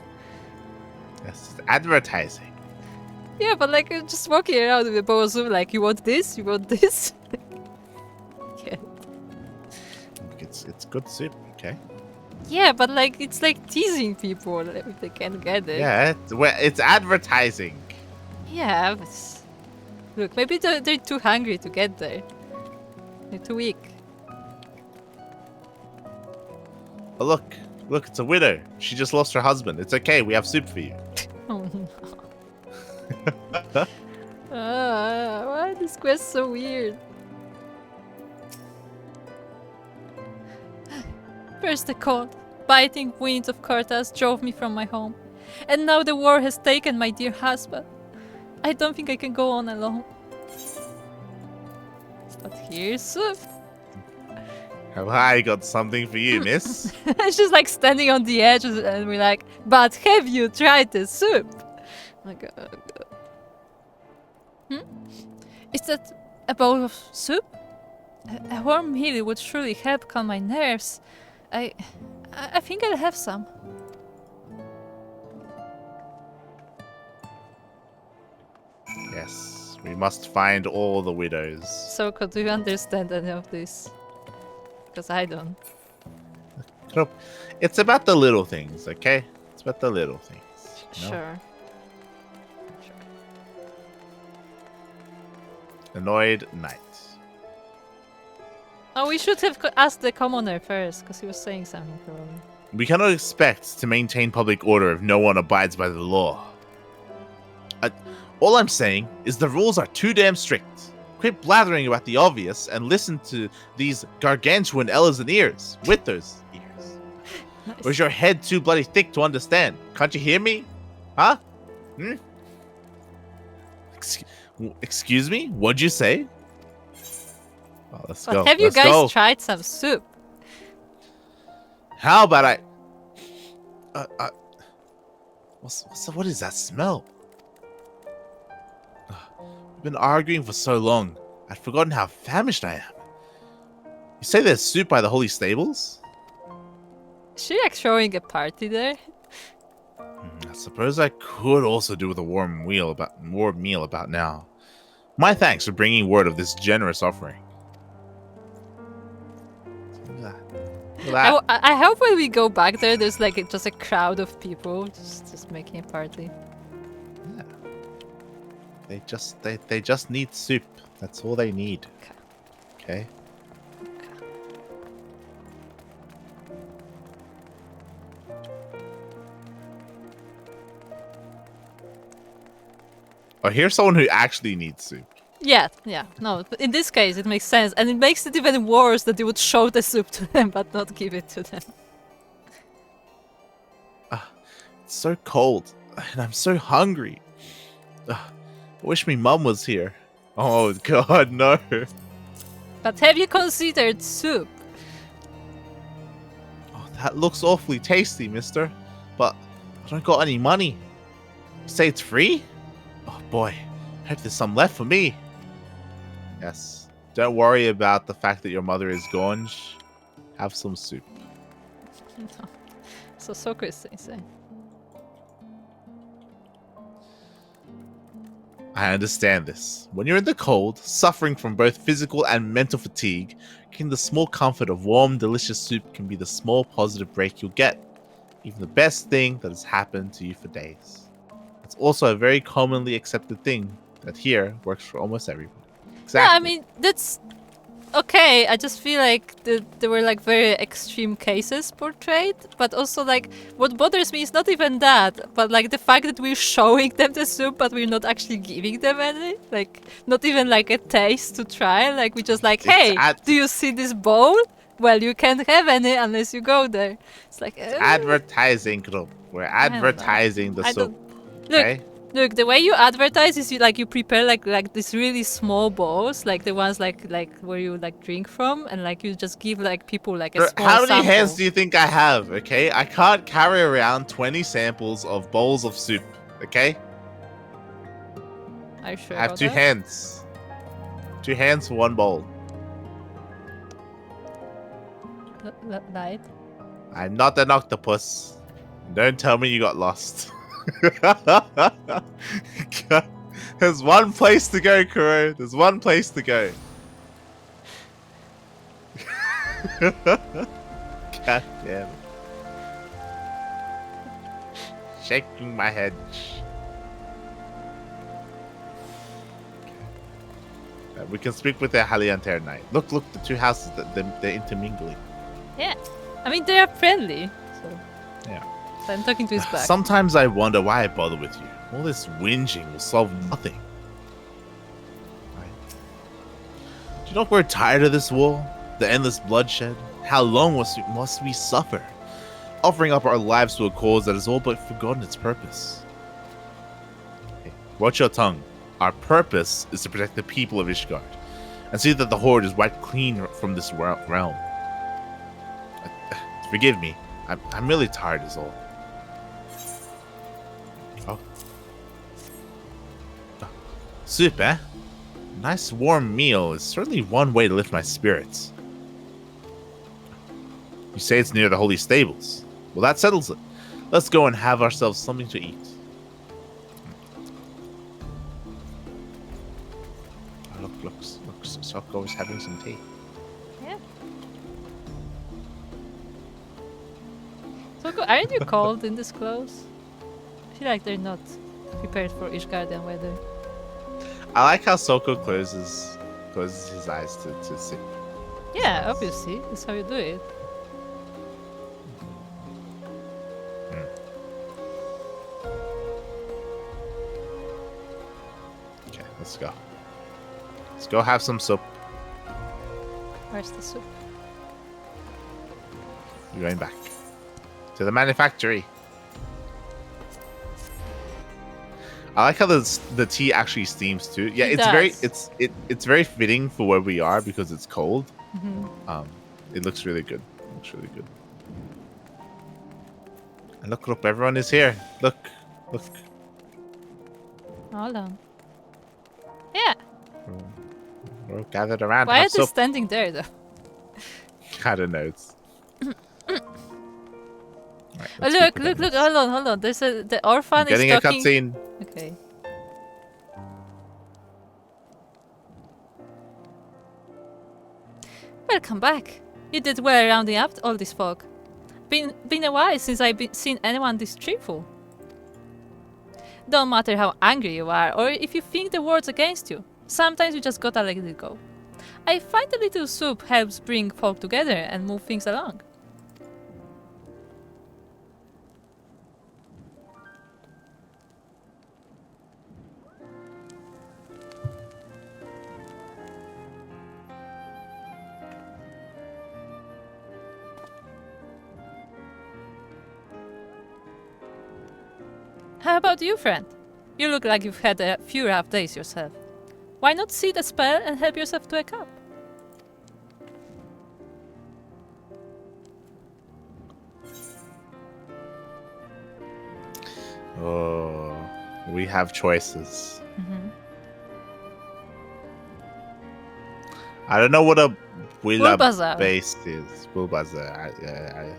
That's advertising. Yeah, but like, just walking around with a bowl of soup, like, you want this? You want this? Yeah. It's good soup, okay? Yeah, but like, it's like teasing people if they can't get it. Yeah, it's advertising. Yeah, but look, maybe they're too hungry to get there. They're too weak. Oh, look, it's a widow. She just lost her husband. It's okay, we have soup for you. Oh no. Why is this quest so weird? First the cold, biting winds of Cortas drove me from my home. And now the war has taken my dear husband. I don't think I can go on alone. But here's soup. Have I got something for you, miss? It's just like standing on the edge and we're like, but have you tried the soup? Like, Is that a bowl of soup? A warm meal would surely help calm my nerves. I think I'll have some. Yes, we must find all the widows. Souko, do you understand any of this? Because I don't. It's about the little things, okay? It's about the little things. You know? Sure. Annoyed knight. Oh, we should have asked the commoner first, because he was saying something probably. We cannot expect to maintain public order if no one abides by the law. All I'm saying is the rules are too damn strict. Quit blathering about the obvious and listen to these gargantuan L's and ears. With those ears. Nice. Or is your head too bloody thick to understand? Can't you hear me? Huh? Excuse me? What'd you say? Oh, let's go. Have you guys tried some soup? How about I... what is that smell? We've been arguing for so long. I'd forgotten how famished I am. You say there's soup by the holy stables? Is she like throwing a party there? I suppose I could also do with a warm meal about now. My thanks for bringing word of this generous offering. I hope when we go back there, there's like just a crowd of people just making a party. Yeah. They just need soup. That's all they need. Okay. Oh, here's someone who actually needs soup. Yeah. No, in this case it makes sense, and it makes it even worse that they would show the soup to them but not give it to them. It's so cold, and I'm so hungry. I wish me mum was here. Oh God, no. But have you considered soup? Oh, that looks awfully tasty, mister. But I don't got any money. You say it's free? Oh boy, I hope there's some left for me. Yes. Don't worry about the fact that your mother is gone. Have some soup. No. So Souko is saying. I understand this. When you're in the cold, suffering from both physical and mental fatigue, getting the small comfort of warm, delicious soup can be the small positive break you'll get. Even the best thing that has happened to you for days. It's also a very commonly accepted thing that here works for almost everyone. Exactly. Yeah, I mean, that's okay. I just feel like there were like very extreme cases portrayed, but also like what bothers me is not even that, but like the fact that we're showing them the soup, but we're not actually giving them any. Like not even like a taste to try. Like we just like, hey, do you see this bowl? Well, you can't have any unless you go there. It's like advertising group. We're advertising the soup. Look, look. The way you advertise is you prepare like these really small bowls, like the ones like where you like drink from, and like you just give like people like a small How many sample. hands do you think I have? Okay, I can't carry around 20 samples of bowls of soup. Okay. Are you sure? I have about 2 that? hands. 2 hands for 1 bowl. Light. I'm not an octopus. Don't tell me you got lost. There's one place to go, Kuro. There's one place to go. God damn it. Shaking my head. We can speak with the Halianter Knight. Look, the 2 houses, they're intermingling. Yeah, I mean they are friendly. So yeah, so I'm talking to his back. Sometimes I wonder why I bother with you. All this whinging will solve nothing. Right. Do you not grow tired of this war? The endless bloodshed? How long must we suffer? Offering up our lives to a cause that has all but forgotten its purpose. Hey, watch your tongue. Our purpose is to protect the people of Ishgard and see that the Horde is wiped clean from this realm. Forgive me. I'm really tired is all. Oh. Soup, eh? Nice warm meal is certainly one way to lift my spirits. You say it's near the holy stables. Well, that settles it. Let's go and have ourselves something to eat. Oh, look, Souko is having some tea. Yeah. Souko, aren't you cold in this clothes? I feel like they're not prepared for Ishgardian weather. I like how Souko closes his eyes to see. Yeah, obviously. That's how you do it. Okay, let's go. Let's go have some soup. Where's the soup? We're going back to the manufactory. I like how the tea actually steams too. Yeah, it's very fitting for where we are because it's cold. Mm-hmm. It looks really good. It looks really good. And look, everyone is here. Look. Hold on. Yeah. We're gathered around. Why have are they soup. standing there though? I don't know. It's... Right, Oh, look, hold on. There's the orphan getting is a talking. cutscene. Okay. Welcome back. You did well rounding up all this folk. Been a while since I've seen anyone this cheerful. Don't matter how angry you are or if you think the world's against you. Sometimes you just gotta let it go. I find a little soup helps bring folk together and move things along. How about you, friend? You look like you've had a few rough days yourself. Why not see the spell and help yourself to a cup? Oh, we have choices. Mm-hmm. I don't know what a Willa Bulbasaur. base is. Bulbasaur.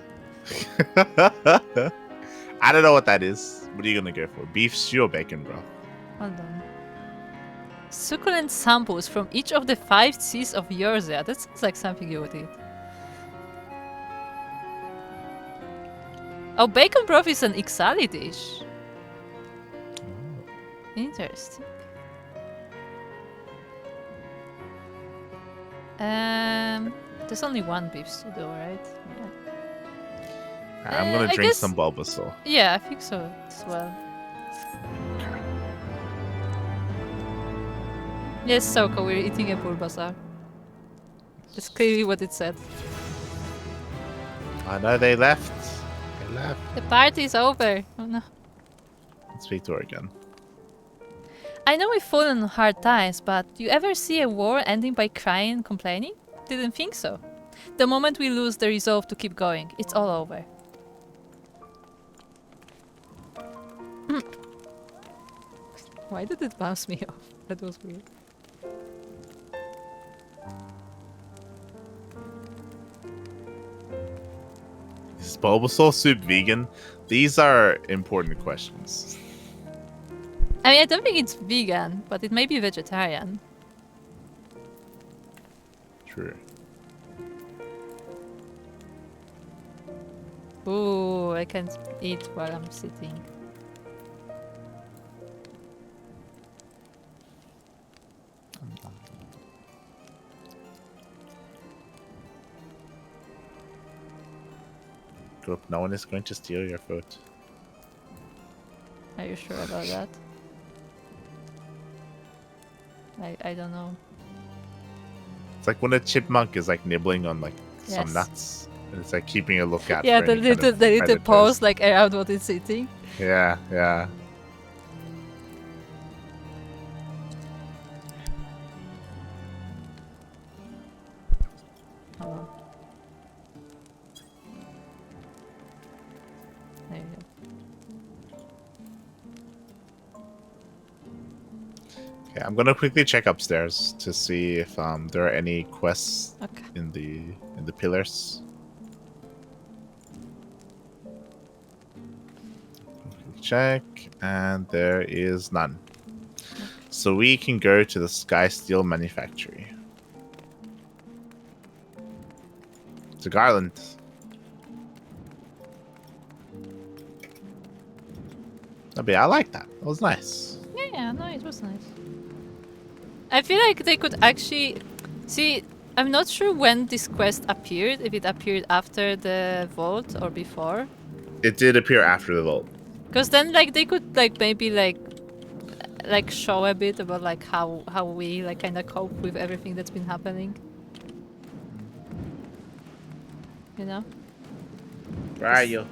I don't know what that is. What are you gonna go for? Beef stew or bacon broth? Hold on. Succulent samples from each of the 5 seas of Eorzea. That sounds like something you would eat. Oh, bacon broth is an XIV dish. Oh. Interesting. There's only one beef stew though, right? Yeah. I'm gonna I drink guess- some Bulbasaur. Yeah, I think so as well. Yes, Souko, we're eating a Bulbasaur. That's clearly what it said. I know they left. They left. The party's over. Oh no. Let's speak to her again. I know we've fallen on hard times, but do you ever see a war ending by crying and complaining? Didn't think so. The moment we lose the resolve to keep going, it's all over. Why did it bounce me off? That was weird. Is Bulbasaur soup vegan? These are important questions. I mean, I don't think it's vegan, but it may be vegetarian. True. Ooh, I can't eat while I'm sitting. Group, no one is going to steal your food. Are you sure about that? I don't know. It's like when a chipmunk is like nibbling on like some Yes. nuts. And it's like keeping a lookout. Yeah, for the any kind little, of the little predators. paws like around what it's eating. Yeah, yeah. Oh. There you go. Okay, I'm gonna quickly check upstairs to see if there are any quests Okay. in the pillars. Check, and there is none. So we can go to the Sky Steel Manufactory. To Garland. I like that. That was nice. Yeah, no, it was nice. I feel like they could actually see. I'm not sure when this quest appeared. If it appeared after the vault or before. It did appear after the vault. Because then, like, they could like maybe like show a bit about like how we like kind of cope with everything that's been happening. You know. Where are you?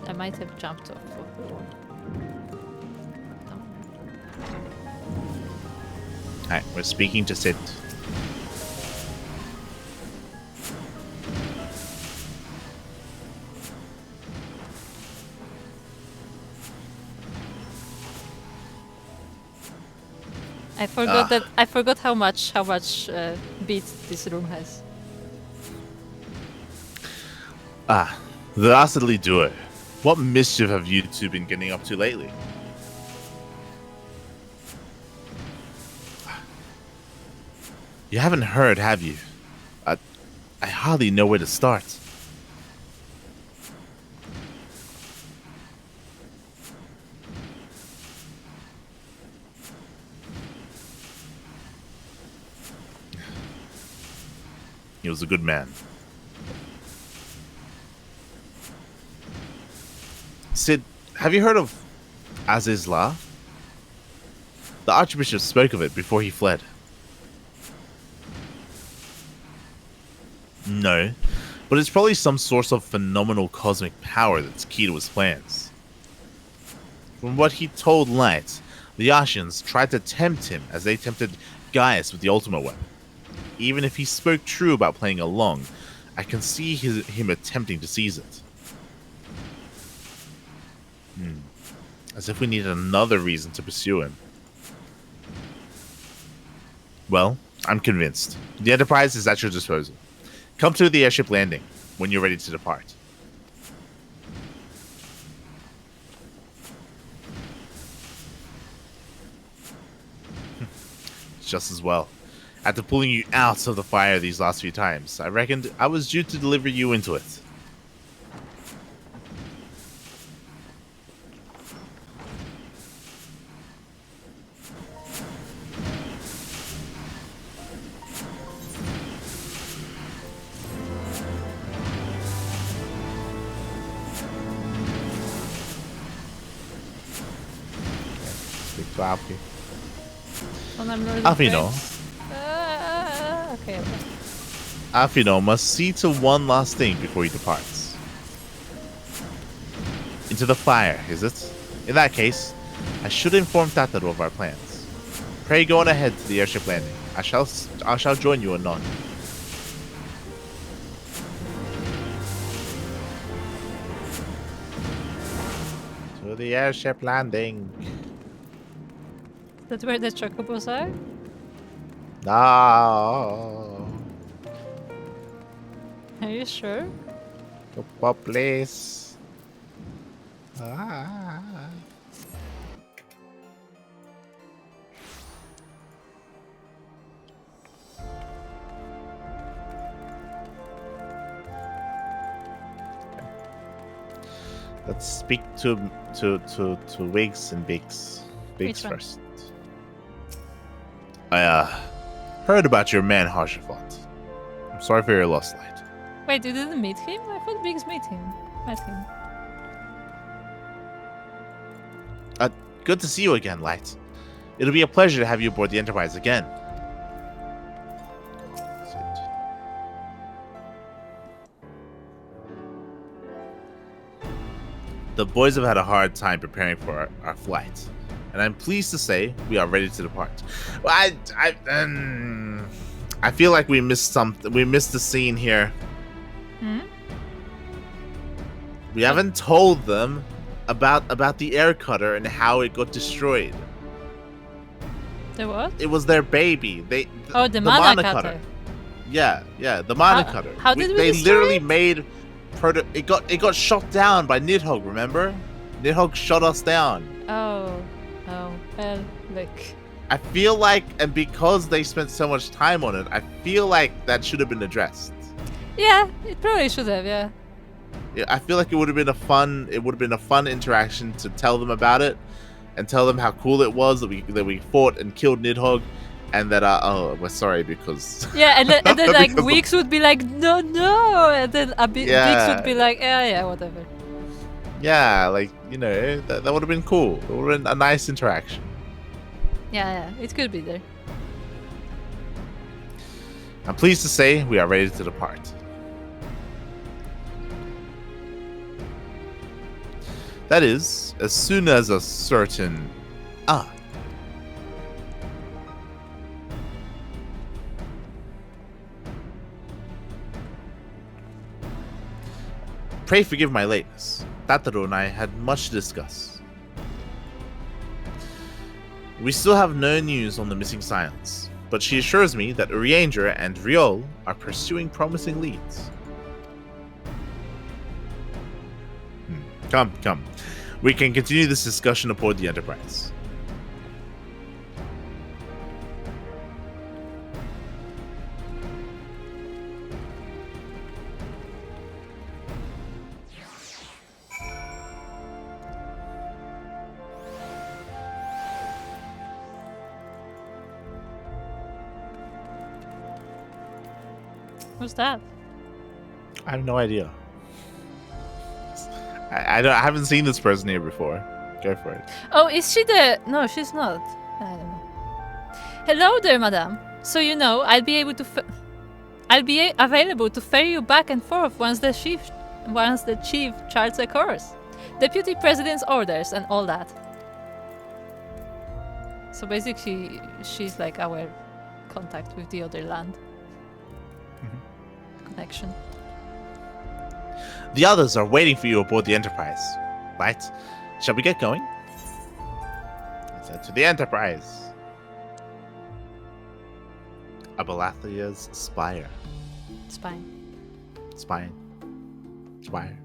I might have jumped off of the wall. Alright, we're speaking to Sid. I forgot that. I forgot how much beat this room has. Ah, the dastardly duo. What mischief have you two been getting up to lately? You haven't heard, have you? I hardly know where to start. He was a good man. Sid, have you heard of Azizla? The Archbishop spoke of it before he fled. No, but it's probably some source of phenomenal cosmic power that's key to his plans. From what he told Light, the Ashians tried to tempt him as they tempted Gaius with the ultimate weapon. Even if he spoke true about playing along, I can see him attempting to seize it. As if we needed another reason to pursue him. Well, I'm convinced. The Enterprise is at your disposal. Come to the airship landing when you're ready to depart. Just as well. After pulling you out of the fire these last few times, I reckoned I was due to deliver you into it. To Alfie. And I'm Lord of Alfino. Things. Okay. Alfino must see to one last thing before he departs. Into the fire, is it? In that case, I should inform Tataru of our plans. Pray go on ahead to the airship landing. I shall join you anon. To the airship landing. That's where the chocobos are? No. Are you sure? What place? Ah. Let's speak to Wiggs and Biggs. Biggs first. I heard about your man Harshafat. I'm sorry for your loss, Light. Wait, you didn't meet him? I thought Biggs met him. Good to see you again, Light. It'll be a pleasure to have you aboard the Enterprise again. The boys have had a hard time preparing for our flight, and I'm pleased to say we are ready to depart. Well, I feel like we missed something. We missed the scene here. Hmm? We haven't told them about the air cutter and how it got destroyed. The what? It was their baby. The mana cutter. Yeah, the mana cutter. How did we They destroy literally it? made it got shot down by Nidhogg, remember? Nidhogg shot us down. Oh, well, look. I feel like, and because they spent so much time on it, I feel like that should have been addressed. Yeah, it probably should have, yeah. Yeah, I feel like it would have been a fun interaction to tell them about it, and tell them how cool it was that we fought and killed Nidhogg, and that we're sorry because yeah, and then like Weeks would be like no, and then Weeks would be like yeah, whatever. Yeah, like that would have been cool. It would have been a nice interaction. Yeah, it could be there. I'm pleased to say we are ready to depart. That is, as soon as a certain... Pray forgive my lateness. Tataru and I had much to discuss. We still have no news on the missing silence, but she assures me that Urianger and Riol are pursuing promising leads. Come. We can continue this discussion aboard the Enterprise. Who's that? I have no idea. I haven't seen this person here before. Go for it. Oh, is she the... No, she's not. I don't know. Hello there, madame. So I'll be able to... I'll be available to ferry you back and forth once the chief charts a course. Deputy President's orders and all that. So basically, she's like our contact with the other land. Connection. The others are waiting for you aboard the Enterprise. Right? Shall we get going? To the Enterprise. Abalathia's Spire. Spine. Spire.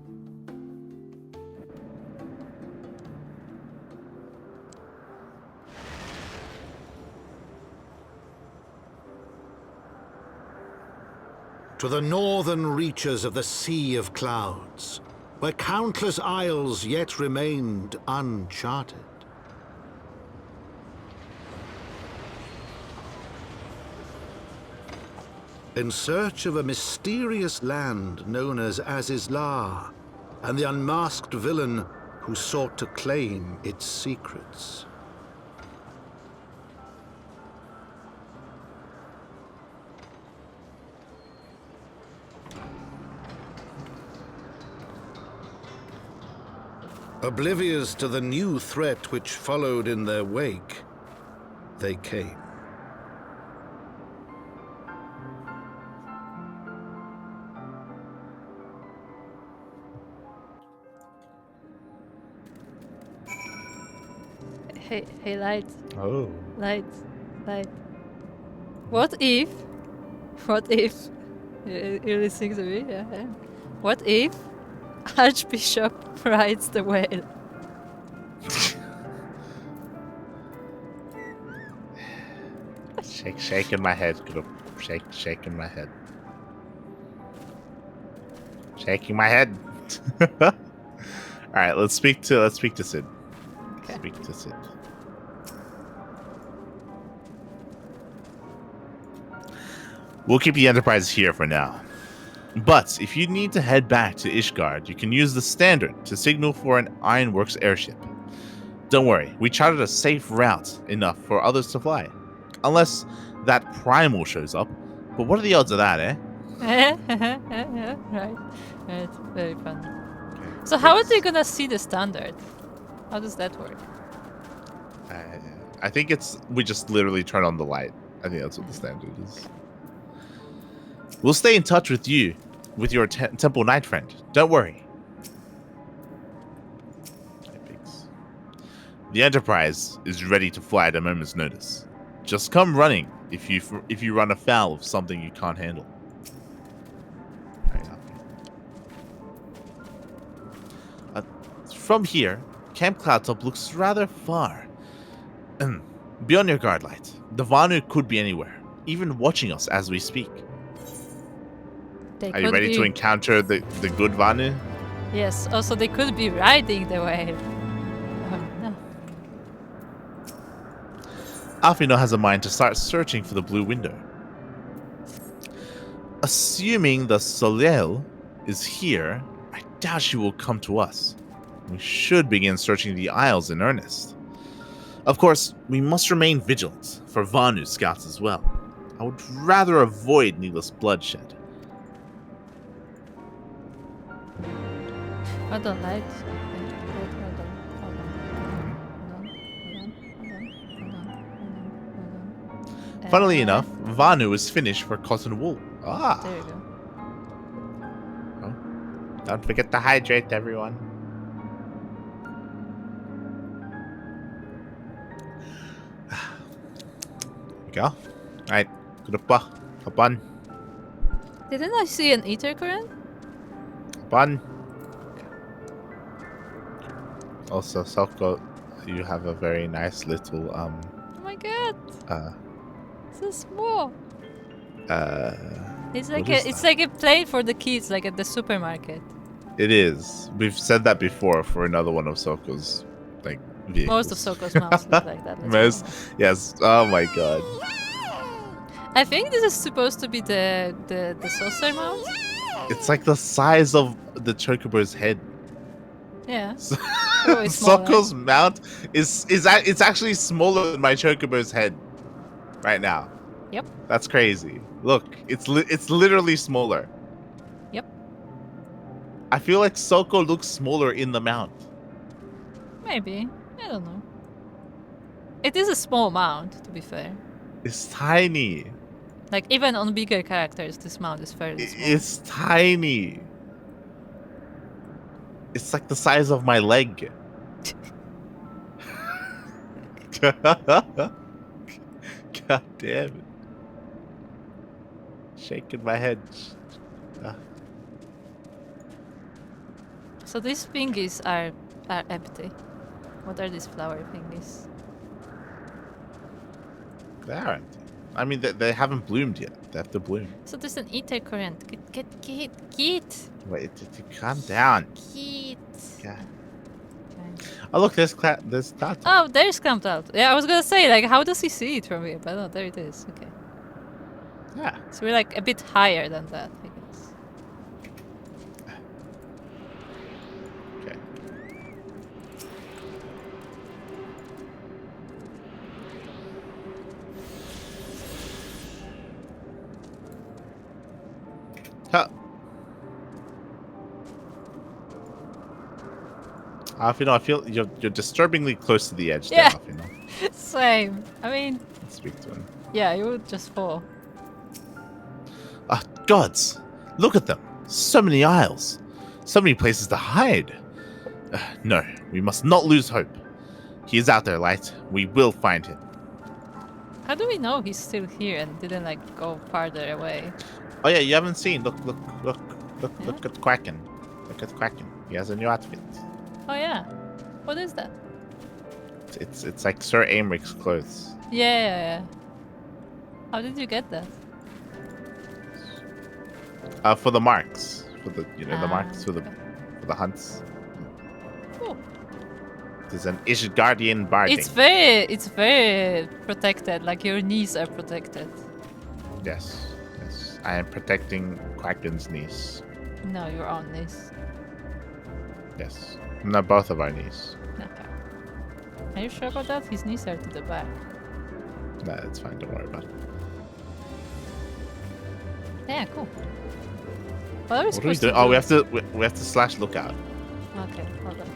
To the northern reaches of the Sea of Clouds, where countless isles yet remained uncharted. In search of a mysterious land known as Azizlar, and the unmasked villain who sought to claim its secrets. Oblivious to the new threat which followed in their wake, they came. Hey, Light. Oh. Light. What if? You're listening to me? Yeah. What if Archbishop rides the whale? Shaking my head, Kuro. Shaking my head. Shaking my head. All right, let's speak to Sid. Okay. Speak to Sid. We'll keep the Enterprise here for now. But if you need to head back to Ishgard, you can use the Standard to signal for an Ironworks airship. Don't worry, we charted a safe route enough for others to fly. Unless that Primal shows up. But what are the odds of that, eh? Right. Very fun. Okay. So how are they gonna see the Standard? How does that work? I think we just literally turn on the light. I think that's what the Standard is. We'll stay in touch with you, with your Temple Knight friend. Don't worry. The Enterprise is ready to fly at a moment's notice. Just come running if you run afoul of something you can't handle. From here, Camp Cloudtop looks rather far. Be on your guard, Light. The Vanu could be anywhere, even watching us as we speak. Are you ready to encounter the good Vanu? Yes, also they could be riding the whale. No. Alfino has a mind to start searching for the blue window. Assuming the Soleil is here, I doubt she will come to us. We should begin searching the Isles in earnest. Of course, we must remain vigilant for Vanu scouts as well. I would rather avoid needless bloodshed. I don't like. Funnily enough, Vanu is finished for cotton wool. Ah. There you go. Oh. Don't forget to hydrate, everyone. There you go. Alright. Good hop on. Didn't I see an ether current? Hop on. Also, Souko, you have a very nice little Oh my god! So small. It's like a plane for the kids, like at the supermarket. It is. We've said that before for another one of Souko's vehicles. Most of Souko's mounts look like that. Yes. Oh my god. I think this is supposed to be the saucer mount. It's like the size of the Chocobo's head. Yeah. Souko's mount it's actually smaller than my Chocobo's head right now. Yep. That's crazy. Look, it's literally smaller. Yep. I feel like Souko looks smaller in the mount. Maybe. I don't know. It is a small mount, to be fair. It's tiny. Like, even on bigger characters, this mount is fairly small. It's tiny. It's like the size of my leg. God damn it. Shaking my head. So these thingies are empty. What are these flower thingies? They are empty. I mean, they haven't bloomed yet. They have to bloom. So there's an ether current. Get. Wait, calm down. Get. Yeah. Oh look, there's that. Oh, there's Camp Out. Yeah, I was gonna say, like, how does he see it from here? But no, there it is. Okay. Yeah. So we're like a bit higher than that, I guess. Okay. Huh. Alfino, I feel you're disturbingly close to the edge Yeah. there, Alfino. Same. I mean, Let's speak to him. yeah, you would just fall. Ah, gods! Look at them! So many aisles! So many places to hide! No, we must not lose hope. He is out there, Light. We will find him. How do we know he's still here and didn't like go farther away? Oh yeah, you haven't seen. Look Yeah? at Kraken. Look at Kraken. He has a new outfit. Oh yeah. What is that? It's like Sir Aemric's clothes. Yeah. How did you get that? For the marks. For the the marks for okay. the hunts. Cool. There's an Ishgardian barding. It's very protected. Like your knees are protected. Yes. I am protecting Kraken's knees. No, your own knees. Yes. Not both of our knees. Okay. Are you sure about that? His knees are to the back. Nah, it's fine. Don't worry about it. Yeah, cool. What are we What are we supposed doing? to do? Oh, we have to slash lookout. Okay, hold on.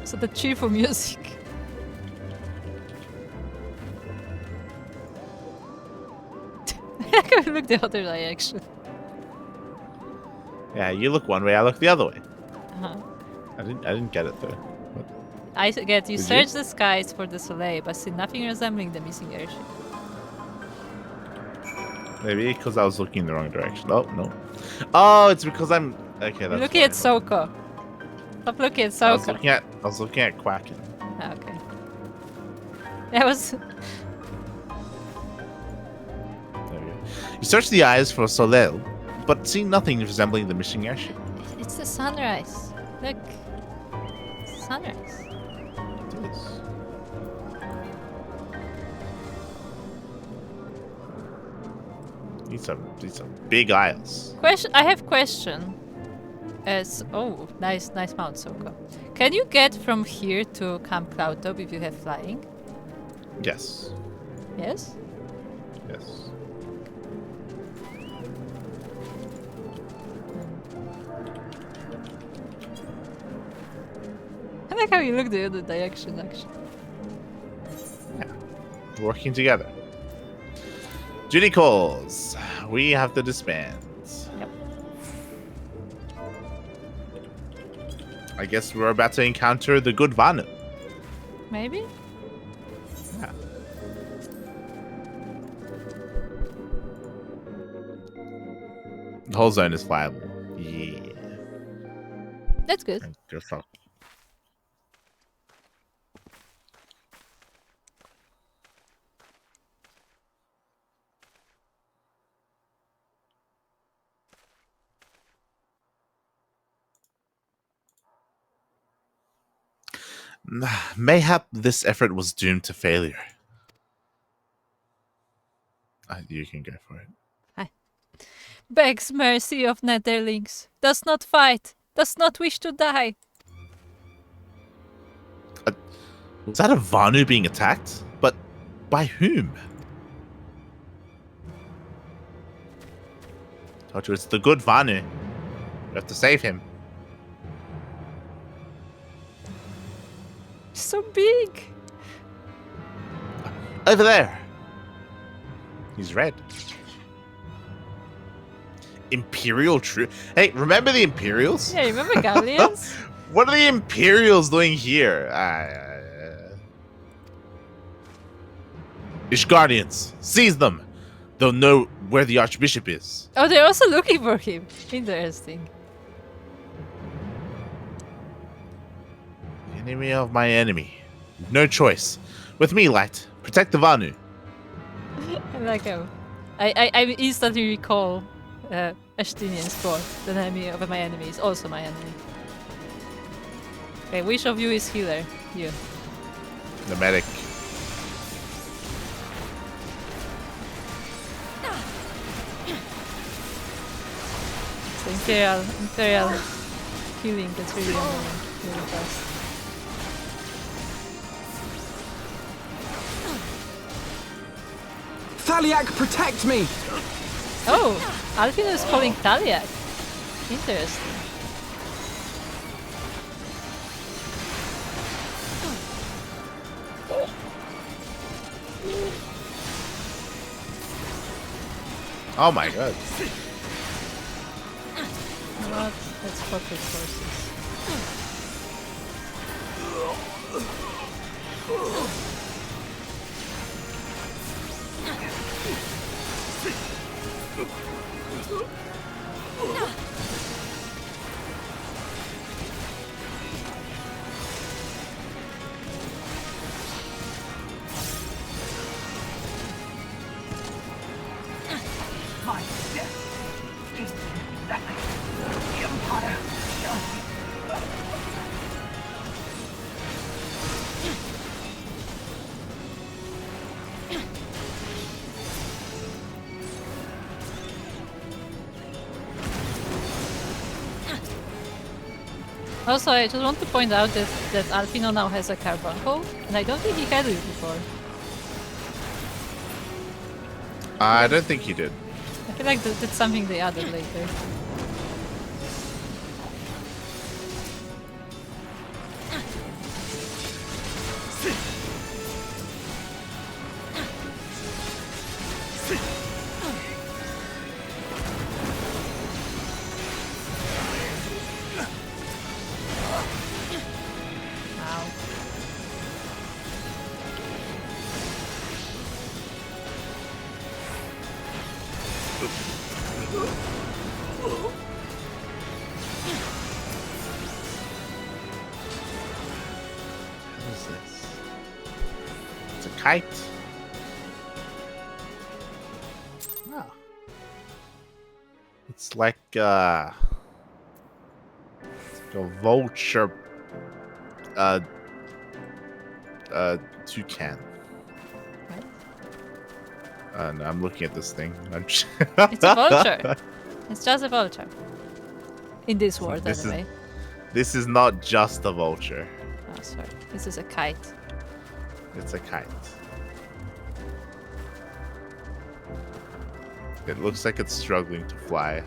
So the cheerful music. I can look the other direction. Yeah, you look one way, I look the other way. Uh-huh. I didn't get it though. What? I get you Did search you? the skies for the Soleil, but see nothing resembling the missing airship. Maybe because I was looking in the wrong direction. Oh no. Oh, it's because I'm okay. You're That's looking at Souko. Stop looking at I was Souko. looking at Quacken. Okay. That was. There we go. You search the eyes for Soleil, but see nothing resembling the missing airship. It's the sunrise. Look. It's the sunrise. It is. These are big aisles. Question. I have question. Oh, nice mount, Souko. Can you get from here to Camp Cloudtop if you have flying? Yes. Yes. Yes. I like how you look the other direction, actually. We're working together. Duty calls. We have to disband. Yep. I guess we're about to encounter the good Vanu. Maybe? Yeah. The whole zone is flyable. Yeah. That's good. Good fuck. Mayhap this effort was doomed to failure. You can go for it. Hi. Begs mercy of Netherlings. Does not fight. Does not wish to die. Was that a Vanu being attacked? But by whom? Told you it's the good Vanu. We have to save him. So big. Over there. He's red. Imperial troop. Hey, remember the Imperials? Yeah, remember Galleons? What are the Imperials doing here? Ishgardians, seize them. They'll know where the Archbishop is. Oh, they're also looking for him. Interesting. Enemy of my enemy. No choice. With me, Light. Protect the Vanu. I like how I instantly recall Ashtinian's quote. The enemy of my enemy is also my enemy. Okay, which of you is healer? You. The medic. So Imperial healing gets really annoying really fast. Thaliak, protect me! Oh, Alfino is calling Thaliak. Interesting. Oh my god. What? Let's focus forces. My death is nothing. The Empire shall Also, I just want to point out that Alfino now has a carbuncle, and I don't think he had it before. I don't think he did. I feel like that's something they added later. Kite. Oh. It's like a vulture toucan. No, I'm looking at this thing. It's a vulture. It's just a vulture. In this world, anyway. This is not just a vulture. Oh, sorry. This is a kite. It's a kite. It looks like it's struggling to fly.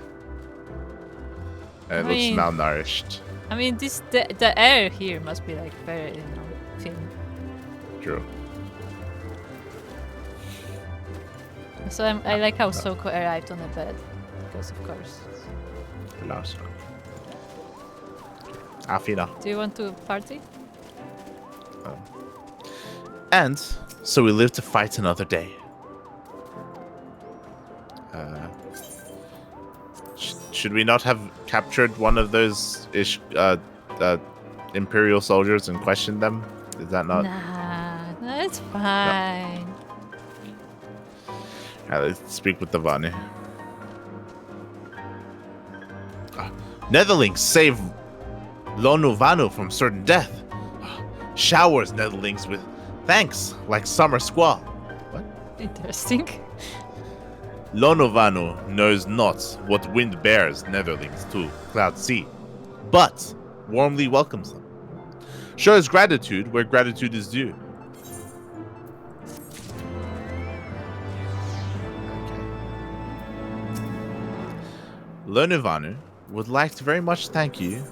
And it looks malnourished. I mean, the air here must be like very, thin. True. So I like how Souko arrived on a bed, because of course. Hello, Souko. Afina. Do you want to party? And so we live to fight another day. Should we not have captured one of those Imperial soldiers and questioned them? Is that not? Nah, it's fine. No. Let's speak with the Vanu. Netherlings save Lonu Vanu from certain death. Showers Netherlings with thanks, like summer squall. What? Interesting. Lonovanu knows not what wind bears Netherlings to Cloud Sea, but warmly welcomes them. Shows gratitude where gratitude is due. Lonovanu would like to very much thank you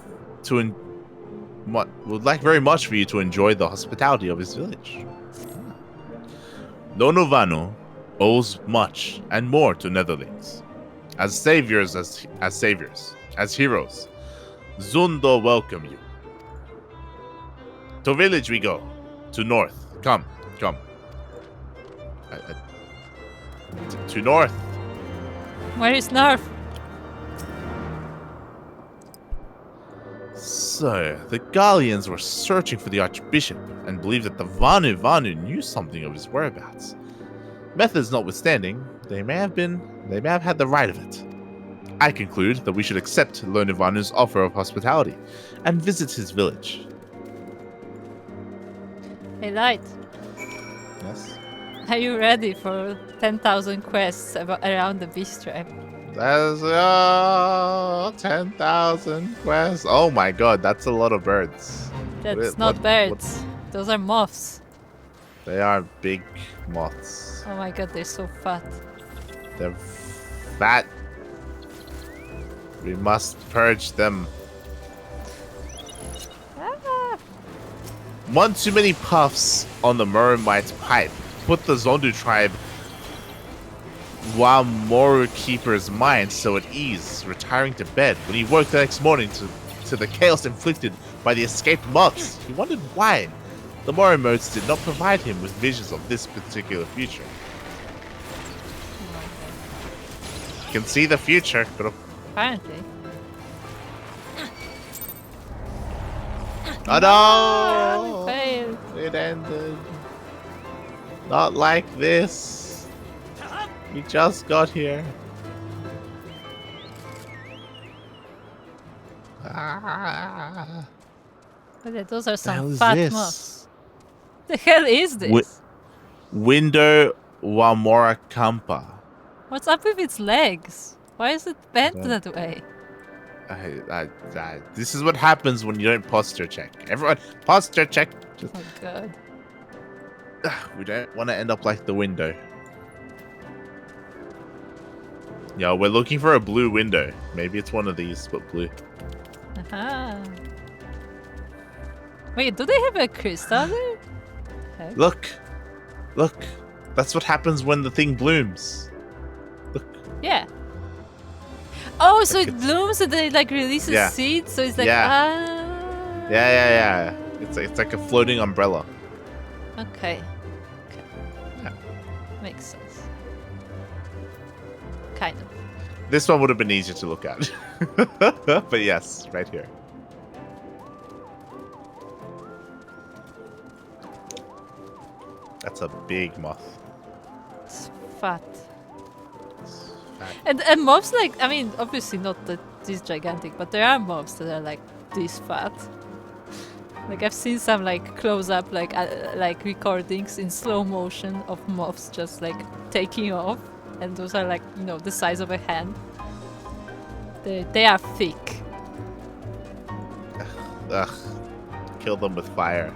would like very much for you to enjoy the hospitality of his village. Lonovanu owes much and more to Netherlings. As saviors, as heroes, Zundo welcome you. To village we go. To north. Come. To north. Where is north? So, the Gallians were searching for the Archbishop and believed that the Vanu knew something of his whereabouts. Methods notwithstanding, they may have had the right of it. I conclude that we should accept Lonuvanu's offer of hospitality and visit his village. Hey, Light. Yes? Are you ready for 10,000 quests around the Beast Tribe? That's 10,000 quests. Oh my god, that's a lot of birds. That's not birds. Those are moths. They are big moths. Oh my god, they're so fat. They're fat. We must purge them. Ah. One too many puffs on the Muramite pipe put the Zondu tribe while Moru Keeper's mind so at ease, retiring to bed when he woke the next morning to the chaos inflicted by the escaped moths. He wondered why the Moru modes did not provide him with visions of this particular future. You can see the future. Apparently. Oh no! We failed. It ended. Not like this. We just got here. Ah. Okay, those are some hell is fat this? moths. The hell is this? Window Wamora Kampa. What's up with its legs? Why is it bent that way? This is what happens when you don't posture check. Everyone, posture check. Just, Oh god. we don't want to end up like the window. Yeah, we're looking for a blue window. Maybe it's one of these, but blue. Aha. Wait, do they have a crystal there? Heck. Look. That's what happens when the thing blooms. Yeah. Oh, so it blooms and then it like releases Yeah. seeds, so it's like Yeah. It's like a floating umbrella. Okay. Yeah. Makes sense. Kind of. This one would have been easier to look at. But yes, right here. That's a big moth. It's fat. And mobs like, I mean, obviously not this gigantic, but there are mobs that are like this fat. Like I've seen some like close-up like recordings in slow motion of moths just like taking off, and those are like, you know, the size of a hand. They are thick. Ugh. Kill them with fire.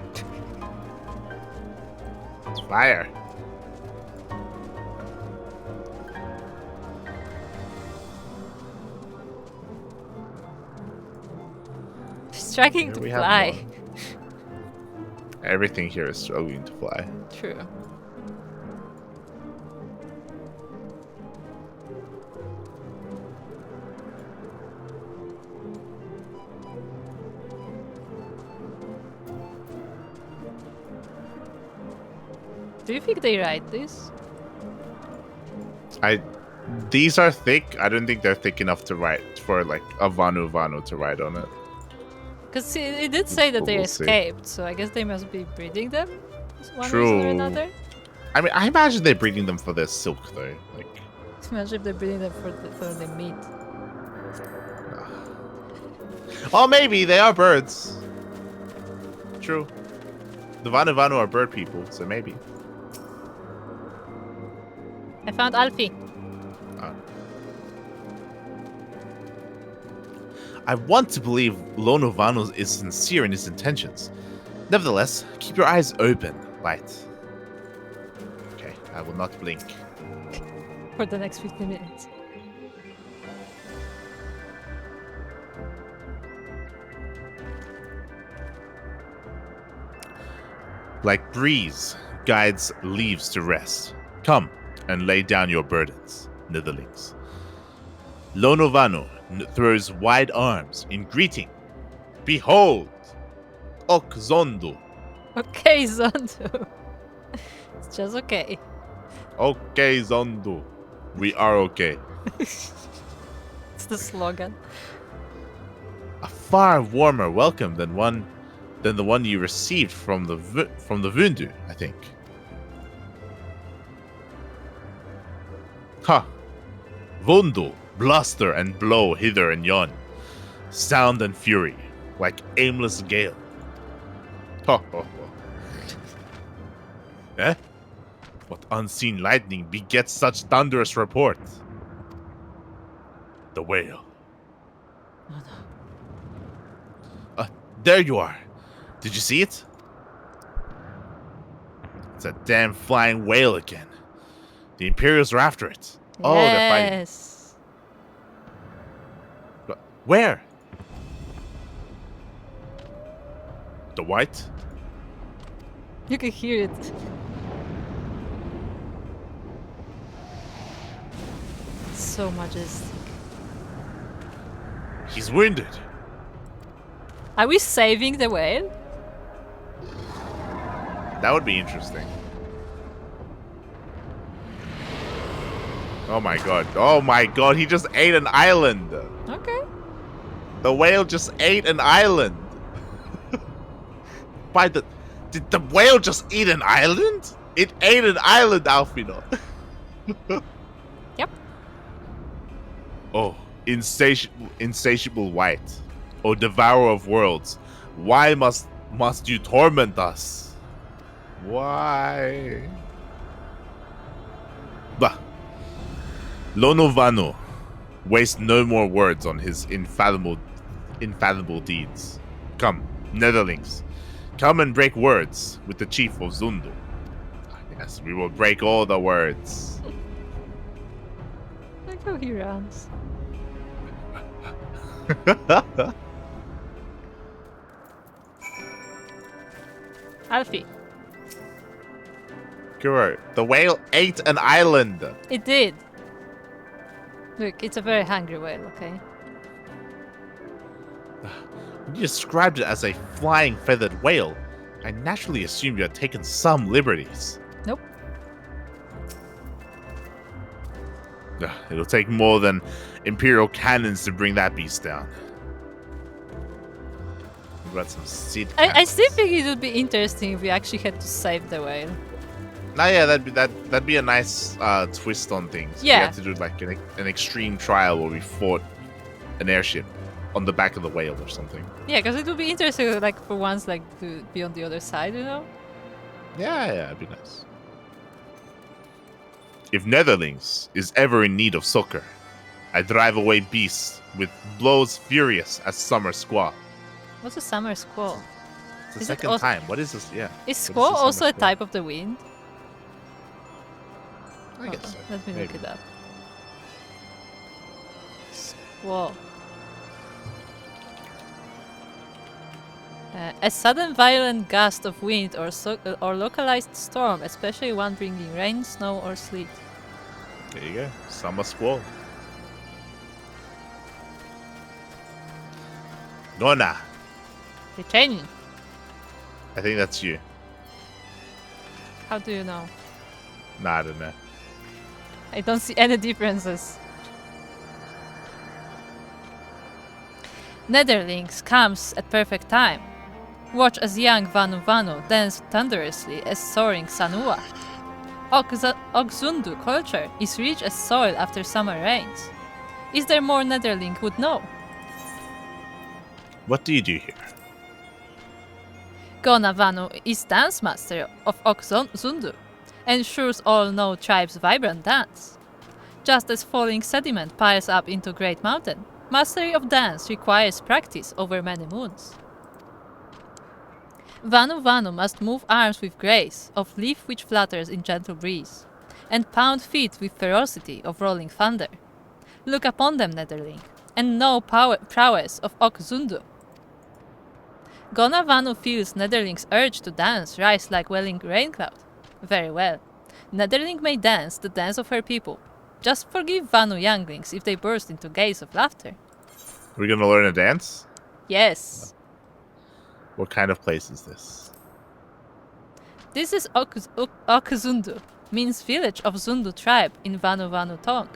It's fire. Struggling to Here we have fly. one. Everything here is struggling to fly. True. Do you think they write this? These are thick. I don't think they're thick enough to write for like a Vanu to write on it. Because it did say that But they we'll see. escaped, so I guess they must be breeding them. One True. reason or another. I mean, I imagine they're breeding them for their silk though. Like, Imagine if they're breeding them for the meat. oh, maybe they are birds. True. The Vanu are bird people, so maybe. I found Alfie. I want to believe Lono Vanu is sincere in his intentions. Nevertheless, keep your eyes open, Light. Okay, I will not blink. For the next 15 minutes. Like breeze guides leaves to rest. Come and lay down your burdens, Netherlings. Lono Vanu throws wide arms in greeting. Behold, Ok Zondu. Okay, Zondu. It's just okay. Okay, Zondu. We are okay. It's the slogan. A far warmer welcome than the one you received from the Vundu, I think. Ha! Vundu, bluster and blow hither and yon, sound and fury, like aimless gale. Ha ha ha. Eh? What unseen lightning begets such thunderous report? The whale. Oh no. There you are. Did you see it? It's a damn flying whale again. The Imperials are after it. Oh, they're fighting. Yes. But where? The white? You can hear it. so majestic. He's wounded. Are we saving the whale? That would be interesting. Oh my god. Oh my god, he just ate an island. Okay. The whale just ate an island. Did the whale just eat an island? It ate an island, Alfino. Yep. Oh, insatiable wight, oh devourer of worlds, why must you torment us? Why? Bah. Lonovano, waste no more words on his infallible deeds. Come, Netherlings, come and break words with the chief of Zundu. Yes, we will break all the words. Look how he runs. Alfie. Kuro, the whale ate an island. It did. Look, it's a very hungry whale, okay? You described it as a flying feathered whale. I naturally assumed you had taken some liberties. Nope. It'll take more than Imperial cannons to bring that beast down. We've got some seed. I still think it would be interesting if we actually had to save the whale. Nah, yeah, that'd be a nice twist on things. Yeah. We had to do like an extreme trial where we fought an airship on the back of the whale or something. Yeah, because it would be interesting, like for once, like to be on the other side, you know? Yeah, it'd be nice. If Netherlings is ever in need of succor, I drive away beasts with blows furious as summer squall. What's a summer squall? It's the second time. What is this? Yeah. Is squall also a type of the wind? I guess so. Let me Maybe. look it up. Squall. A sudden violent gust of wind or localized storm, especially one bringing rain, snow, or sleet. There you go. Summer squall. Gona. Retaining. I think that's you. How do you know? Nah, I don't know. I don't see any differences. Netherlings comes at perfect time. Watch as young Vanu Vanu dance thunderously as soaring Sanua. Ogzundu culture is rich as soil after summer rains. Is there more Netherling would know? What do you do here? Gona Vanu is dance master of Ogzundu, ensures all know tribe's vibrant dance. Just as falling sediment piles up into Great Mountain, mastery of dance requires practice over many moons. Vanu Vanu must move arms with grace of leaf which flutters in gentle breeze, and pound feet with ferocity of rolling thunder. Look upon them, Netherling, and know prowess of Ogzundu. Gona Vanu feels Netherling's urge to dance rise like welling rain cloud. Very well. Netherling may dance the dance of her people. Just forgive Vanu younglings if they burst into gales of laughter. We're gonna learn a dance? Yes. What kind of place is this? This is Okzundu, means village of Zundu tribe in Vanu Vanu tongue.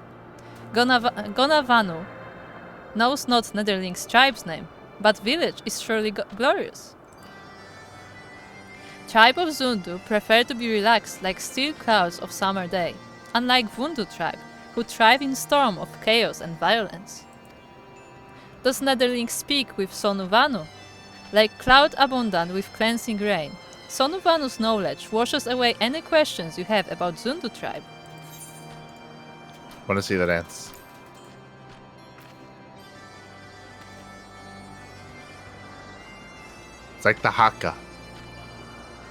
Gona Vanu knows not Netherling's tribe's name, but village is surely glorious. Tribe of Zundu prefer to be relaxed like still clouds of summer day, unlike Vundu tribe, who thrive in storm of chaos and violence. Does Netherling speak with Sonu Vanu? Like cloud abundant with cleansing rain, Sonu Vanu's knowledge washes away any questions you have about Zundu tribe. Want to see the dance? It's like the haka.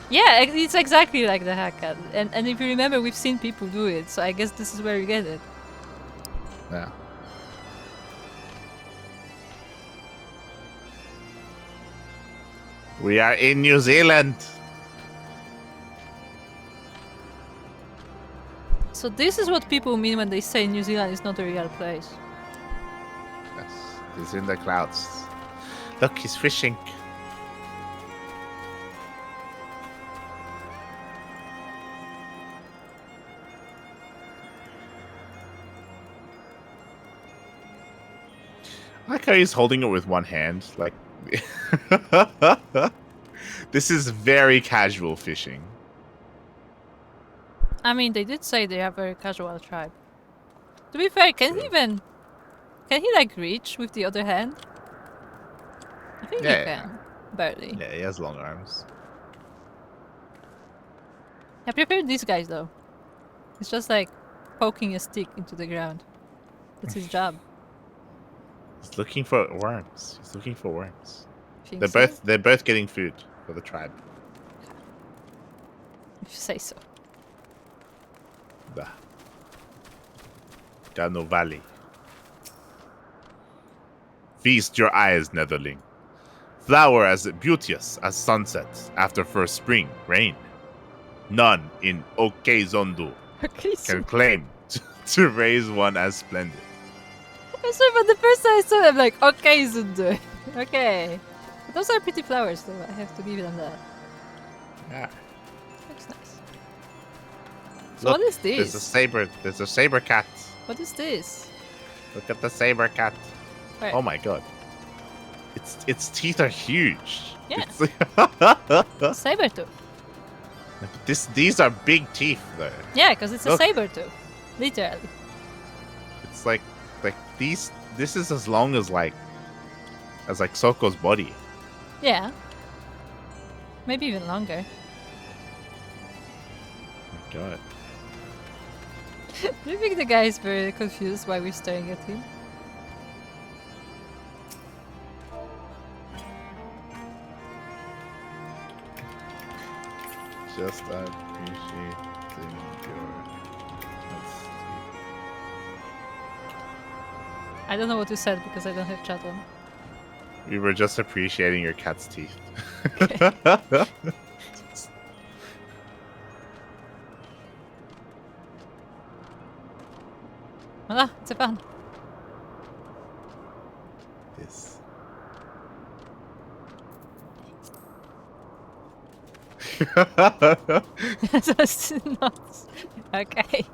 Yeah, it's exactly like the haka. And if you remember, we've seen people do it, so I guess this is where you get it. Yeah. We are in New Zealand. So this is what people mean when they say New Zealand is not a real place. Yes, he's in the clouds. Look, he's fishing. I like how he's holding it with one hand. Like, this is very casual fishing. I mean, they did say they are very casual tribe. To be fair, can he like reach with the other hand? I think he can. Barely. Yeah, he has long arms. I prefer these guys though. It's just like poking a stick into the ground. That's his job. He's looking for worms. He's looking for worms. Think They're so? both getting food for the tribe. If you say so. Da. Gano Valley. Feast your eyes, Netherling. Flower as beauteous as sunset after first spring rain. None in Okezondu can claim to raise one as splendid. I'm sorry, but the first time I saw them, like, okay, Zundu. Okay. But those are pretty flowers, though. I have to give them that. Yeah. Looks nice. So Look, what is this? There's a saber cat. What is this? Look at the saber cat. Where? Oh my god. Its teeth are huge. Yeah. It's Saber tooth. These are big teeth though. Yeah, because it's a Look. saber tooth. Literally. It's like these. This is as long as Souko's body. Yeah. Maybe even longer. Oh my god. Do you think the guy is very confused why we're staring at him? Just appreciating your. I don't know what you said because I don't have chat on. We were just appreciating your cat's teeth. Voila, it's a fun. This. That's nuts. Okay.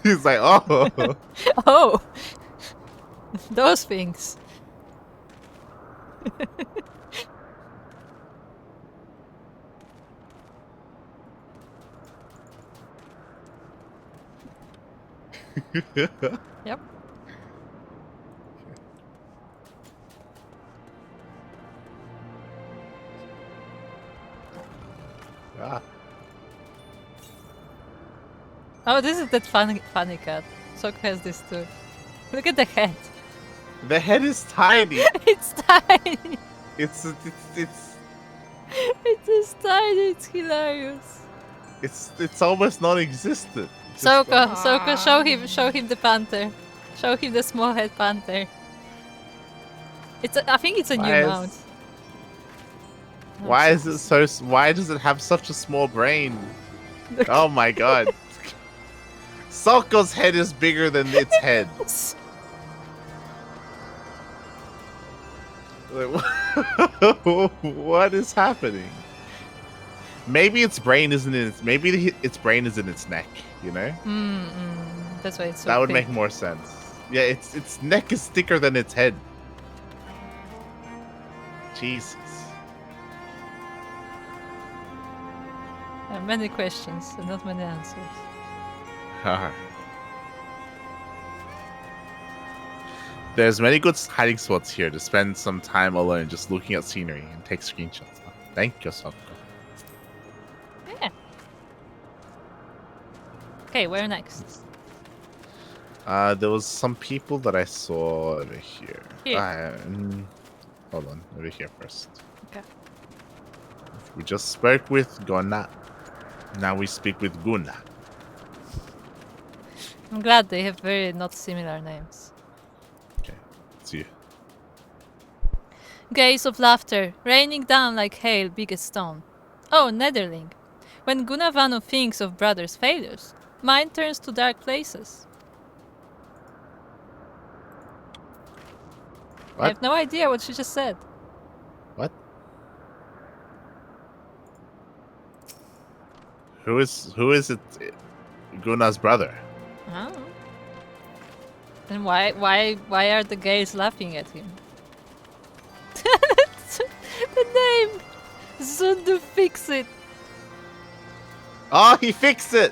He's like, oh. Oh. Those things. Yep. Ah. Oh, this is that funny cat. Souk has this too. Look at the head. The head is tiny. It's tiny. It's just tiny. It's hilarious. it's almost non-existent. Souko, show him the panther. Show him the small head panther. I think it's a new mount. Why is it so? Why does it have such a small brain? Oh my god! Souko's head is bigger than its head. What is happening? Maybe its brain isn't in its. Maybe its brain is in its neck. You know. That's why it's so that would big. make more sense. Yeah, its neck is thicker than its head. Jesus. There are many questions and not many answers. There's many good hiding spots here to spend some time alone just looking at scenery and take screenshots. Thank you, Souko. Yeah. Okay, where next? There was some people that I saw over here. Here. Hold on, over here first. Okay. We just spoke with Gona. Now we speak with Guna. I'm glad they have very not similar names. Okay, it's you. Gaze of laughter, raining down like hail, big as stone. Oh, Netherling. When Gunavanu thinks of brother's failures, mind turns to dark places. What? I have no idea what she just said. What? Who is it? Guna's brother. Oh. And why are the gays laughing at him? The name! Zundu fix it! Oh, he fixed it!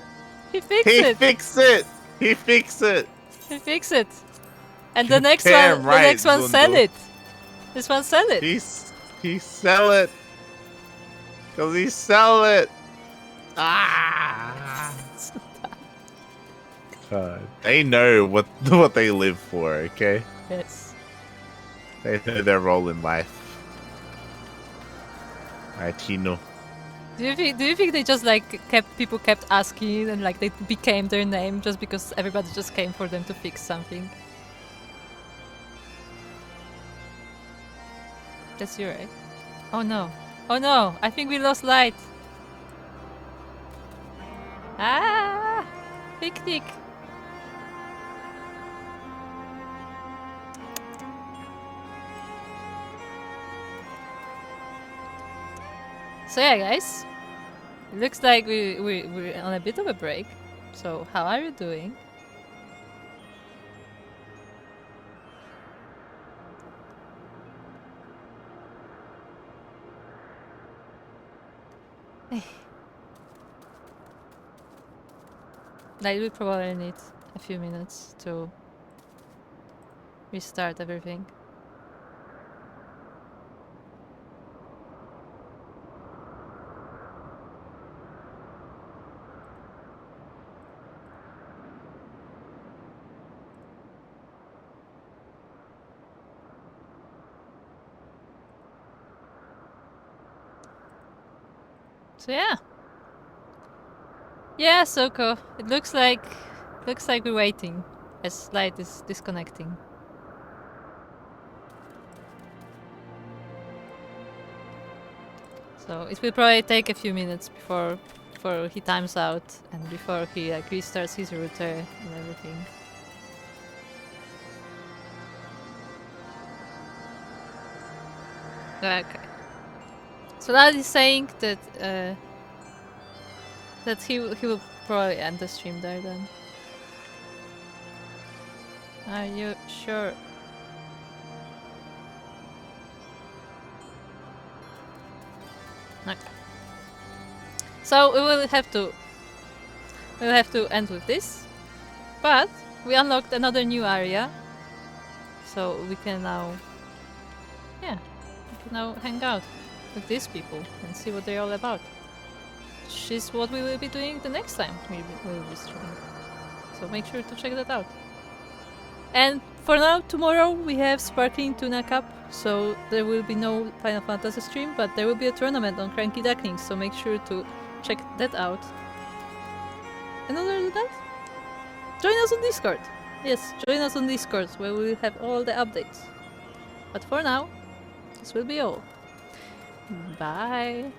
He fixed He it! fixed it! He fixed it! He fixed it! And the next Damn one, right, the next one sell Zundu. it! This one sell it! He sell it! Cause he sell it! Ah! They know what they live for, okay? Yes. They know their role in life. Right, Hino. Do you think they just like people kept asking and like they became their name just because everybody just came for them to fix something? That's you, right? Oh no. Oh no! I think we lost light. Ah! Picnic! So yeah, guys. It looks like we're on a bit of a break. So how are you doing? Like, we probably need a few minutes to restart everything. So yeah. Yeah, Souko. It looks like we're waiting as light is disconnecting. So it will probably take a few minutes before he times out and before he like restarts his router and everything. Okay. So that is saying that he will probably end the stream there then. Are you sure? Okay. So we will have to end with this, but we unlocked another new area, so we can now, yeah, we can now hang out with these people and see what they're all about. Which is what we will be doing the next time we will be streaming. So make sure to check that out. And for now, tomorrow we have Sparkling Tuna Cup, so there will be no Final Fantasy stream, but there will be a tournament on Cranky Ducklings, so make sure to check that out. And other than that, join us on Discord. Yes, join us on Discord, where we will have all the updates. But for now, this will be all. Bye.